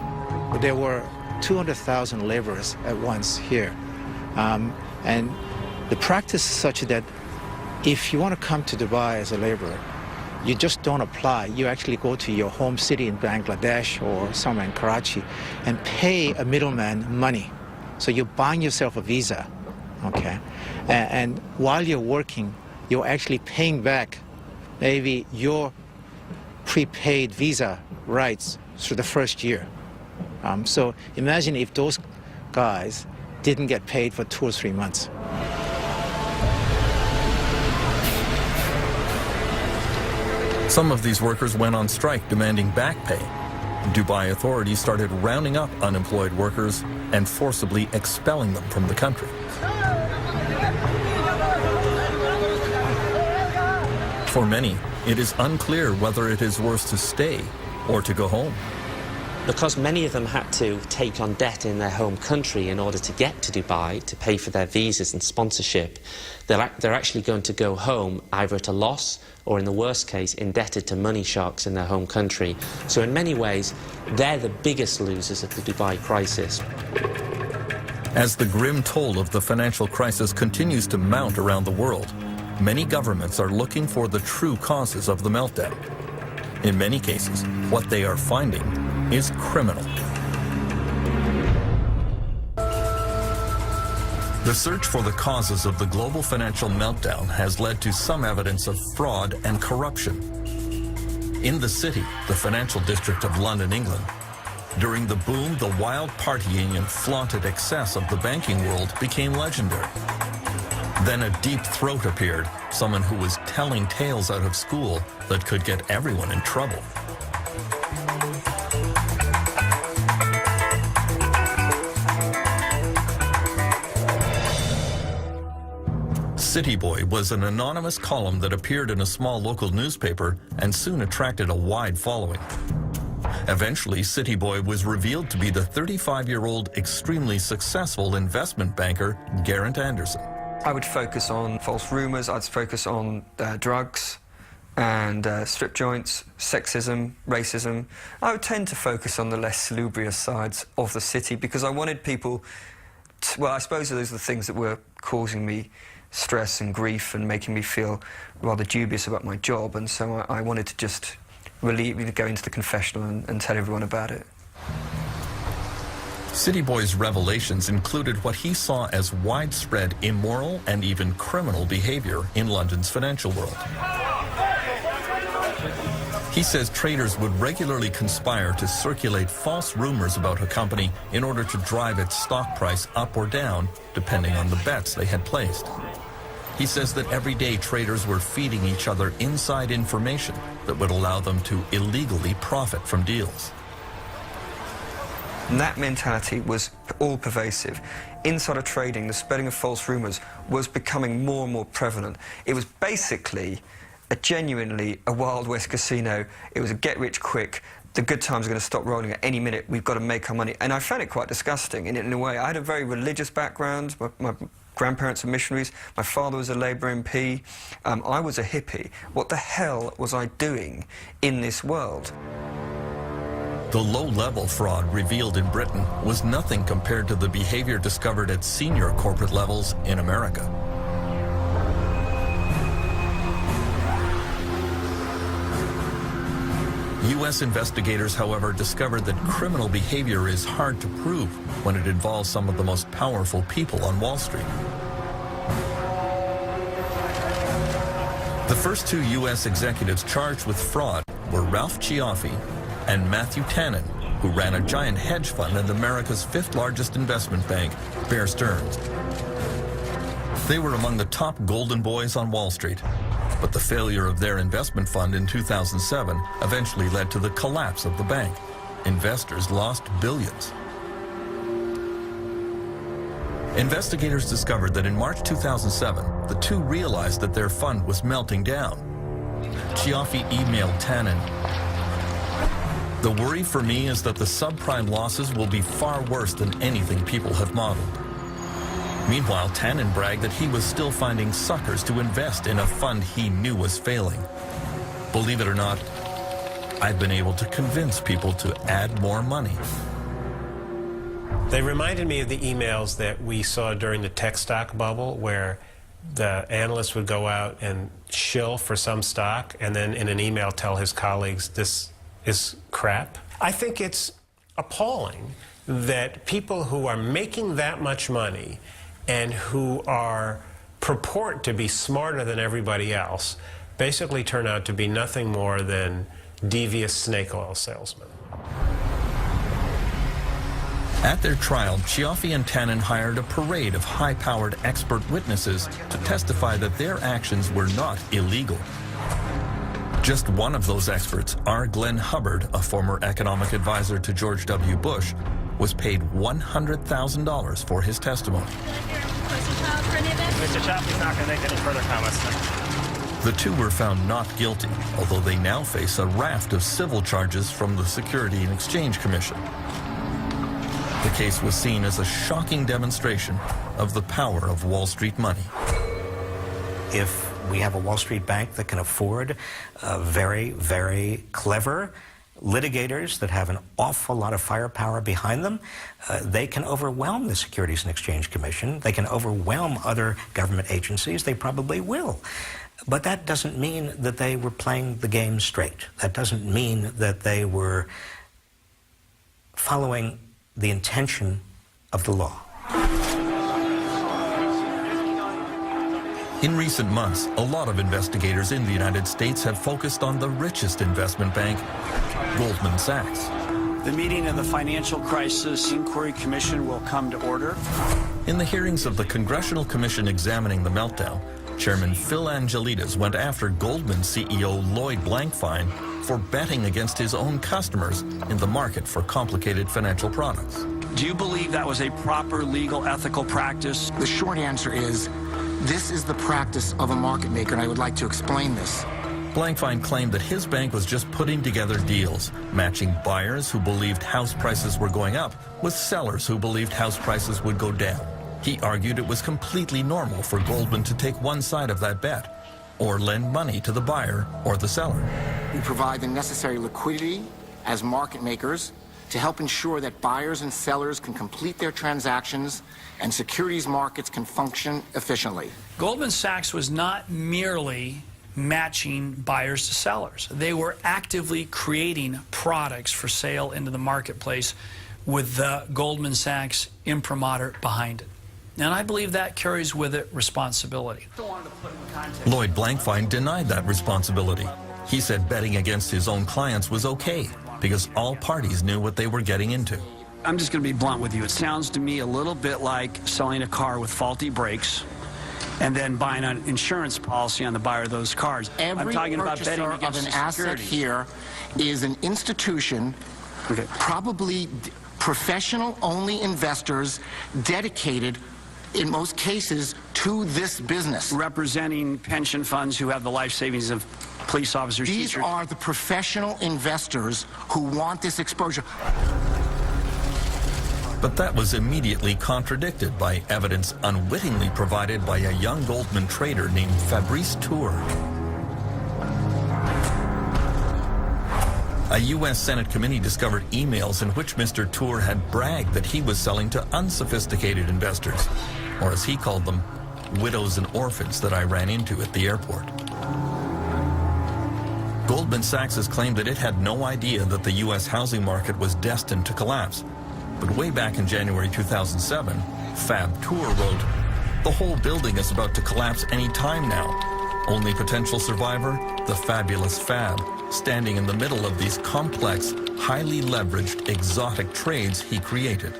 There were 200,000 laborers at once here. And the practice is such that if you want to come to Dubai as a laborer, you just don't apply. You actually go to your home city in Bangladesh or somewhere in Karachi and pay a middleman money. So you're buying yourself a visa, okay? And while you're working, you're actually paying back maybe your prepaid visa rights through the first year. So imagine if those guys didn't get paid for 2 or 3 months. Some of these workers went on strike demanding back pay. Dubai authorities started rounding up unemployed workers and forcibly expelling them from the country. For many, it is unclear whether it is worse to stay or to go home. Because many of them had to take on debt in their home country in order to get to Dubai to pay for their visas and sponsorship, they're actually going to go home either at a loss or, in the worst case, indebted to money sharks in their home country. So in many ways, they're the biggest losers of the Dubai crisis. As the grim toll of the financial crisis continues to mount around the world, many governments are looking for the true causes of the meltdown. In many cases, what they are finding is criminal. The search for the causes of the global financial meltdown has led to some evidence of fraud and corruption. In the City, the financial district of London, England, during the boom, the wild partying and flaunted excess of the banking world became legendary. Then a deep throat appeared, someone who was telling tales out of school that could get everyone in trouble. City Boy was an anonymous column that appeared in a small local newspaper and soon attracted a wide following. Eventually, City Boy was revealed to be the 35-year-old extremely successful investment banker, Geraint Anderson. I would focus on false rumours, I'd focus on drugs and strip joints, sexism, racism. I would tend to focus on the less salubrious sides of the city because I wanted people to, well, I suppose those are the things that were causing me stress and grief and making me feel rather dubious about my job, and so I wanted to just really go into the confessional and tell everyone about it. City Boy's revelations included what he saw as widespread immoral and even criminal behavior in London's financial world. He says traders would regularly conspire to circulate false rumors about a company in order to drive its stock price up or down, depending on the bets they had placed. He says that every day traders were feeding each other inside information that would allow them to illegally profit from deals. And that mentality was all pervasive. Insider trading, the spreading of false rumors, was becoming more and more prevalent. It was basically genuinely a Wild West casino. It was a get-rich-quick. the good times are going to stop rolling at any minute. We've got to make our money. And I found it quite disgusting in a way. I had a very religious background. My grandparents were missionaries. My father was a Labour MP. I was a hippie. What the hell was I doing in this world? The low-level fraud revealed in Britain was nothing compared to the behavior discovered at senior corporate levels in America. U.S. investigators, however, discovered that criminal behavior is hard to prove when it involves some of the most powerful people on Wall Street. The first two U.S. executives charged with fraud were Ralph Cioffi and Matthew Tannen, who ran a giant hedge fund and America's fifth largest investment bank, Bear Stearns. They were among the top golden boys on Wall Street, but the failure of their investment fund in 2007 eventually led to the collapse of the bank. Investors lost billions. Investigators discovered that in March 2007, the two realized that their fund was melting down. Cioffi emailed Tannen, "The worry for me is that the subprime losses will be far worse than anything people have modeled." Meanwhile, Tannen bragged that he was still finding suckers to invest in a fund he knew was failing. Believe it or not, I've been able to convince people to add more money. They reminded me of the emails that we saw during the tech stock bubble, where the analyst would go out and shill for some stock and then in an email tell his colleagues, this is crap. I think it's appalling that people who are making that much money and who purport to be smarter than everybody else basically turn out to be nothing more than devious snake oil salesmen. At their trial, Cioffi and Tannen hired a parade of high-powered expert witnesses to testify that their actions were not illegal. Just one of those experts, R. Glenn Hubbard, a former economic advisor to George W. Bush, was paid $100,000 for his testimony. Mr. Chaffee's not going to make any further comments then. The two were found not guilty, although they now face a raft of civil charges from the Securities and Exchange Commission. The case was seen as a shocking demonstration of the power of Wall Street money. If we have a Wall Street bank that can afford very, very clever litigators that have an awful lot of firepower behind them, they can overwhelm the Securities and Exchange Commission. They can overwhelm other government agencies. They probably will. But that doesn't mean that they were playing the game straight. That doesn't mean that they were following the intention of the law. In recent months, a lot of investigators in the United States have focused on the richest investment bank, Goldman Sachs. The meeting of the Financial Crisis Inquiry Commission will come to order. In the hearings of the Congressional Commission examining the meltdown, Chairman Phil Angelides went after Goldman CEO Lloyd Blankfein for betting against his own customers in the market for complicated financial products. Do you believe that was a proper legal, ethical practice? The short answer is, this is the practice of a market maker, and I would like to explain this. Blankfein claimed that his bank was just putting together deals, matching buyers who believed house prices were going up with sellers who believed house prices would go down. He argued it was completely normal for Goldman to take one side of that bet, or lend money to the buyer or the seller. We provide the necessary liquidity as market makers to help ensure that buyers and sellers can complete their transactions and securities markets can function efficiently. Goldman Sachs was not merely matching buyers to sellers. They were actively creating products for sale into the marketplace with the Goldman Sachs imprimatur behind it. And I believe that carries with it responsibility. Lloyd Blankfein denied that responsibility. He said betting against his own clients was okay because all parties knew what they were getting into. I'm just going to be blunt with you. It sounds to me a little bit like selling a car with faulty brakes and then buying an insurance policy on the buyer of those cars. Every I'm talking about purchaser betting of against an asset here is an institution, probably professional-only investors dedicated, in most cases, to this business. Representing pension funds who have the life savings of police officers, These teachers. are the professional investors who want this exposure. But that was immediately contradicted by evidence unwittingly provided by a young Goldman trader named Fabrice Tour. A U.S. Senate committee discovered emails in which Mr. Tour had bragged that he was selling to unsophisticated investors, or as he called them, widows and orphans that I ran into at the airport. Goldman Sachs has claimed that it had no idea that the U.S. housing market was destined to collapse. But way back in January 2007, Fab Tour wrote, "The whole building is about to collapse any time now. Only potential survivor, the fabulous Fab, standing in the middle of these complex, highly leveraged, exotic trades he created."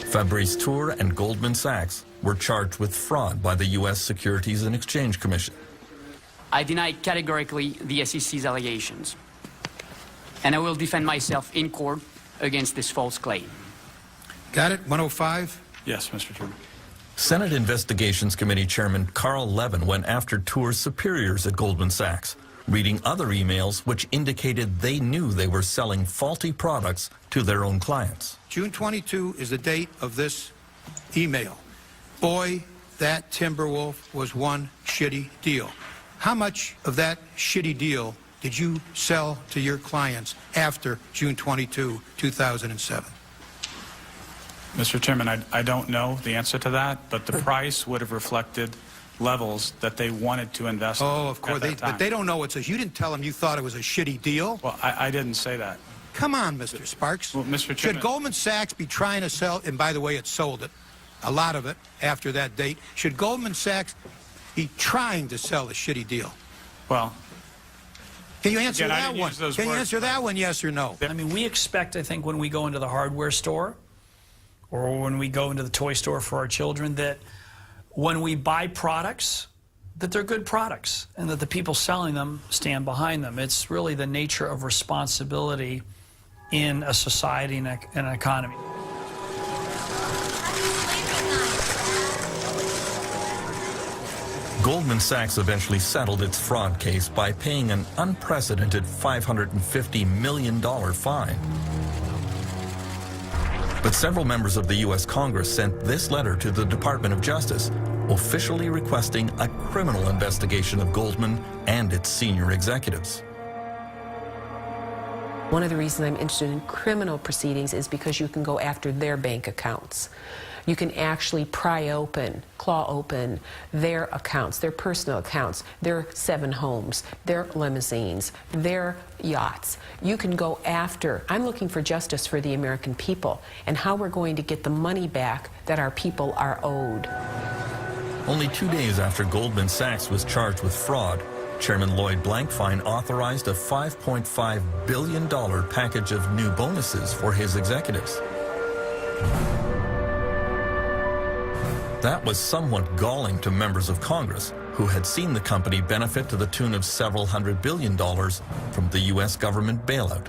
Fabrice Tour and Goldman Sachs were charged with fraud by the U.S. Securities and Exchange Commission. I deny categorically the SEC's allegations, and I will defend myself in court against this false claim. Got it? 105? Yes, Mr. Chairman. Senate Investigations Committee Chairman Carl Levin went after Tour's superiors at Goldman Sachs, reading other emails which indicated they knew they were selling faulty products to their own clients. June 22 is the date of this email. Boy, that Timberwolf was one shitty deal. How much of that shitty deal did you sell to your clients after June 22, 2007? Mr. Chairman, I don't know the answer to that, but the price would have reflected levels that they wanted to invest in. Oh, of course. But they don't know it's a... You didn't tell them you thought it was a shitty deal? Well, I didn't say that. Come on, Mr. Sparks. Well, Mr. Chairman... Should Goldman Sachs be trying to sell... And by the way, it sold it. A lot of it after that date. Should Goldman Sachs be trying to sell a shitty deal? Well... Can you answer Again, that one? Can you answer that one, yes or no? I mean, we expect, I think, when we go into the hardware store or when we go into the toy store for our children, that when we buy products, that they're good products and that the people selling them stand behind them. It's really the nature of responsibility in a society and an economy. Goldman Sachs eventually settled its fraud case by paying an unprecedented $550 million fine. But several members of the U.S. Congress sent this letter to the Department of Justice, officially requesting a criminal investigation of Goldman and its senior executives. One of the reasons I'm interested in criminal proceedings is because you can go after their bank accounts. You can actually pry open, claw open their accounts, their personal accounts, their 7 homes, their limousines, their yachts. You can go after, I'm looking for justice for the American people and how we're going to get the money back that our people are owed. Only 2 days after Goldman Sachs was charged with fraud, Chairman Lloyd Blankfein authorized a $5.5 billion package of new bonuses for his executives. That was somewhat galling to members of Congress who had seen the company benefit to the tune of several $100 billion from the U.S. government bailout.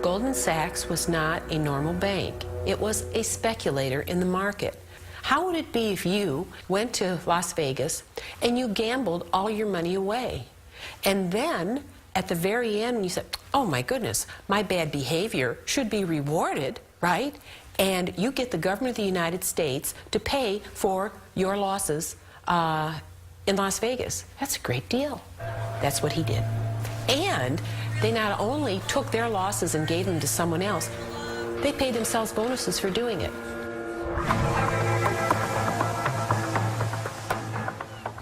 Goldman Sachs was not a normal bank. It was a speculator in the market. How would it be if you went to Las Vegas and you gambled all your money away? And then, at the very end, when you said, oh my goodness, my bad behavior should be rewarded, right? And you get the government of the United States to pay for your losses in Las Vegas. That's a great deal. That's what he did. And they not only took their losses and gave them to someone else, they paid themselves bonuses for doing it.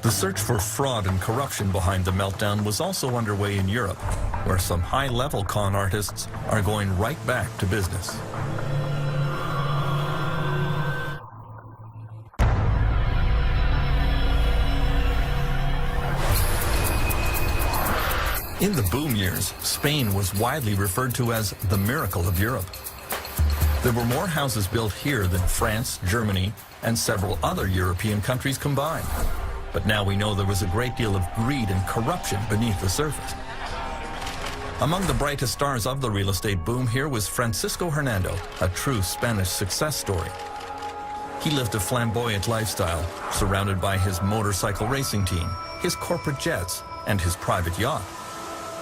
The search for fraud and corruption behind the meltdown was also underway in Europe, where some high-level con artists are going right back to business. In the boom years, Spain was widely referred to as the miracle of Europe. There were more houses built here than France, Germany, and several other European countries combined. But now we know there was a great deal of greed and corruption beneath the surface. Among the brightest stars of the real estate boom here was Francisco Hernando, a true Spanish success story. He lived a flamboyant lifestyle, surrounded by his motorcycle racing team, his corporate jets, and his private yacht.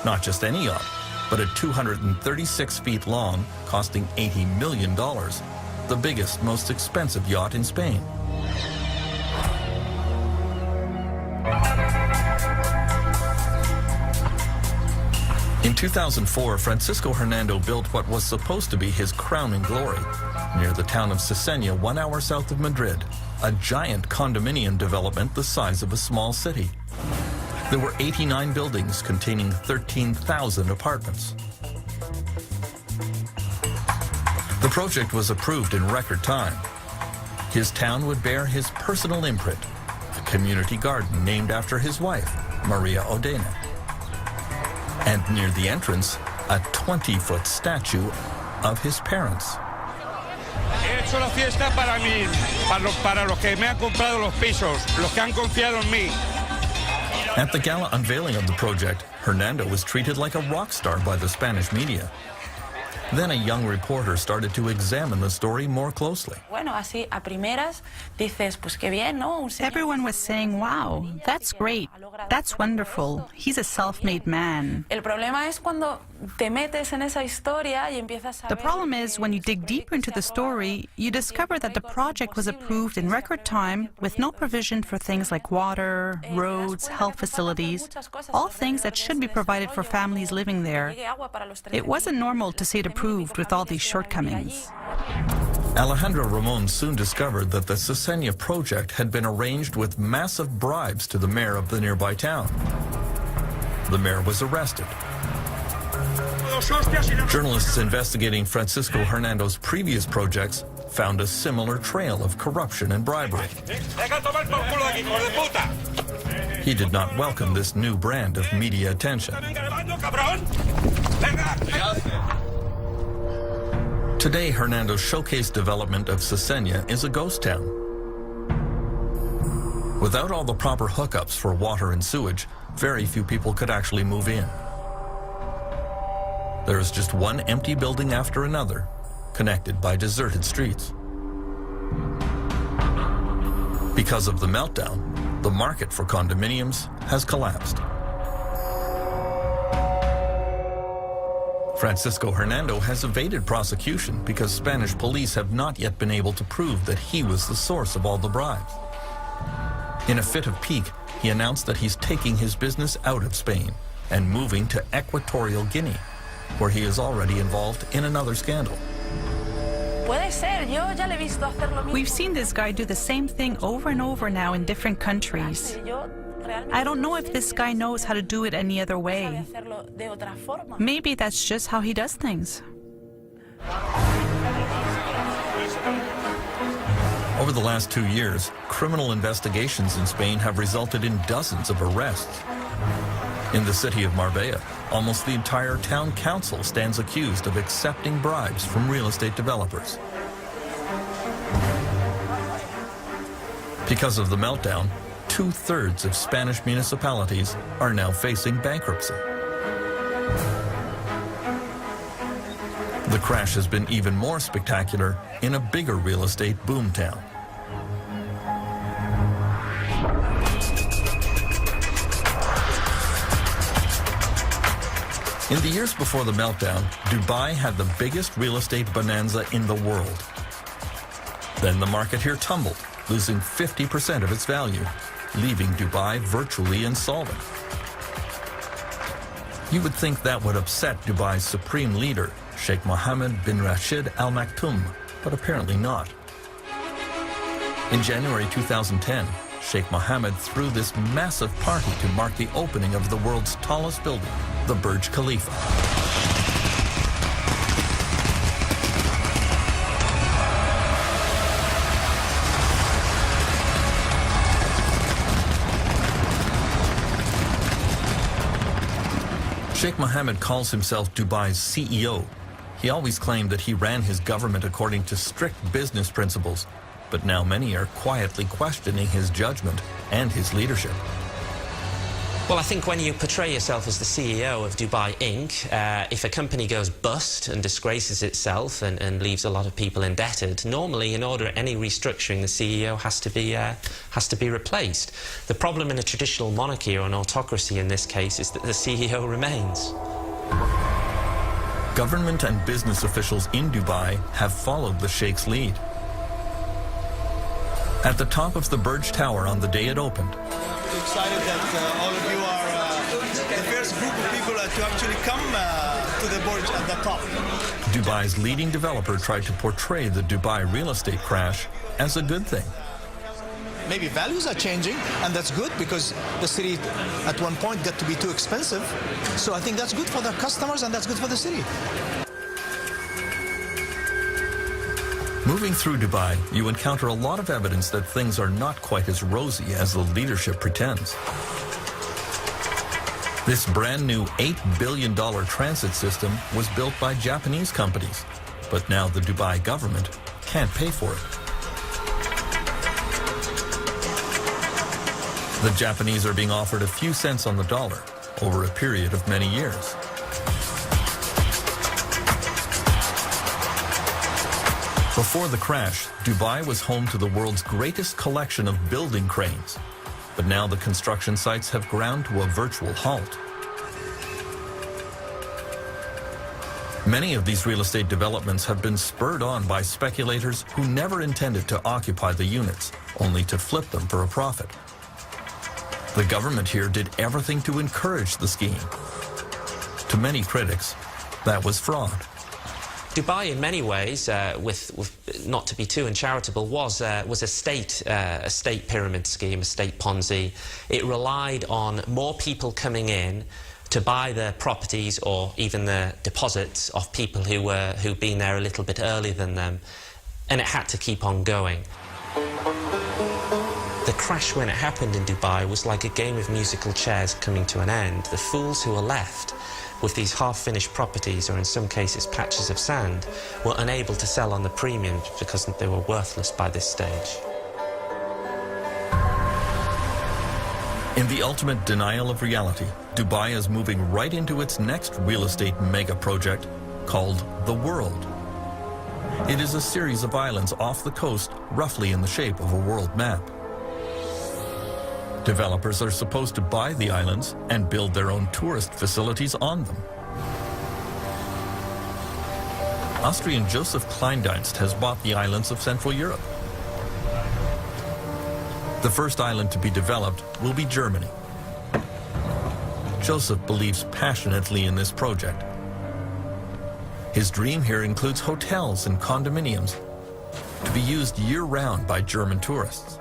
Not just any yacht, but a 236 feet long, costing $80 million, the biggest, most expensive yacht in Spain. In 2004, Francisco Hernando built what was supposed to be his crowning glory near the town of Cesena, 1 hour south of Madrid, a giant condominium development the size of a small city. There were 89 buildings containing 13,000 apartments. The project was approved in record time. His town would bear his personal imprint, a community garden named after his wife, Maria Odena. And near the entrance, a 20-foot statue of his parents. He hecho la fiesta para mí, para los que me han comprado los pisos, los que han confiado en mí. At the gala unveiling of the project, Hernando was treated like a rock star by the Spanish media. Then a young reporter started to examine the story more closely. Bueno, así a primeras dices, pues qué bien, ¿no? Everyone was saying, wow, that's great, that's wonderful, he's a self-made man. El problema es cuando te metes en esa historia y empiezas a The problem is when you dig deeper into the story, you discover that the project was approved in record time with no provision for things like water, roads, health facilities, all things that should be provided for families living there. It wasn't normal to see it approved with all these shortcomings. Alejandro Ramon soon discovered that the Cesena project had been arranged with massive bribes to the mayor of the nearby town. The mayor was arrested. Journalists investigating Francisco Hernando's previous projects found a similar trail of corruption and bribery. He did not welcome this new brand of media attention. Today, Hernando's showcase development of Cesena is a ghost town. Without all the proper hookups for water and sewage, very few people could actually move in. There is just one empty building after another, connected by deserted streets. Because of the meltdown, the market for condominiums has collapsed. Francisco Hernando has evaded prosecution because Spanish police have not yet been able to prove that he was the source of all the bribes. In a fit of pique, he announced that he's taking his business out of Spain and moving to Equatorial Guinea, where he is already involved in another scandal. We've seen this guy do the same thing over and over now in different countries. I don't know if this guy knows how to do it any other way. Maybe that's just how he does things. Over the last 2 years, criminal investigations in Spain have resulted in dozens of arrests. In the city of Marbella, almost the entire town council stands accused of accepting bribes from real estate developers. Because of the meltdown, 2/3 of Spanish municipalities are now facing bankruptcy. The crash has been even more spectacular in a bigger real estate boomtown. In the years before the meltdown, Dubai had the biggest real estate bonanza in the world. Then the market here tumbled, losing 50% of its value, leaving Dubai virtually insolvent. You would think that would upset Dubai's supreme leader, Sheikh Mohammed bin Rashid Al Maktoum, but apparently not. In January 2010, Sheikh Mohammed threw this massive party to mark the opening of the world's tallest building, the Burj Khalifa. Sheikh Mohammed calls himself Dubai's CEO. He always claimed that he ran his government according to strict business principles, but now many are quietly questioning his judgment and his leadership. Well, I think when you portray yourself as the CEO of Dubai Inc., if a company goes bust and disgraces itself and leaves a lot of people indebted, normally, in order any restructuring, the CEO has to be replaced. The problem in a traditional monarchy or an autocracy in this case is that the CEO remains. Government and business officials in Dubai have followed the Sheikh's lead. At the top of the Burj Tower on the day it opened, I'm excited that all of you are the first group of people to actually come to the Burj at the top. Dubai's leading developer tried to portray the Dubai real estate crash as a good thing. Maybe values are changing, and that's good because the city at one point got to be too expensive. So I think that's good for the customers and that's good for the city. Moving through Dubai, you encounter a lot of evidence that things are not quite as rosy as the leadership pretends. This brand new $8 billion transit system was built by Japanese companies, but now the Dubai government can't pay for it. The Japanese are being offered a few cents on the dollar over a period of many years. Before the crash, Dubai was home to the world's greatest collection of building cranes. But now the construction sites have ground to a virtual halt. Many of these real estate developments have been spurred on by speculators who never intended to occupy the units, only to flip them for a profit. The government here did everything to encourage the scheme. To many critics, that was fraud. Dubai, in many ways, with not to be too uncharitable, was a state pyramid scheme, a state Ponzi. It relied on more people coming in to buy the properties or even the deposits of people who'd been there a little bit earlier than them, and it had to keep on going. The crash when it happened in Dubai was like a game of musical chairs coming to an end. The fools who were left with these half-finished properties, or in some cases patches of sand, were unable to sell on the premium because they were worthless by this stage. In the ultimate denial of reality, Dubai is moving right into its next real estate mega project called The World. It is a series of islands off the coast, roughly in the shape of a world map. Developers are supposed to buy the islands and build their own tourist facilities on them. Austrian Joseph Kleindienst has bought the islands of Central Europe. The first island to be developed will be Germany. Joseph believes passionately in this project. His dream here includes hotels and condominiums to be used year-round by German tourists.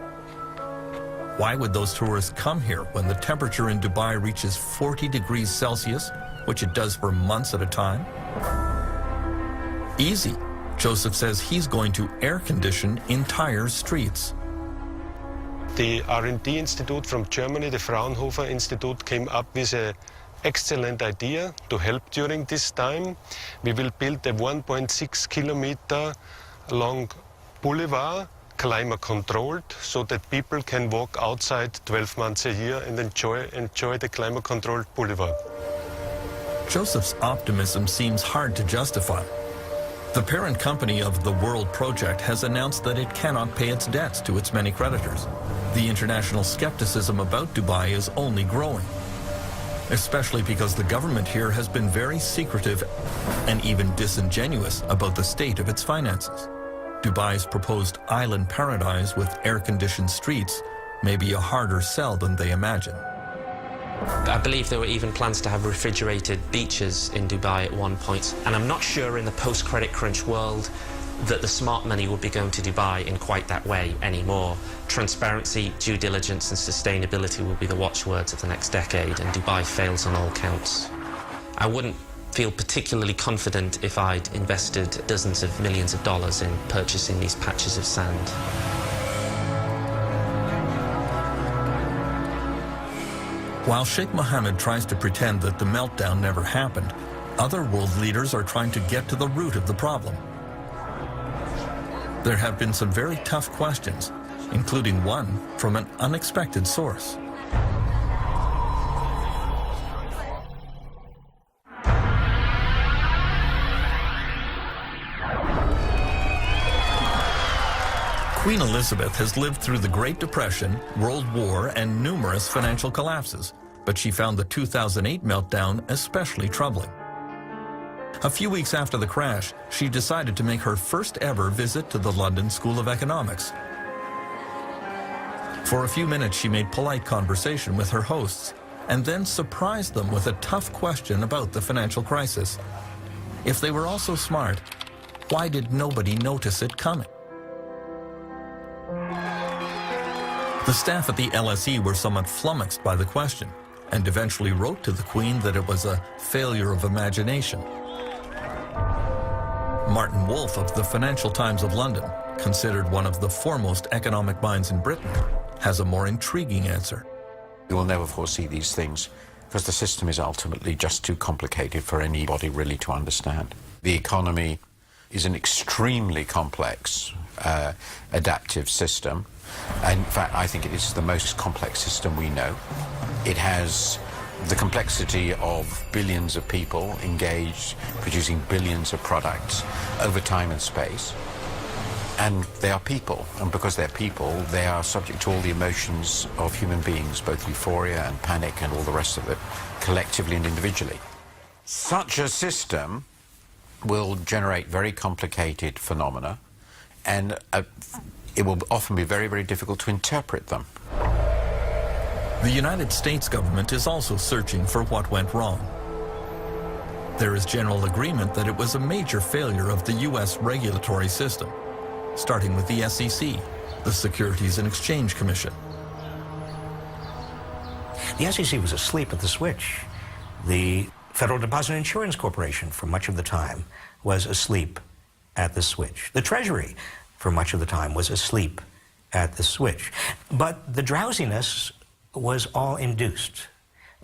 Why would those tourists come here when the temperature in Dubai reaches 40 degrees Celsius, which it does for months at a time? Easy. Joseph says he's going to air condition entire streets. The R&D Institute from Germany, the Fraunhofer Institute, came up with an excellent idea to help during this time. We will build a 1.6 kilometer long boulevard, climate controlled, so that people can walk outside 12 months a year and enjoy the climate controlled boulevard. Joseph's optimism seems hard to justify. The parent company of the World Project has announced that it cannot pay its debts to its many creditors. The international skepticism about Dubai is only growing, especially because the government here has been very secretive and even disingenuous about the state of its finances. Dubai's proposed island paradise with air-conditioned streets may be a harder sell than they imagine. I believe there were even plans to have refrigerated beaches in Dubai at one point, and I'm not sure in the post-credit crunch world that the smart money would be going to Dubai in quite that way anymore. Transparency, due diligence and sustainability will be the watchwords of the next decade, and Dubai fails on all counts. I wouldn't feel particularly confident if I'd invested dozens of millions of dollars in purchasing these patches of sand. While Sheikh Mohammed tries to pretend that the meltdown never happened, other world leaders are trying to get to the root of the problem. There have been some very tough questions, including one from an unexpected source. Queen Elizabeth has lived through the Great Depression, World War, and numerous financial collapses, but she found the 2008 meltdown especially troubling. A few weeks after the crash, she decided to make her first ever visit to the London School of Economics. For a few minutes, she made polite conversation with her hosts and then surprised them with a tough question about the financial crisis. If they were all so smart, why did nobody notice it coming? The staff at the LSE were somewhat flummoxed by the question and eventually wrote to the Queen that it was a failure of imagination. Martin Wolf of the Financial Times of London, considered one of the foremost economic minds in Britain, has a more intriguing answer. You will never foresee these things because the system is ultimately just too complicated for anybody really to understand. The economy is an extremely complex adaptive system. In fact, I think it is the most complex system we know. It has the complexity of billions of people engaged, producing billions of products over time and space. And they are people, and because they're people, they are subject to all the emotions of human beings, both euphoria and panic and all the rest of it, collectively and individually. Such a system will generate very complicated phenomena, and it will often be very, very difficult to interpret them. The United States government is also searching for what went wrong. There is general agreement that it was a major failure of the U.S. regulatory system, starting with the SEC, the Securities and Exchange Commission. The SEC was asleep at the switch. The Federal Deposit Insurance Corporation, for much of the time, was asleep at the switch. The Treasury, for much of the time, was asleep at the switch. But the drowsiness was all induced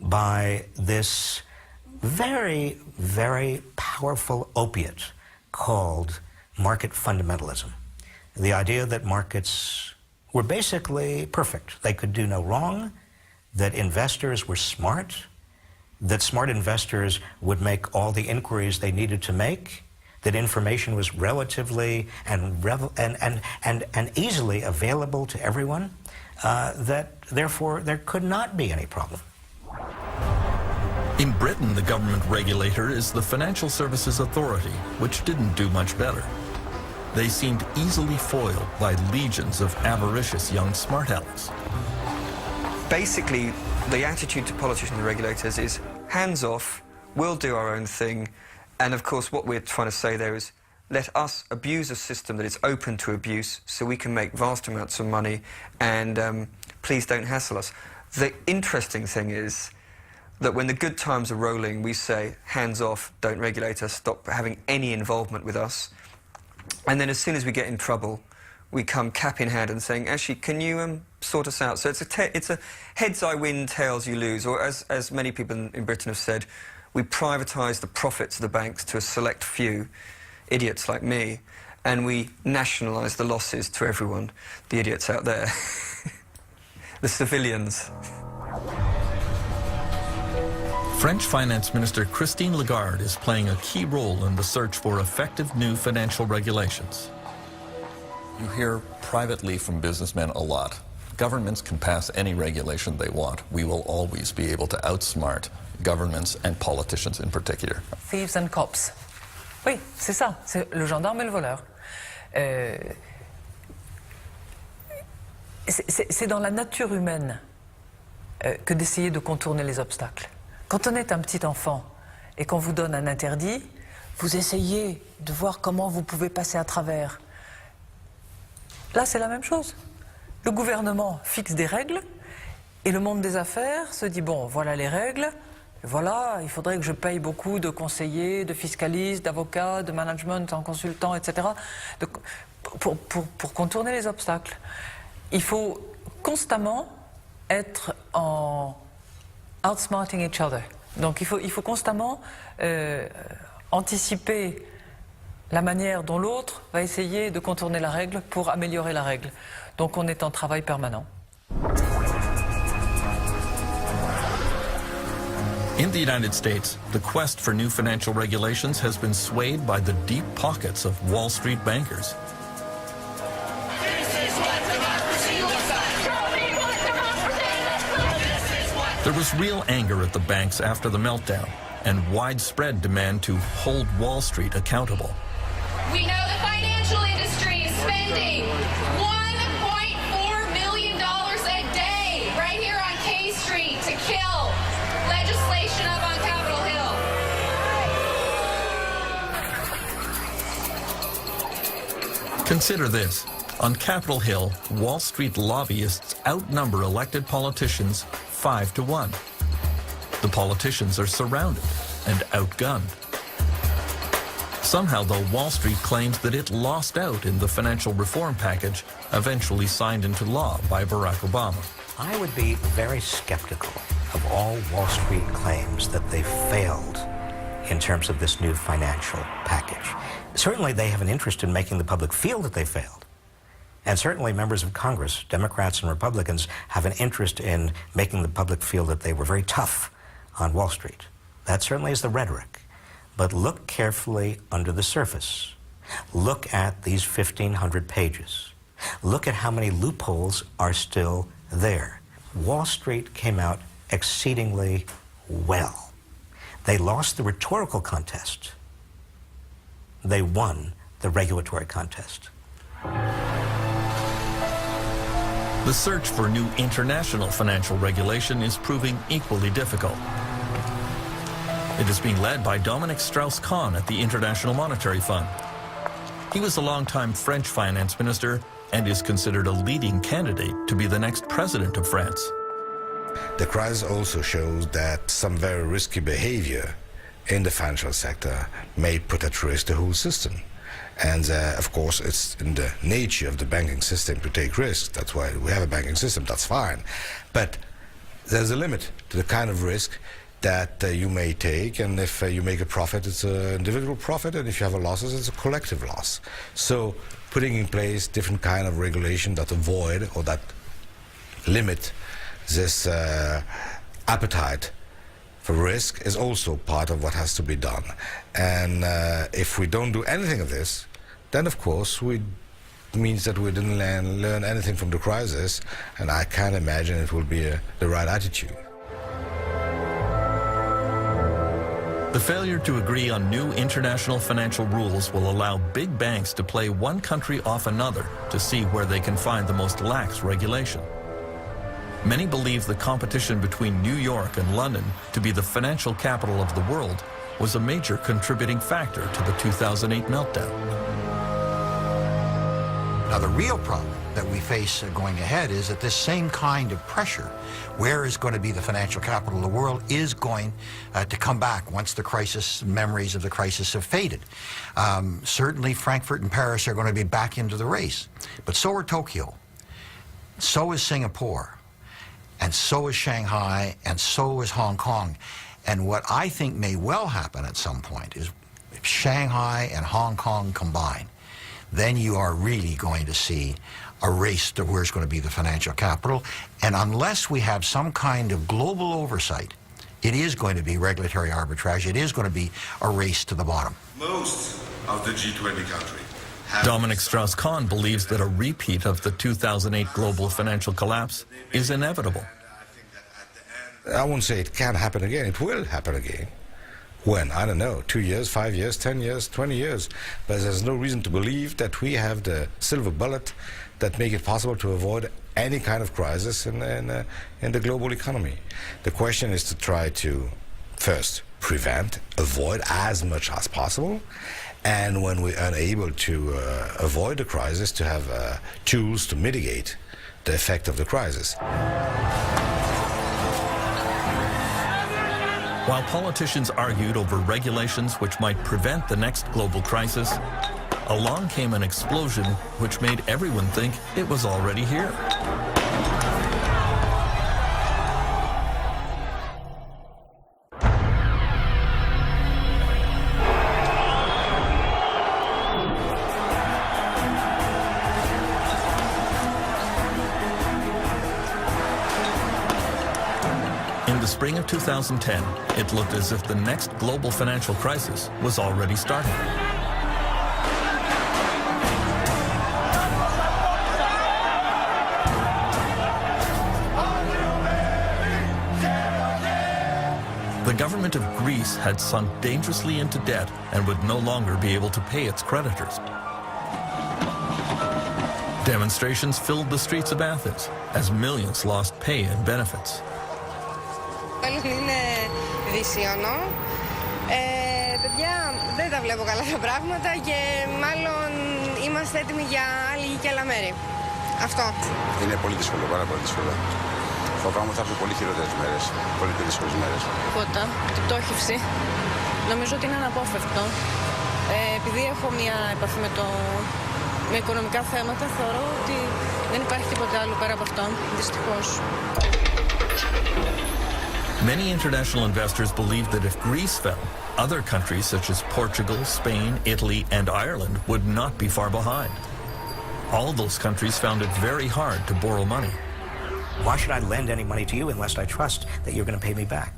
by this very, very powerful opiate called market fundamentalism. The idea that markets were basically perfect. They could do no wrong, that investors were smart, that smart investors would make all the inquiries they needed to make, that information was relatively and easily available to everyone, that therefore there could not be any problem. In Britain, the government regulator is the Financial Services Authority, which didn't do much better. They seemed easily foiled by legions of avaricious young smart alecks. Basically, the attitude to politicians and regulators is hands off, we'll do our own thing, and of course what we're trying to say there is let us abuse a system that is open to abuse so we can make vast amounts of money, and please don't hassle us. The interesting thing is that when the good times are rolling, we say, hands off, don't regulate us, stop having any involvement with us. And then as soon as we get in trouble, we come cap in hand and saying, actually, can you sort us out? So it's a heads I win, tails you lose, or as many people in Britain have said, we privatise the profits of the banks to a select few, idiots like me, and we nationalise the losses to everyone, the idiots out there, the civilians. French Finance Minister Christine Lagarde is playing a key role in the search for effective new financial regulations. You hear privately from businessmen a lot. Governments can pass any regulation they want. We will always be able to outsmart governments and politicians in particular. Thieves and cops. Oui, c'est ça, c'est le gendarme et le voleur. C'est dans la nature humaine que d'essayer de contourner les obstacles. Quand on est un petit enfant et qu'on vous donne un interdit, vous essayez de voir comment vous pouvez passer à travers. Là, c'est la même chose. Le gouvernement fixe des règles et le monde des affaires se dit, bon, voilà les règles, voilà, il faudrait que je paye beaucoup de conseillers, de fiscalistes, d'avocats, de management en consultant, etc. Pour contourner les obstacles. Il faut constamment être en outsmarting each other. Donc il faut constamment anticiper la manière dont l'autre va essayer de contourner la règle pour améliorer la règle. Donc on est en travail permanent. In the United States, the quest for new financial regulations has been swayed by the deep pockets of Wall Street bankers. This is There was real anger at the banks after the meltdown and widespread demand to hold Wall Street accountable. We know the financial industry is spending $1.4 million a day right here on K Street to kill legislation up on Capitol Hill. Consider this. On Capitol Hill, Wall Street lobbyists outnumber elected politicians 5 to 1. The politicians are surrounded and outgunned. Somehow, though, Wall Street claims that it lost out in the financial reform package eventually signed into law by Barack Obama. I would be very skeptical of all Wall Street claims that they failed in terms of this new financial package. Certainly, they have an interest in making the public feel that they failed. And certainly members of Congress, Democrats and Republicans, have an interest in making the public feel that they were very tough on Wall Street. That certainly is the rhetoric. But look carefully under the surface. Look at these 1,500 pages. Look at how many loopholes are still there. Wall Street came out exceedingly well. They lost the rhetorical contest. They won the regulatory contest. The search for new international financial regulation is proving equally difficult. It is being led by Dominique Strauss-Kahn at the International Monetary Fund. He was a longtime French finance minister and is considered a leading candidate to be the next president of France. The crisis also shows that some very risky behavior in the financial sector may put at risk the whole system. And of course, it's in the nature of the banking system to take risks. That's why we have a banking system, that's fine. But there's a limit to the kind of risk that you may take, and if you make a profit, it's an individual profit, and if you have a losses, it's a collective loss. So putting in place different kind of regulation that avoid or that limit this appetite for risk is also part of what has to be done. And if we don't do anything of this, then of course it means that we didn't learn anything from the crisis, and I can't imagine it will be the right attitude. The failure to agree on new international financial rules will allow big banks to play one country off another to see where they can find the most lax regulation. Many believe the competition between New York and London to be the financial capital of the world was a major contributing factor to the 2008 meltdown. Now, the real problem that we face going ahead is that this same kind of pressure, where is going to be the financial capital of the world, is going to come back once the crisis, memories of the crisis have faded. Certainly Frankfurt and Paris are going to be back into the race, but so are Tokyo, so is Singapore, and so is Shanghai, and so is Hong Kong. And what I think may well happen at some point is if Shanghai and Hong Kong combine, then you are really going to see a race to where's going to be the financial capital. And unless we have some kind of global oversight, it is going to be regulatory arbitrage. It is going to be a race to the bottom. Most of the G20 countries. Dominique Strauss-Kahn believes that a repeat of the 2008 global financial collapse is inevitable. I won't say it can happen again. It will happen again. When? I don't know, 2 years, 5 years, 10 years, 20 years. But there's no reason to believe that we have the silver bullet that make it possible to avoid any kind of crisis in the global economy. The question is to try to, first, prevent, avoid as much as possible, and when we are unable to avoid the crisis, to have tools to mitigate the effect of the crisis. While politicians argued over regulations which might prevent the next global crisis, along came an explosion which made everyone think it was already here. In the spring of 2010, it looked as if the next global financial crisis was already starting. The government of Greece had sunk dangerously into debt and would no longer be able to pay its creditors. Demonstrations filled the streets of Athens as millions lost pay and benefits. Είναι δυσίωνο. Παιδιά, δεν τα βλέπω καλά τα πράγματα και μάλλον είμαστε έτοιμοι για άλλη γη και άλλα μέρη. Αυτό. Είναι πολύ δύσκολο, πάρα πολύ δύσκολο. Φοβάμαι ότι θα έρθουν πολύ χειρότερες μέρες, πολύ πιο δύσκολες μέρες. Τίποτα, την πτώχευση. Νομίζω ότι είναι αναπόφευκτο. Επειδή έχω μια επαφή με οικονομικά θέματα, θεωρώ ότι δεν υπάρχει τίποτα άλλο πέρα από αυτό, δυστυχώς. Many international investors believed that if Greece fell, other countries such as Portugal, Spain, Italy, and Ireland would not be far behind. All those countries found it very hard to borrow money. Why should I lend any money to you unless I trust that you're going to pay me back?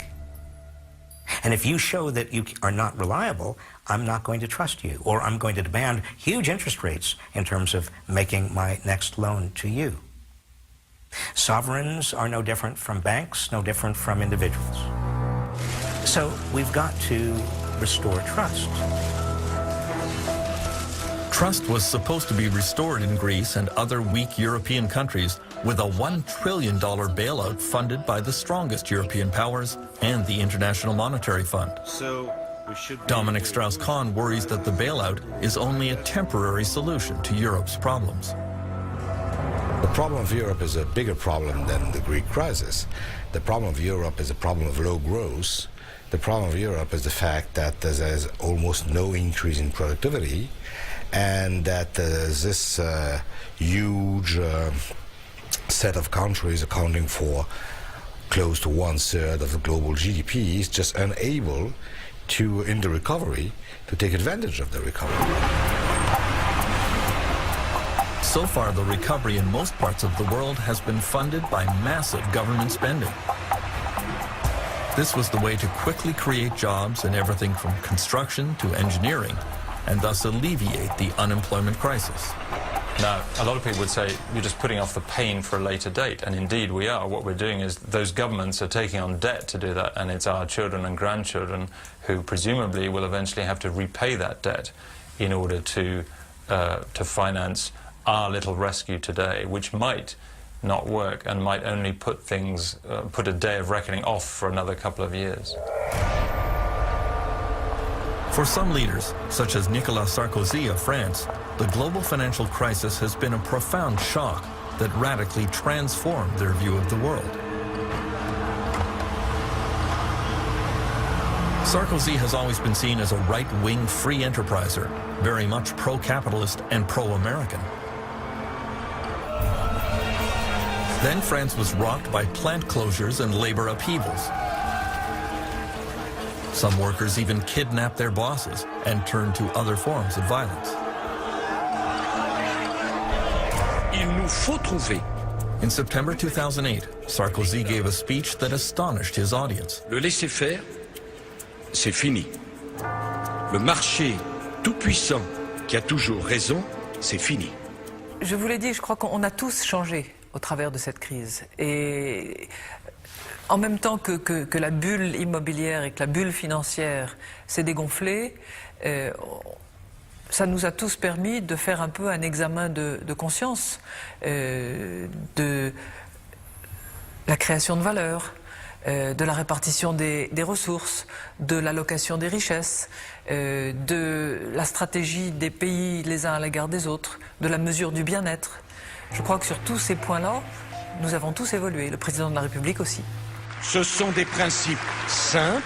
And if you show that you are not reliable, I'm not going to trust you, or I'm going to demand huge interest rates in terms of making my next loan to you. Sovereigns are no different from banks, no different from individuals. So we've got to restore trust. Trust was supposed to be restored in Greece and other weak European countries with a $1 trillion bailout funded by the strongest European powers and the International Monetary Fund. Dominic Strauss-Kahn worries that the bailout is only a temporary solution to Europe's problems. The problem of Europe is a bigger problem than the Greek crisis. The problem of Europe is a problem of low growth. The problem of Europe is the fact that there's almost no increase in productivity, and that there's this huge set of countries accounting for close to 1/3 of the global GDP is just unable to, in the recovery, to take advantage of the recovery. So far, the recovery in most parts of the world has been funded by massive government spending. This was the way to quickly create jobs in everything from construction to engineering, and thus alleviate the unemployment crisis. Now, a lot of people would say you're just putting off the pain for a later date, and indeed we are. What we're doing is those governments are taking on debt to do that, and it's our children and grandchildren who presumably will eventually have to repay that debt in order to finance our little rescue today, which might not work and might only put a day of reckoning off for another couple of years. For some leaders, such as Nicolas Sarkozy of France, the global financial crisis has been a profound shock that radically transformed their view of the world. Sarkozy has always been seen as a right-wing free enterpriser, very much pro-capitalist and pro-American. Then France was rocked by plant closures and labor upheavals. Some workers even kidnapped their bosses and turned to other forms of violence. Il nous faut trouver. In September 2008, Sarkozy gave a speech that astonished his audience. Le laisser-faire, c'est fini. Le marché tout-puissant qui a toujours raison, c'est fini. Je vous l'ai dit, je crois qu'on a tous changé au travers de cette crise. Et en même temps que la bulle immobilière et que la bulle financière s'est dégonflée, ça nous a tous permis de faire un peu un examen de conscience de la création de valeur, de la répartition des ressources, de l'allocation des richesses, de la stratégie des pays les uns à l'égard des autres, de la mesure du bien-être. Je crois que sur tous ces points-là, nous avons tous évolué, le président de la République aussi. Ce sont des principes simples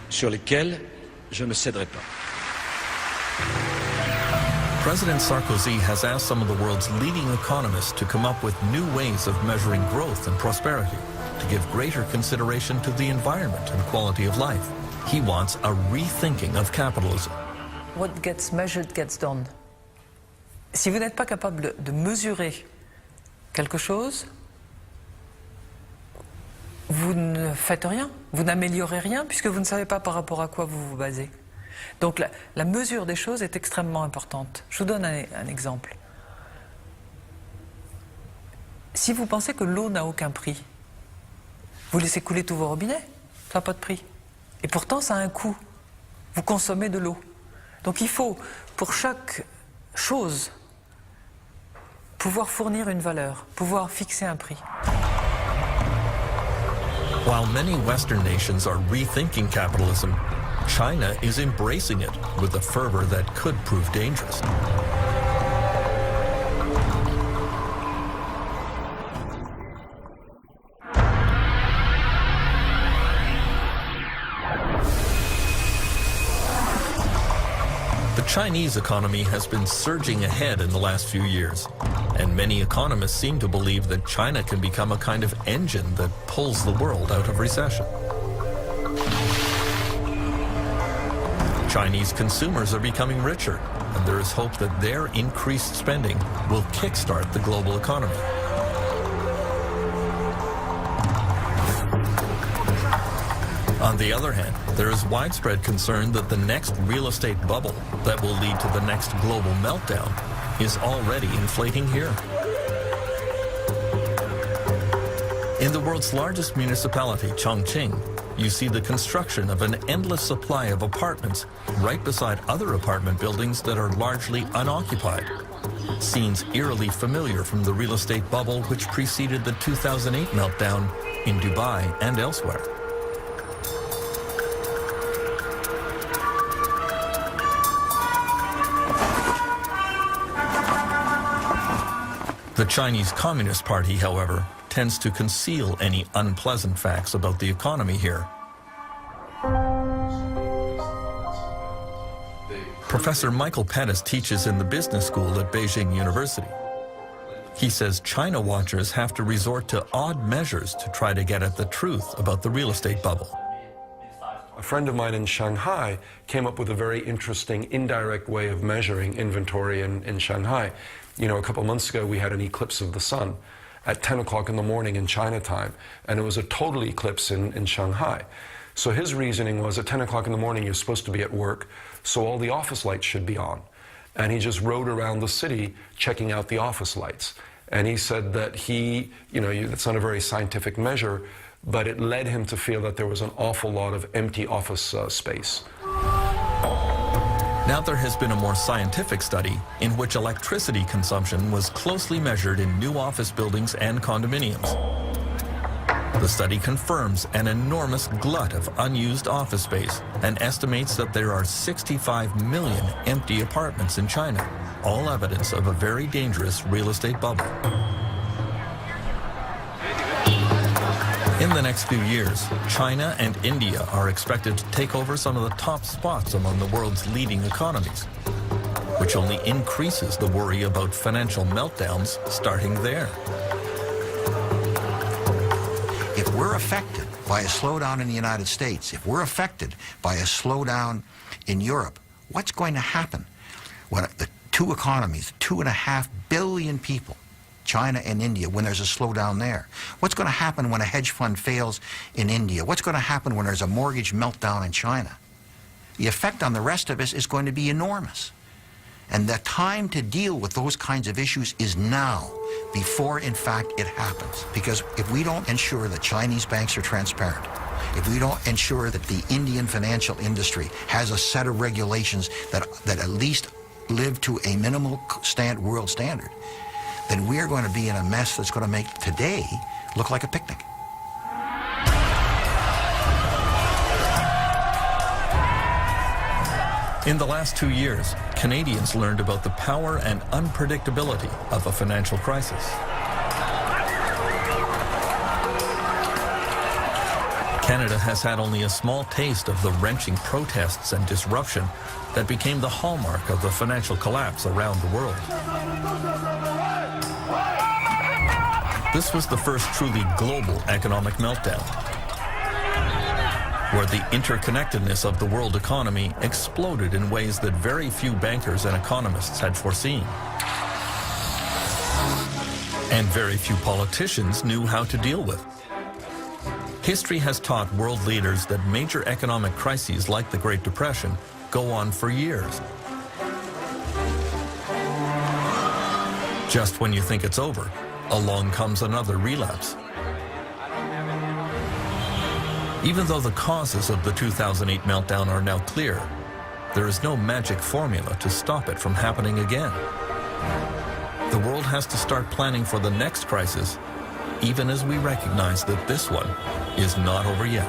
sur lesquels je ne céderai pas. President Sarkozy has asked some of the world's leading economists to come up with new ways of measuring growth and prosperity, to give greater consideration to the environment and quality of life. He wants a rethinking of capitalism. What gets measured gets done. Si vous n'êtes pas capable de mesurer quelque chose, vous ne faites rien, vous n'améliorez rien, puisque vous ne savez pas par rapport à quoi vous vous basez. Donc la mesure des choses est extrêmement importante. Je vous donne un exemple. Si vous pensez que l'eau n'a aucun prix, vous laissez couler tous vos robinets. Ça n'a pas de prix. Et pourtant, ça a un coût. Vous consommez de l'eau. Donc il faut, pour chaque chose, pouvoir fournir une valeur, pouvoir fixer un prix. While many Western nations are rethinking capitalism, China is embracing it with a fervor that could prove dangerous. The Chinese economy has been surging ahead in the last few years, and many economists seem to believe that China can become a kind of engine that pulls the world out of recession. Chinese consumers are becoming richer, and there is hope that their increased spending will kickstart the global economy. On the other hand, there is widespread concern that the next real estate bubble that will lead to the next global meltdown is already inflating here. In the world's largest municipality, Chongqing, you see the construction of an endless supply of apartments right beside other apartment buildings that are largely unoccupied. Scenes eerily familiar from the real estate bubble which preceded the 2008 meltdown in Dubai and elsewhere. The Chinese Communist Party, however, tends to conceal any unpleasant facts about the economy here. Professor Michael Pettis teaches in the business school at Beijing University. He says China watchers have to resort to odd measures to try to get at the truth about the real estate bubble. A friend of mine in Shanghai came up with a very interesting indirect way of measuring inventory in Shanghai. You know, a couple months ago we had an eclipse of the sun at 10 o'clock in the morning in China time, and it was a total eclipse in Shanghai. So his reasoning was at 10 o'clock in the morning you're supposed to be at work, so all the office lights should be on. And he just rode around the city checking out the office lights. And he said that it's not a very scientific measure, but it led him to feel that there was an awful lot of empty office space. Now there has been a more scientific study in which electricity consumption was closely measured in new office buildings and condominiums. The study confirms an enormous glut of unused office space and estimates that there are 65 million empty apartments in China, all evidence of a very dangerous real estate bubble. In the next few years, China and India are expected to take over some of the top spots among the world's leading economies, which only increases the worry about financial meltdowns starting there. If we're affected by a slowdown in the United States, if we're affected by a slowdown in Europe, what's going to happen when the two economies, 2.5 billion people, China and India, when there's a slowdown there? What's going to happen when a hedge fund fails in India? What's going to happen when there's a mortgage meltdown in China? The effect on the rest of us is going to be enormous. And the time to deal with those kinds of issues is now, before, in fact, it happens. Because if we don't ensure that Chinese banks are transparent, if we don't ensure that the Indian financial industry has a set of regulations that at least live to a minimal world standard, then we're going to be in a mess that's going to make today look like a picnic. In the last 2 years, Canadians learned about the power and unpredictability of a financial crisis. Canada has had only a small taste of the wrenching protests and disruption that became the hallmark of the financial collapse around the world. This was the first truly global economic meltdown, where the interconnectedness of the world economy exploded in ways that very few bankers and economists had foreseen. And very few politicians knew how to deal with. History has taught world leaders that major economic crises like the Great Depression go on for years. Just when you think it's over, along comes another relapse. Even though the causes of the 2008 meltdown are now clear, there is no magic formula to stop it from happening again. The world has to start planning for the next crisis, even as we recognize that this one is not over yet.